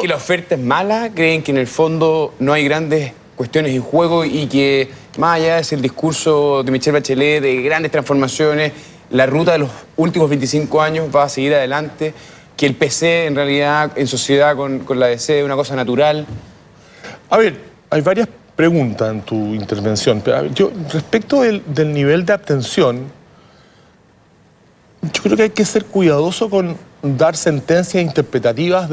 la oferta es mala? ¿Creen que en el fondo no hay grandes cuestiones en juego y que más allá es el discurso de Michelle Bachelet de grandes transformaciones, la ruta de los últimos 25 años va a seguir adelante, que el PC en realidad en sociedad con la DC es una cosa natural? A ver, hay varias preguntas en tu intervención. Pero, a ver, yo, respecto del nivel de abstención, yo creo que hay que ser cuidadoso con dar sentencias interpretativas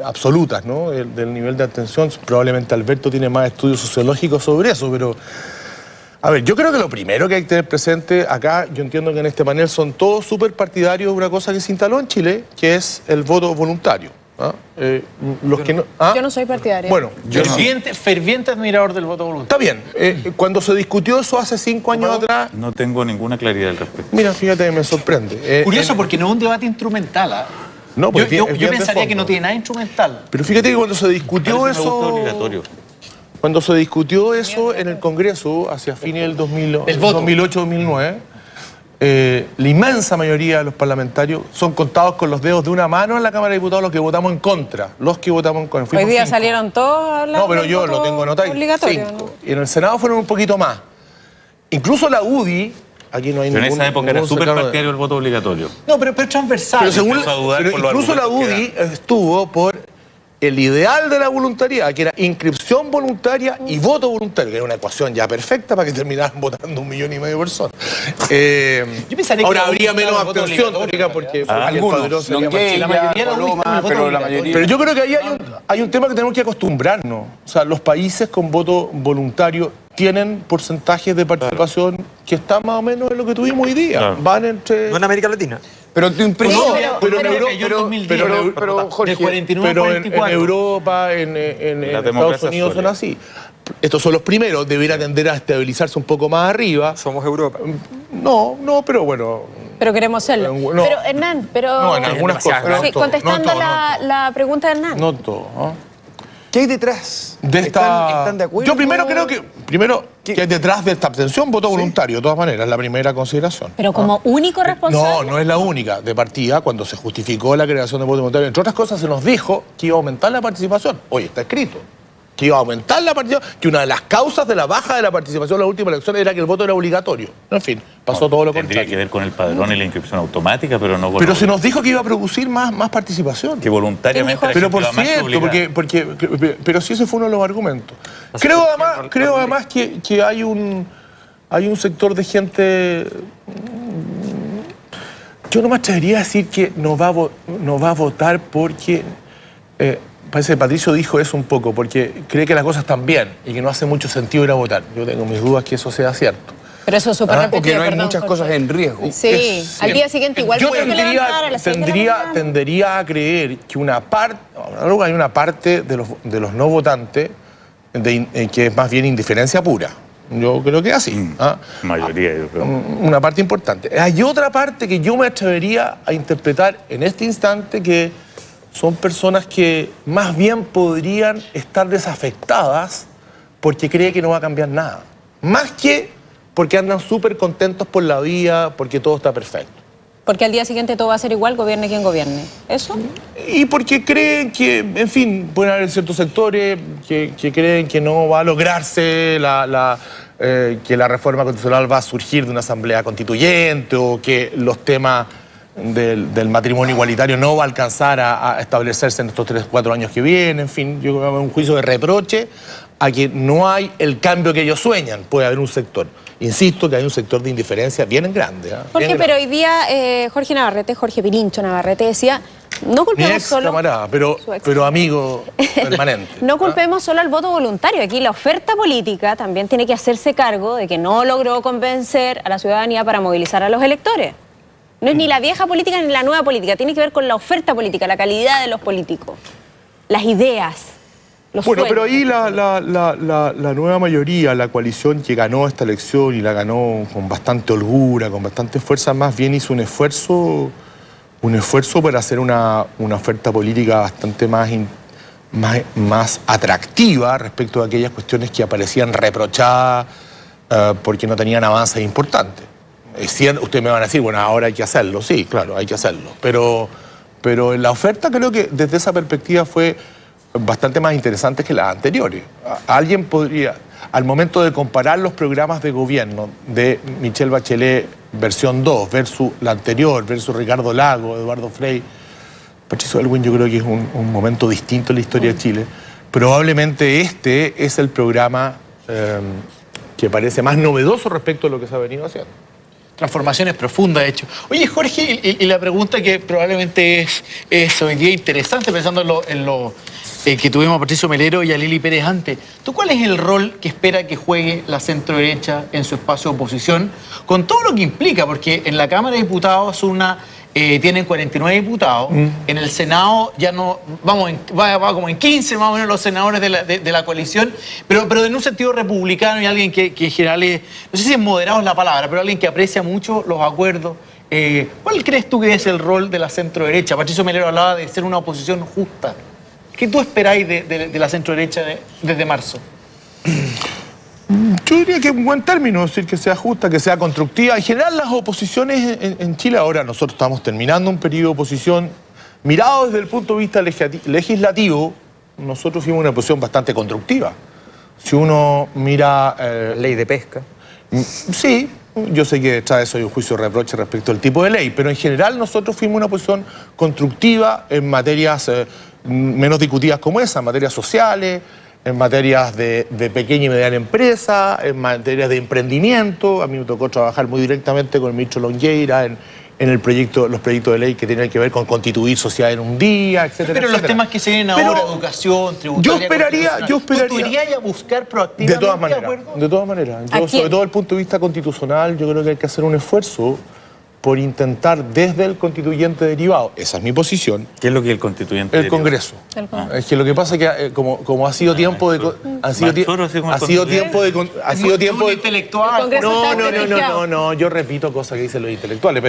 absolutas, ¿no? Del nivel de abstención. Probablemente Alberto tiene más estudios sociológicos sobre eso, pero... A ver, yo creo que lo primero que hay que tener presente acá, yo entiendo que en este panel son todos súper partidarios de una cosa que se instaló en Chile, que es el voto voluntario. Yo no soy partidaria. Bueno, ferviente admirador del voto voluntario. Está bien. Cuando se discutió eso hace 5 años atrás... No tengo ninguna claridad al respecto. Mira, fíjate, me sorprende. Curioso, porque no es un debate instrumental. No, yo pensaría que no tiene nada instrumental. Pero fíjate que cuando se discutió eso... obligatorio. Cuando se discutió eso en el Congreso, hacia fines del 2008-2009, la inmensa mayoría de los parlamentarios son contados con los dedos de una mano en la Cámara de Diputados los que votamos en contra. Hoy día salieron todos a hablar. No, pero yo lo tengo anotado. Obligatorio. 5. Y en el Senado fueron un poquito más. Incluso la UDI, aquí no hay pero en esa época era súper partidario el voto obligatorio. No, pero es transversal. Pero incluso la UDI estuvo por el ideal de la voluntariedad, que era inscripción voluntaria y voto voluntario, que era una ecuación ya perfecta para que terminaran votando 1,5 millones de personas. Yo pensaría ahora que habría menos abstención, porque algunos, pero yo creo que ahí hay un tema que tenemos que acostumbrarnos. O sea, los países con voto voluntario tienen porcentajes de participación que están más o menos en lo que tuvimos hoy día. Van entre... No en América Latina. Pero tu impresión... Pero Jorge, pero en Europa, en Estados Unidos son así. Estos son los primeros, debería tender a estabilizarse un poco más arriba. Somos Europa. No, pero bueno... Pero queremos serlo. No. Pero Hernán, No, en algunas cosas. Sí, contestando la pregunta de Hernán. No todo, ¿Qué hay detrás? ¿Están de acuerdo? Yo primero creo que hay detrás de esta abstención voto voluntario, de todas maneras, la primera consideración. Pero como único responsable. No es la única. De partida, cuando se justificó la creación de voto voluntario, entre otras cosas, se nos dijo que iba a aumentar la participación. Hoy está escrito que iba a aumentar la participación, que una de las causas de la baja de la participación en la última elección era que el voto era obligatorio. En fin, pasó todo lo contrario. Tendría que ver con el padrón y la inscripción automática, pero no con... Pero se nos dijo que iba a producir más participación. Que voluntariamente... Pero por cierto, pero sí ese fue uno de los argumentos. Creo además que hay un sector de gente... Yo no me atrevería a decir que no va a votar porque... Parece que Patricio dijo eso un poco, porque cree que las cosas están bien y que no hace mucho sentido ir a votar. Yo tengo mis dudas que eso sea cierto. Pero eso es súper repetido, porque no hay muchas cosas en riesgo. Sí, al día siguiente igual yo tendería a creer que hay una parte de los no votantes que es más bien indiferencia pura. Yo creo que es así. Mayoría, yo creo. Una parte importante. Hay otra parte que yo me atrevería a interpretar en este instante que son personas que más bien podrían estar desafectadas porque creen que no va a cambiar nada. Más que porque andan súper contentos por la vida, porque todo está perfecto. Porque al día siguiente todo va a ser igual, gobierne quien gobierne. ¿Eso? Y porque creen que, en fin, pueden haber ciertos sectores que creen que no va a lograrse que la reforma constitucional va a surgir de una asamblea constituyente o que los temas del matrimonio igualitario no va a alcanzar a establecerse en estos 3 o 4 años que vienen. En fin, yo creo que un juicio de reproche a que no hay el cambio que ellos sueñan. Puede haber un sector. Insisto que hay un sector de indiferencia bien grande. Jorge, pero hoy día Jorge Pirincho Navarrete decía, no culpemos mi ex solo... camarada, pero amigo permanente. No culpemos solo al voto voluntario. Aquí la oferta política también tiene que hacerse cargo de que no logró convencer a la ciudadanía para movilizar a los electores. No es ni la vieja política ni la nueva política. Tiene que ver con la oferta política, la calidad de los políticos, las ideas. Bueno, pero ahí la nueva mayoría, la coalición que ganó esta elección y la ganó con bastante holgura, con bastante fuerza, más bien hizo un esfuerzo para hacer una oferta política bastante más atractiva respecto a aquellas cuestiones que aparecían reprochadas porque no tenían avances importantes. Es cierto, ustedes me van a decir, bueno, ahora hay que hacerlo. Sí, claro, hay que hacerlo. Pero la oferta creo que desde esa perspectiva fue bastante más interesante que las anteriores. Alguien podría, al momento de comparar los programas de gobierno de Michelle Bachelet versión 2 versus la anterior, versus Ricardo Lagos, Eduardo Frei, Patricio Aylwin, yo creo que es un momento distinto en la historia de Chile. Probablemente este es el programa que parece más novedoso respecto a lo que se ha venido haciendo. Transformaciones profundas, de hecho. Oye, Jorge, y la pregunta que probablemente es hoy día interesante, pensando en lo que tuvimos a Patricio Melero y a Lili Pérez antes. ¿Tú cuál es el rol que espera que juegue la centro-derecha en su espacio de oposición? Con todo lo que implica, porque en la Cámara de Diputados tienen 49 diputados, en el Senado ya no, va como en 15 más o menos los senadores de la coalición, pero en un sentido republicano y alguien que en general es, no sé si es moderado es la palabra, pero alguien que aprecia mucho los acuerdos. ¿Cuál crees tú que es el rol de la centro-derecha? Patricio Melero hablaba de ser una oposición justa. ¿Qué tú esperáis de la centro-derecha desde marzo? Yo diría que es un buen término, decir que sea justa, que sea constructiva. En general, las oposiciones en Chile, ahora nosotros estamos terminando un periodo de oposición. Mirado desde el punto de vista legislativo, nosotros fuimos una oposición bastante constructiva. Si uno mira... ley de pesca. Sí, yo sé que detrás de eso hay un juicio de reproche respecto al tipo de ley, pero en general nosotros fuimos una oposición constructiva en materias menos discutidas como esa, en materias sociales, en materias de pequeña y mediana empresa, en materias de emprendimiento. A mí me tocó trabajar muy directamente con el ministro Longueira en los proyectos de ley que tienen que ver con constituir sociedad en un día, etcétera. Pero los temas que se vienen ahora, educación, tributaria... Yo esperaría... ¿Tú irías a buscar proactivamente? De todas maneras. Yo, sobre todo desde el punto de vista constitucional, yo creo que hay que hacer un esfuerzo por intentar desde el constituyente derivado, esa es mi posición. ¿Qué es lo que el constituyente derivado? El Congreso. Es que lo que pasa es que como ha sido tiempo de... Ha sido tiempo de... intelectual. No, yo repito cosas que dicen los intelectuales,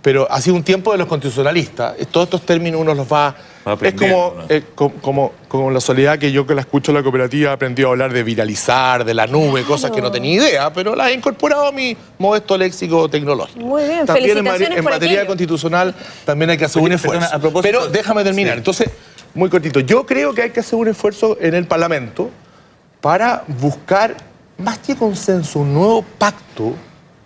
pero ha sido un tiempo de los constitucionalistas. Todos estos términos uno los va... Es como la soledad que yo que la escucho en la cooperativa he aprendido a hablar de viralizar, de la nube, cosas que no tenía idea, pero las he incorporado a mi modesto léxico tecnológico. Muy bien, también en materia constitucional también hay que hacer un esfuerzo. Pero déjame terminar. Entonces, muy cortito. Yo creo que hay que hacer un esfuerzo en el Parlamento para buscar, más que consenso, un nuevo pacto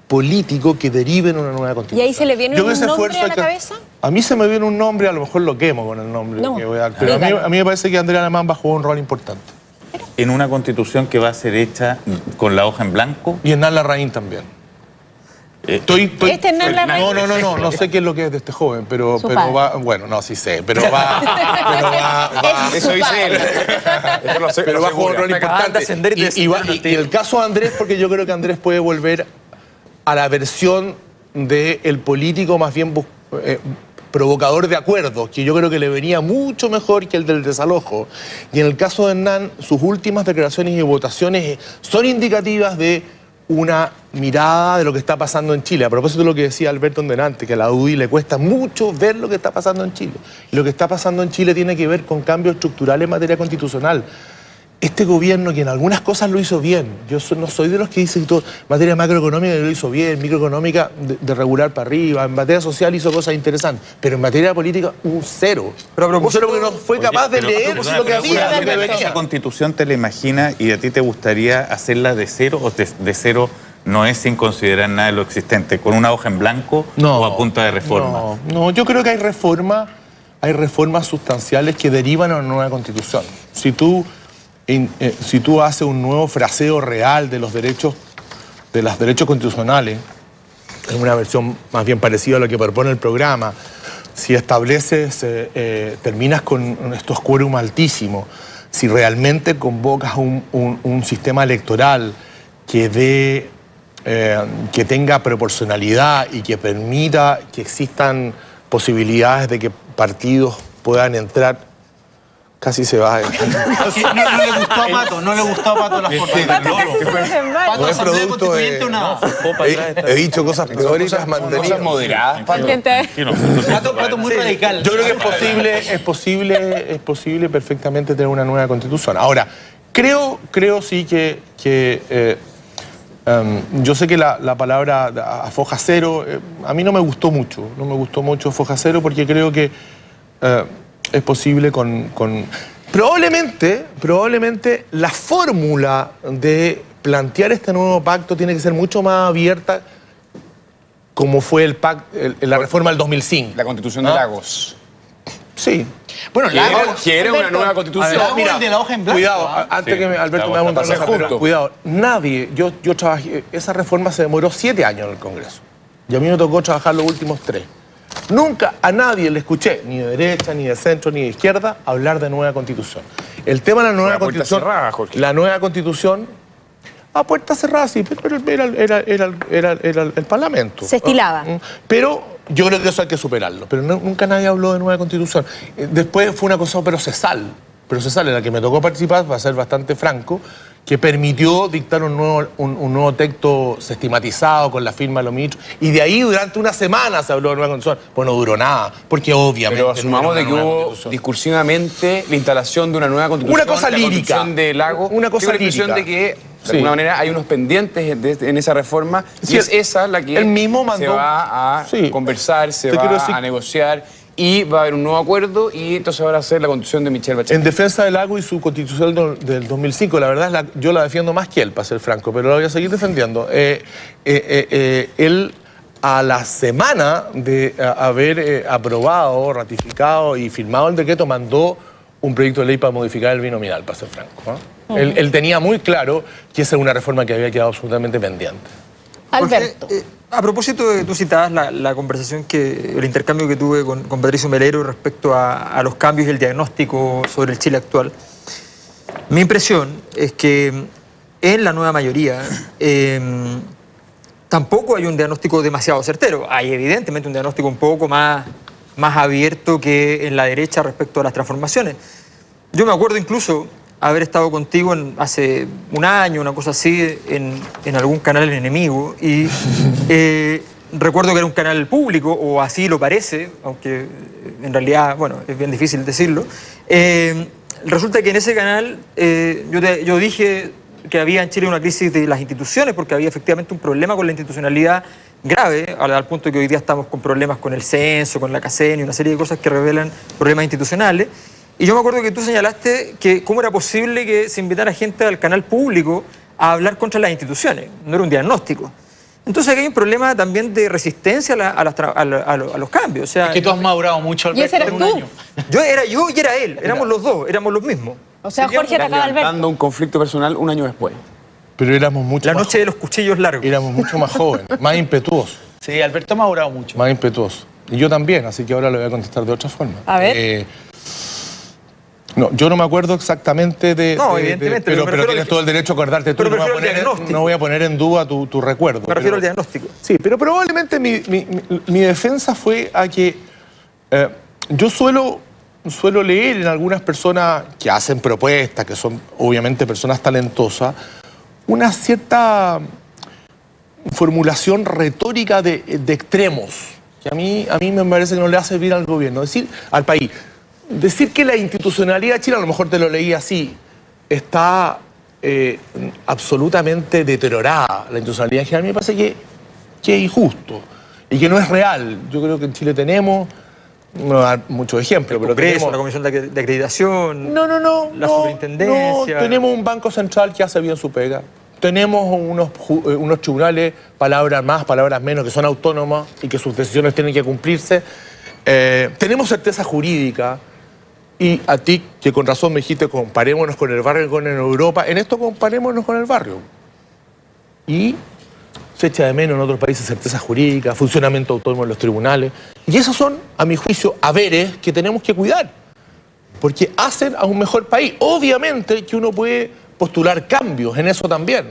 político que derive en una nueva constitución. ¿Y ahí se le viene un nombre a la cabeza? A mí se me viene un nombre, a lo mejor lo quemo con el nombre que voy a dar, pero a mí me parece que Andrea Alemán va a jugar un rol importante. En una constitución que va a ser hecha con la hoja en blanco. Y Hernán Larraín también. ¿Este Hernán Larraín? No sé qué es lo que es de este joven, pero va... Bueno, no, sí sé, pero va eso dice él. Pero va a jugar un rol importante. Y el caso de Andrés, porque yo creo que Andrés puede volver a la versión del político más bien provocador de acuerdos, que yo creo que le venía mucho mejor que el del desalojo. Y en el caso de Hernán, sus últimas declaraciones y votaciones son indicativas de una mirada de lo que está pasando en Chile. A propósito de lo que decía Alberto delante, que a la UDI le cuesta mucho ver lo que está pasando en Chile. Y lo que está pasando en Chile tiene que ver con cambios estructurales en materia constitucional. este gobierno, que en algunas cosas lo hizo bien, yo no soy de los que dicen que en materia macroeconómica lo hizo bien, microeconómica de regular para arriba, en materia social hizo cosas interesantes, pero en materia política un cero. Pero a propósito, un cero porque no fue capaz de leer lo que había. ¿Esa constitución te la imaginas y a ti te gustaría hacerla de cero o de cero no es sin considerar nada de lo existente, con una hoja en blanco o a punta de reforma? No, yo creo que hay reformas sustanciales que derivan a una nueva constitución. Si tú haces un nuevo fraseo real de los derechos constitucionales, en una versión más bien parecida a lo que propone el programa, si estableces, terminas con estos quórum altísimos, si realmente convocas un sistema electoral que tenga proporcionalidad y que permita que existan posibilidades de que partidos puedan entrar. Casi se va. No le gustó a Pato, no le gustó a Pato la forma. Pato es producto de... He dicho cosas peores y las mantenido. Cosas moderadas, Pato. Pato muy radical. Yo creo que es posible perfectamente tener una nueva constitución. Ahora, creo sí que yo sé que la palabra a foja cero, a mí no me gustó mucho foja cero, porque creo que es posible probablemente la fórmula de plantear este nuevo pacto tiene que ser mucho más abierta, como fue la reforma del 2005. La Constitución de Lagos. Sí. Bueno, quiere una nueva constitución. Mira, de la hoja en blanco. Cuidado, antes que Alberto me haga un consejo, cuidado. Nadie, yo trabajé, esa reforma se demoró 7 años en el Congreso. Y a mí me tocó trabajar los últimos 3. Nunca a nadie le escuché, ni de derecha, ni de centro, ni de izquierda, hablar de nueva constitución. El tema de la nueva constitución. La nueva constitución, a puerta cerrada, sí, pero era el Parlamento. Se estilaba. Pero yo creo que eso hay que superarlo. Pero nunca nadie habló de nueva constitución. Después fue una cosa procesal, en la que me tocó participar, para ser bastante franco, que permitió dictar un nuevo texto sistematizado con la firma de los ministros. Y de ahí durante una semana se habló de nueva constitución. Pues no duró nada, porque obviamente... Pero asumamos de que hubo discursivamente la instalación de una nueva constitución. Una cosa lírica. Constitución de Lagos. Una cosa lírica. Tengo la impresión de que, de alguna manera, hay unos pendientes en esa reforma. Sí, y es esa la que se va a conversar, se va a negociar. Y va a haber un nuevo acuerdo y entonces va a ser la constitución de Michelle Bachelet. En defensa del Lago y su constitución del 2005, la verdad yo la defiendo más que él, para ser franco, pero la voy a seguir defendiendo. Él, a la semana de haber aprobado, ratificado y firmado el decreto, mandó un proyecto de ley para modificar el binominal, para ser franco. Él tenía muy claro que esa era una reforma que había quedado absolutamente pendiente. Alberto. Jorge, a propósito de que tú citabas la conversación, el intercambio que tuve con Patricio Melero respecto a los cambios y el diagnóstico sobre el Chile actual, mi impresión es que en la nueva mayoría tampoco hay un diagnóstico demasiado certero. Hay evidentemente un diagnóstico un poco más abierto que en la derecha respecto a las transformaciones. Yo me acuerdo incluso haber estado contigo hace un año, una cosa así, en algún canal enemigo, y recuerdo que era un canal público, o así lo parece, aunque en realidad, bueno, es bien difícil decirlo. Resulta que en ese canal yo dije que había en Chile una crisis de las instituciones, porque había efectivamente un problema con la institucionalidad grave, al punto de que hoy día estamos con problemas con el censo, con la CACEN y una serie de cosas que revelan problemas institucionales. Y yo me acuerdo que tú señalaste que cómo era posible que se invitara gente al canal público a hablar contra las instituciones. No era un diagnóstico. Entonces aquí hay un problema también de resistencia a los cambios. O sea, es que tú has madurado mucho, Alberto. ¿Y ese eres tú? Yo era yo y era él. Éramos los dos, éramos los mismos. O sea, Jorge atacaba a Alberto. Dando un conflicto personal un año después. Pero éramos mucho La noche de los cuchillos largos. Éramos mucho más jóvenes, más impetuosos. Sí, Alberto ha madurado mucho. Más impetuosos. Y yo también, así que ahora le voy a contestar de otra forma. A ver. No, yo no me acuerdo exactamente evidentemente. Pero tienes todo el derecho a acordarte. Tú no voy a poner en duda tu recuerdo. Me refiero al diagnóstico. Sí, pero probablemente mi defensa fue a que yo suelo leer en algunas personas que hacen propuestas, que son obviamente personas talentosas, una cierta formulación retórica de extremos, que a mí me parece que no le hace bien al gobierno, al país. Decir que la institucionalidad china, a lo mejor te lo leí así, está absolutamente deteriorada la institucionalidad en general. Me parece que es injusto y que no es real. Yo creo que en Chile tenemos, no voy a dar muchos ejemplos, pero tenemos... la Comisión de Acreditación, la Superintendencia... No, tenemos un Banco Central que hace bien su pega. Tenemos unos tribunales, palabras más, palabras menos, que son autónomos y que sus decisiones tienen que cumplirse. Tenemos certeza jurídica. Y a ti, que con razón me dijiste, comparémonos con el barrio y con Europa, en esto comparémonos con el barrio. Y se echa de menos en otros países certeza jurídica, funcionamiento autónomo en los tribunales. Y esos son, a mi juicio, haberes que tenemos que cuidar, porque hacen a un mejor país. Obviamente que uno puede postular cambios en eso también,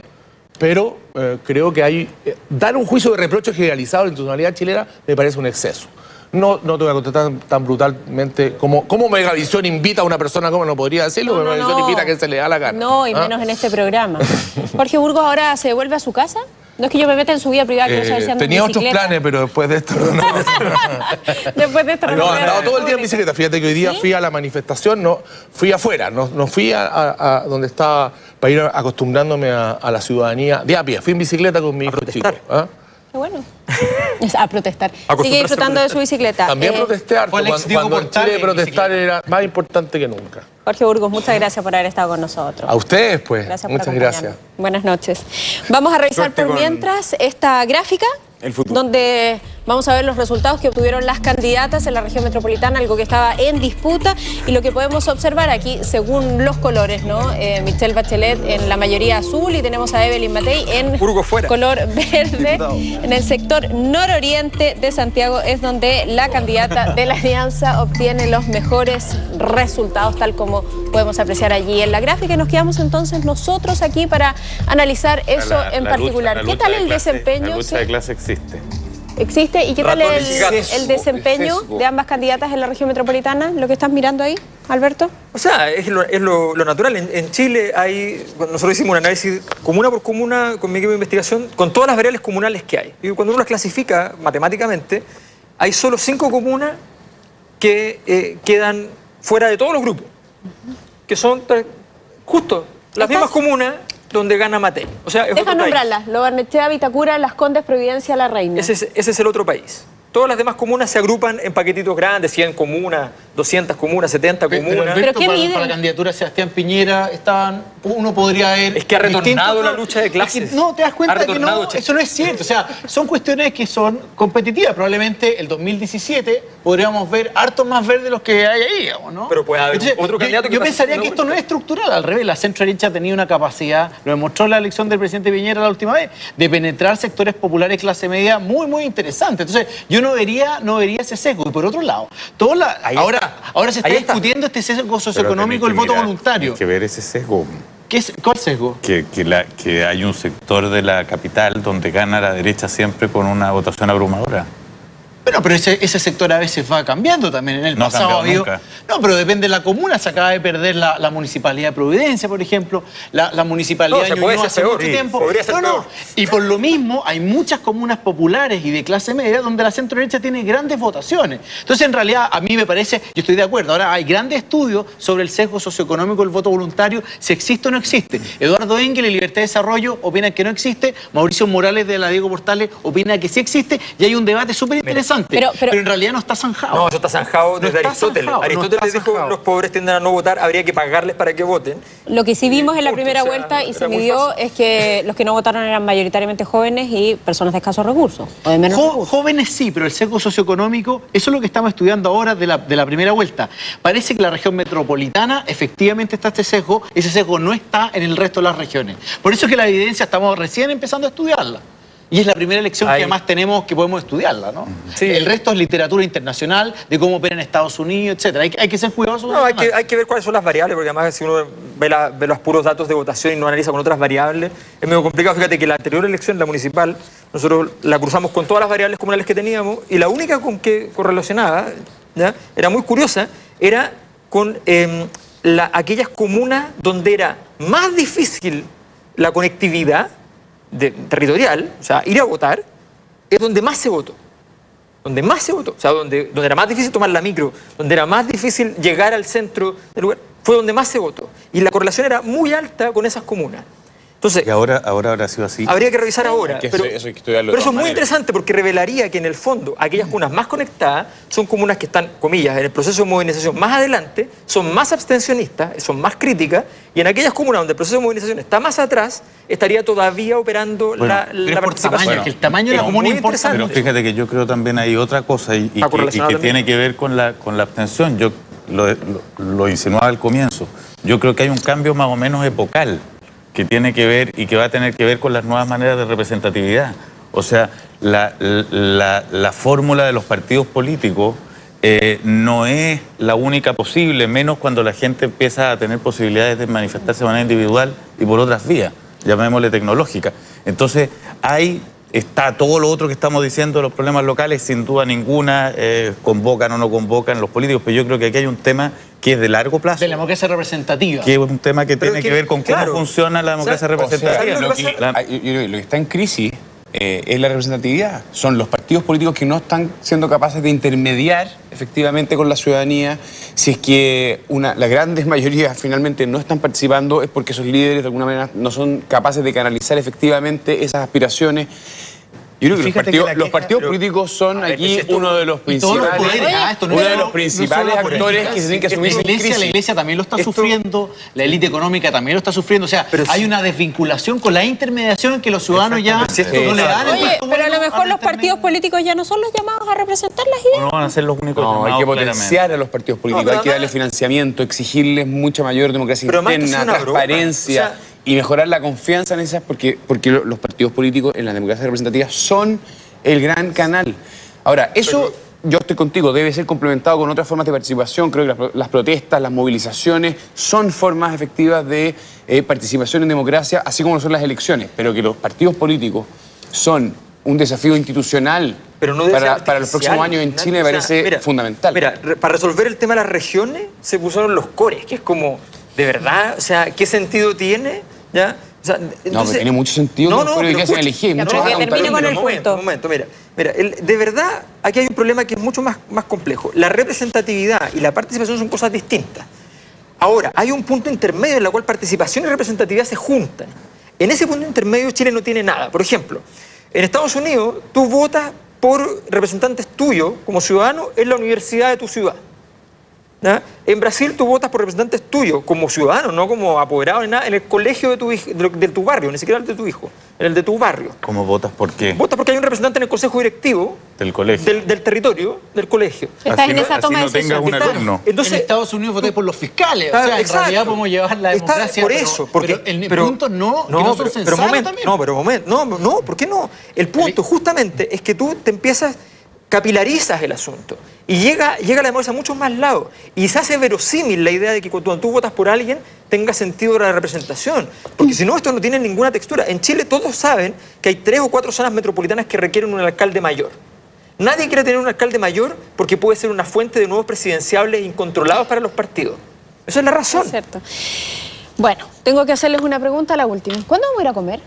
pero creo que dar un juicio de reproche generalizado a la institucionalidad chilena me parece un exceso. No te voy a contestar tan brutalmente como Megavisión invita a una persona, como no podría decirlo, Megavisión invita a quien se le da la gana. No, y menos en este programa. ¿Jorge Burgos ahora se devuelve a su casa? No es que yo me meta en su vida privada, quiero saber si anda en tenía bicicleta. otros planes, pero después de esto no. Después de esto no, he andado todo el día en bicicleta. Fíjate que hoy día fui a la manifestación, fui afuera, no fui a donde estaba para ir acostumbrándome a la ciudadanía de a pie. Fui en bicicleta con mi hijo chico. Qué bueno. A protestar. Sigue disfrutando de su bicicleta. También protesté harto. Cuando en Chile protestar era más importante que nunca. Jorge Burgos, muchas gracias por haber estado con nosotros. A ustedes, pues. Muchas gracias. Buenas noches. Vamos a revisar por mientras esta gráfica, donde vamos a ver los resultados que obtuvieron las candidatas en la región metropolitana, algo que estaba en disputa, y lo que podemos observar aquí, según los colores, ¿no? Michelle Bachelet en la mayoría azul, y tenemos a Evelyn Matei en color verde. En el sector nororiente de Santiago es donde la candidata de la Alianza obtiene los mejores resultados, tal como podemos apreciar allí en la gráfica. Y nos quedamos entonces nosotros aquí para analizar eso en particular. ¿Qué tal el desempeño? La lucha de clase existe. ¿Existe? ¿Y qué tal el desempeño de ambas candidatas en la región metropolitana? ¿Lo que estás mirando ahí, Alberto? O sea, es lo natural. En Chile nosotros hicimos un análisis comuna por comuna con mi equipo de investigación, con todas las variables comunales que hay. Y cuando uno las clasifica matemáticamente, hay solo 5 comunas que quedan fuera de todos los grupos, que son justo las mismas comunas donde gana Matei. O sea, deja nombrarlas: Lo Barnechea, Vitacura, Las Condes, Providencia, La Reina. Ese es el otro país. Todas las demás comunas se agrupan en paquetitos grandes, 100 comunas, 200 comunas, 70 comunas. ¿Pero qué miden? Para la candidatura de Sebastián Piñera uno podría ver... Es que ha retornado la lucha de clases. No, te das cuenta que no, eso no es cierto. O sea, son cuestiones que son competitivas. Probablemente el 2017 podríamos ver hartos más verdes los que hay ahí, digamos, ¿no? Pero puede haber otro candidato que... Yo pensaría que esto no es estructural. Al revés, la centro-derecha ha tenido una capacidad, lo demostró la elección del presidente Piñera la última vez, de penetrar sectores populares clase media muy interesante. Entonces, yo no vería ese sesgo. Y por otro lado, ahora se está discutiendo este sesgo socioeconómico del voto voluntario. Hay que ver ese sesgo. ¿Cuál sesgo? Que hay un sector de la capital donde gana la derecha siempre con una votación abrumadora. Bueno, pero ese sector a veces va cambiando también. En el pasado nunca. No, pero depende de la comuna. Se acaba de perder la Municipalidad de Providencia, por ejemplo. La Municipalidad de Ñuñoa hace mucho tiempo. Y por lo mismo hay muchas comunas populares y de clase media donde la centro-derecha tiene grandes votaciones. Entonces, en realidad, a mí me parece, yo estoy de acuerdo. Ahora, hay grandes estudios sobre el sesgo socioeconómico del voto voluntario, si existe o no existe. Eduardo Engel, de Libertad de Desarrollo, opina que no existe. Mauricio Morales, de la Diego Portales, opina que sí existe. Y hay un debate súper interesante. Pero en realidad no está zanjado. No, eso está zanjado desde Aristóteles. Aristóteles dijo: los pobres tienden a no votar, habría que pagarles para que voten. Lo que sí vimos en la primera vuelta y se midió es que los que no votaron eran mayoritariamente jóvenes y personas de escasos recursos. O de menos recursos. Jóvenes sí, pero el sesgo socioeconómico, eso es lo que estamos estudiando ahora de la primera vuelta. Parece que la región metropolitana efectivamente está este sesgo, ese sesgo no está en el resto de las regiones. Por eso es que la evidencia estamos recién empezando a estudiarla. Y es la primera elección que además tenemos que podemos estudiarla, ¿no? Sí. El resto es literatura internacional, de cómo operan en Estados Unidos, etc. Hay que ser cuidadosos. No, hay que ver cuáles son las variables, porque además si uno ve los puros datos de votación y no analiza con otras variables, es medio complicado. Fíjate que la anterior elección, la municipal, nosotros la cruzamos con todas las variables comunales que teníamos, y la única con que correlacionaba, ¿ya?, era muy curiosa, era con aquellas comunas donde era más difícil la conectividad territorial, o sea, ir a votar, es donde más se votó. O sea, donde era más difícil tomar la micro, donde era más difícil llegar al centro del lugar, Fue donde más se votó. Y la correlación era muy alta con esas comunas. Entonces, y ahora habrá sido así. Habría que revisar ahora. Pero eso hay que estudiarlo de pero eso todas es muy maneras. interesante porque revelaría que en el fondo aquellas comunas más conectadas son comunas que están, comillas, en el proceso de movilización más adelante, son más abstencionistas, son más críticas, y en aquellas comunas donde el proceso de movilización está más atrás, estaría todavía operando la participación. Que el tamaño de la comuna importa. Pero fíjate que yo creo también hay otra cosa y que tiene que ver con la abstención. Yo lo insinuaba al comienzo. Yo creo que hay un cambio más o menos epocal que tiene que ver y que va a tener que ver con las nuevas maneras de representatividad. O sea, la fórmula de los partidos políticos no es la única posible, menos cuando la gente empieza a tener posibilidades de manifestarse de manera individual y por otras vías, llamémosle tecnológica. Entonces, está todo lo otro que estamos diciendo, los problemas locales, sin duda ninguna, convocan o no convocan los políticos, pero yo creo que aquí hay un tema que es de largo plazo. De la democracia representativa. Que es un tema que tiene que ver con cómo funciona la democracia representativa. Lo que está en crisis es la representatividad. Son los partidos políticos que no están siendo capaces de intermediar efectivamente con la ciudadanía. Si es que las grandes mayorías finalmente no están participando, es porque esos líderes de alguna manera no son capaces de canalizar efectivamente esas aspiraciones. Yo creo que los partidos políticos son aquí uno de los principales actores que se tienen que asumir en crisis. La iglesia también lo está sufriendo, la élite económica también lo está sufriendo. O sea, hay una desvinculación con la intermediación en que los ciudadanos ya no le dan. Oye, pero a lo mejor los partidos políticos ya no son los llamados a representar las ideas. No van a ser los únicos No, llamados, hay que potenciar a los partidos políticos, hay que darle financiamiento, exigirles mucha mayor democracia interna, transparencia. Y mejorar la confianza en esas, porque los partidos políticos en la democracia representativa son el gran canal. Ahora, eso, yo estoy contigo, debe ser complementado con otras formas de participación. Creo que las protestas, las movilizaciones son formas efectivas de participación en democracia, así como lo son las elecciones. Pero que los partidos políticos son un desafío institucional para los próximos años en Chile me parece fundamental. Mira, para resolver el tema de las regiones se pusieron los cores, que es como, de verdad, o sea, ¿qué sentido tiene? ¿Ya? O sea, entonces, no, pero tiene mucho sentido. Pero que hacen elegir. Termine con el punto. Un momento, mira, de verdad, aquí hay un problema que es mucho más complejo. La representatividad y la participación son cosas distintas. Ahora, hay un punto intermedio en el cual participación y representatividad se juntan. En ese punto intermedio Chile no tiene nada. Por ejemplo, en Estados Unidos tú votas por representantes tuyos como ciudadano en la universidad de tu ciudad. ¿Ya? En Brasil tú votas por representantes tuyos como ciudadano, no como apoderado ni nada, en el colegio de tu barrio, ni siquiera el de tu hijo, en el de tu barrio. ¿Cómo votas? ¿Por qué? Votas porque hay un representante en el consejo directivo del colegio, del territorio del colegio. Estás en esa toma de decisión. Entonces, en Estados Unidos voté por los fiscales. O sea, en realidad podemos llevar la democracia. Por eso, porque el punto no son sensatos también. No, ¿por qué no? El punto justamente es que tú te empiezas, capilarizas el asunto y llega la democracia a muchos más lados y se hace verosímil la idea de que cuando tú votas por alguien tenga sentido la representación, porque si no esto no tiene ninguna textura. En Chile todos saben que hay 3 o 4 zonas metropolitanas que requieren un alcalde mayor. Nadie quiere tener un alcalde mayor porque puede ser una fuente de nuevos presidenciables incontrolados para los partidos. Esa es la razón. Es cierto. Bueno, tengo que hacerles una pregunta, la última. ¿Cuándo vamos a ir a comer?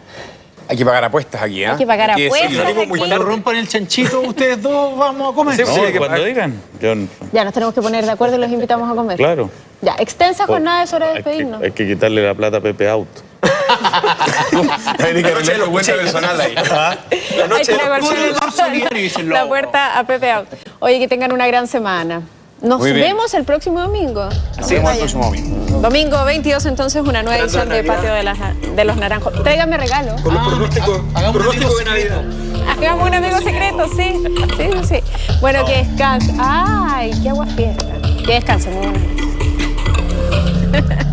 Hay que pagar apuestas aquí, ¿eh? Hay que pagar apuestas aquí. Cuando rompan el chanchito, ustedes dos vamos a comer. Sí, cuando digan. Ya nos tenemos que poner de acuerdo y los invitamos a comer. Claro. Ya, extensa jornada, es hora de despedirnos. Hay que quitarle la plata a Pepe Out. Hay que arreglar tu cuenta personal ahí. La noche la puerta a Pepe Out. Oye, que tengan una gran semana. Nos vemos el próximo domingo. Nos vemos el próximo domingo. Domingo 22, entonces, una nueva edición de Patio de los Naranjos. Tráiganme regalo. Con los pronósticos de Navidad. Hagamos un amigo secreto, sí. Bueno, que descanse. Ay, qué agua fiesta. Que descanse, muy buenas noches.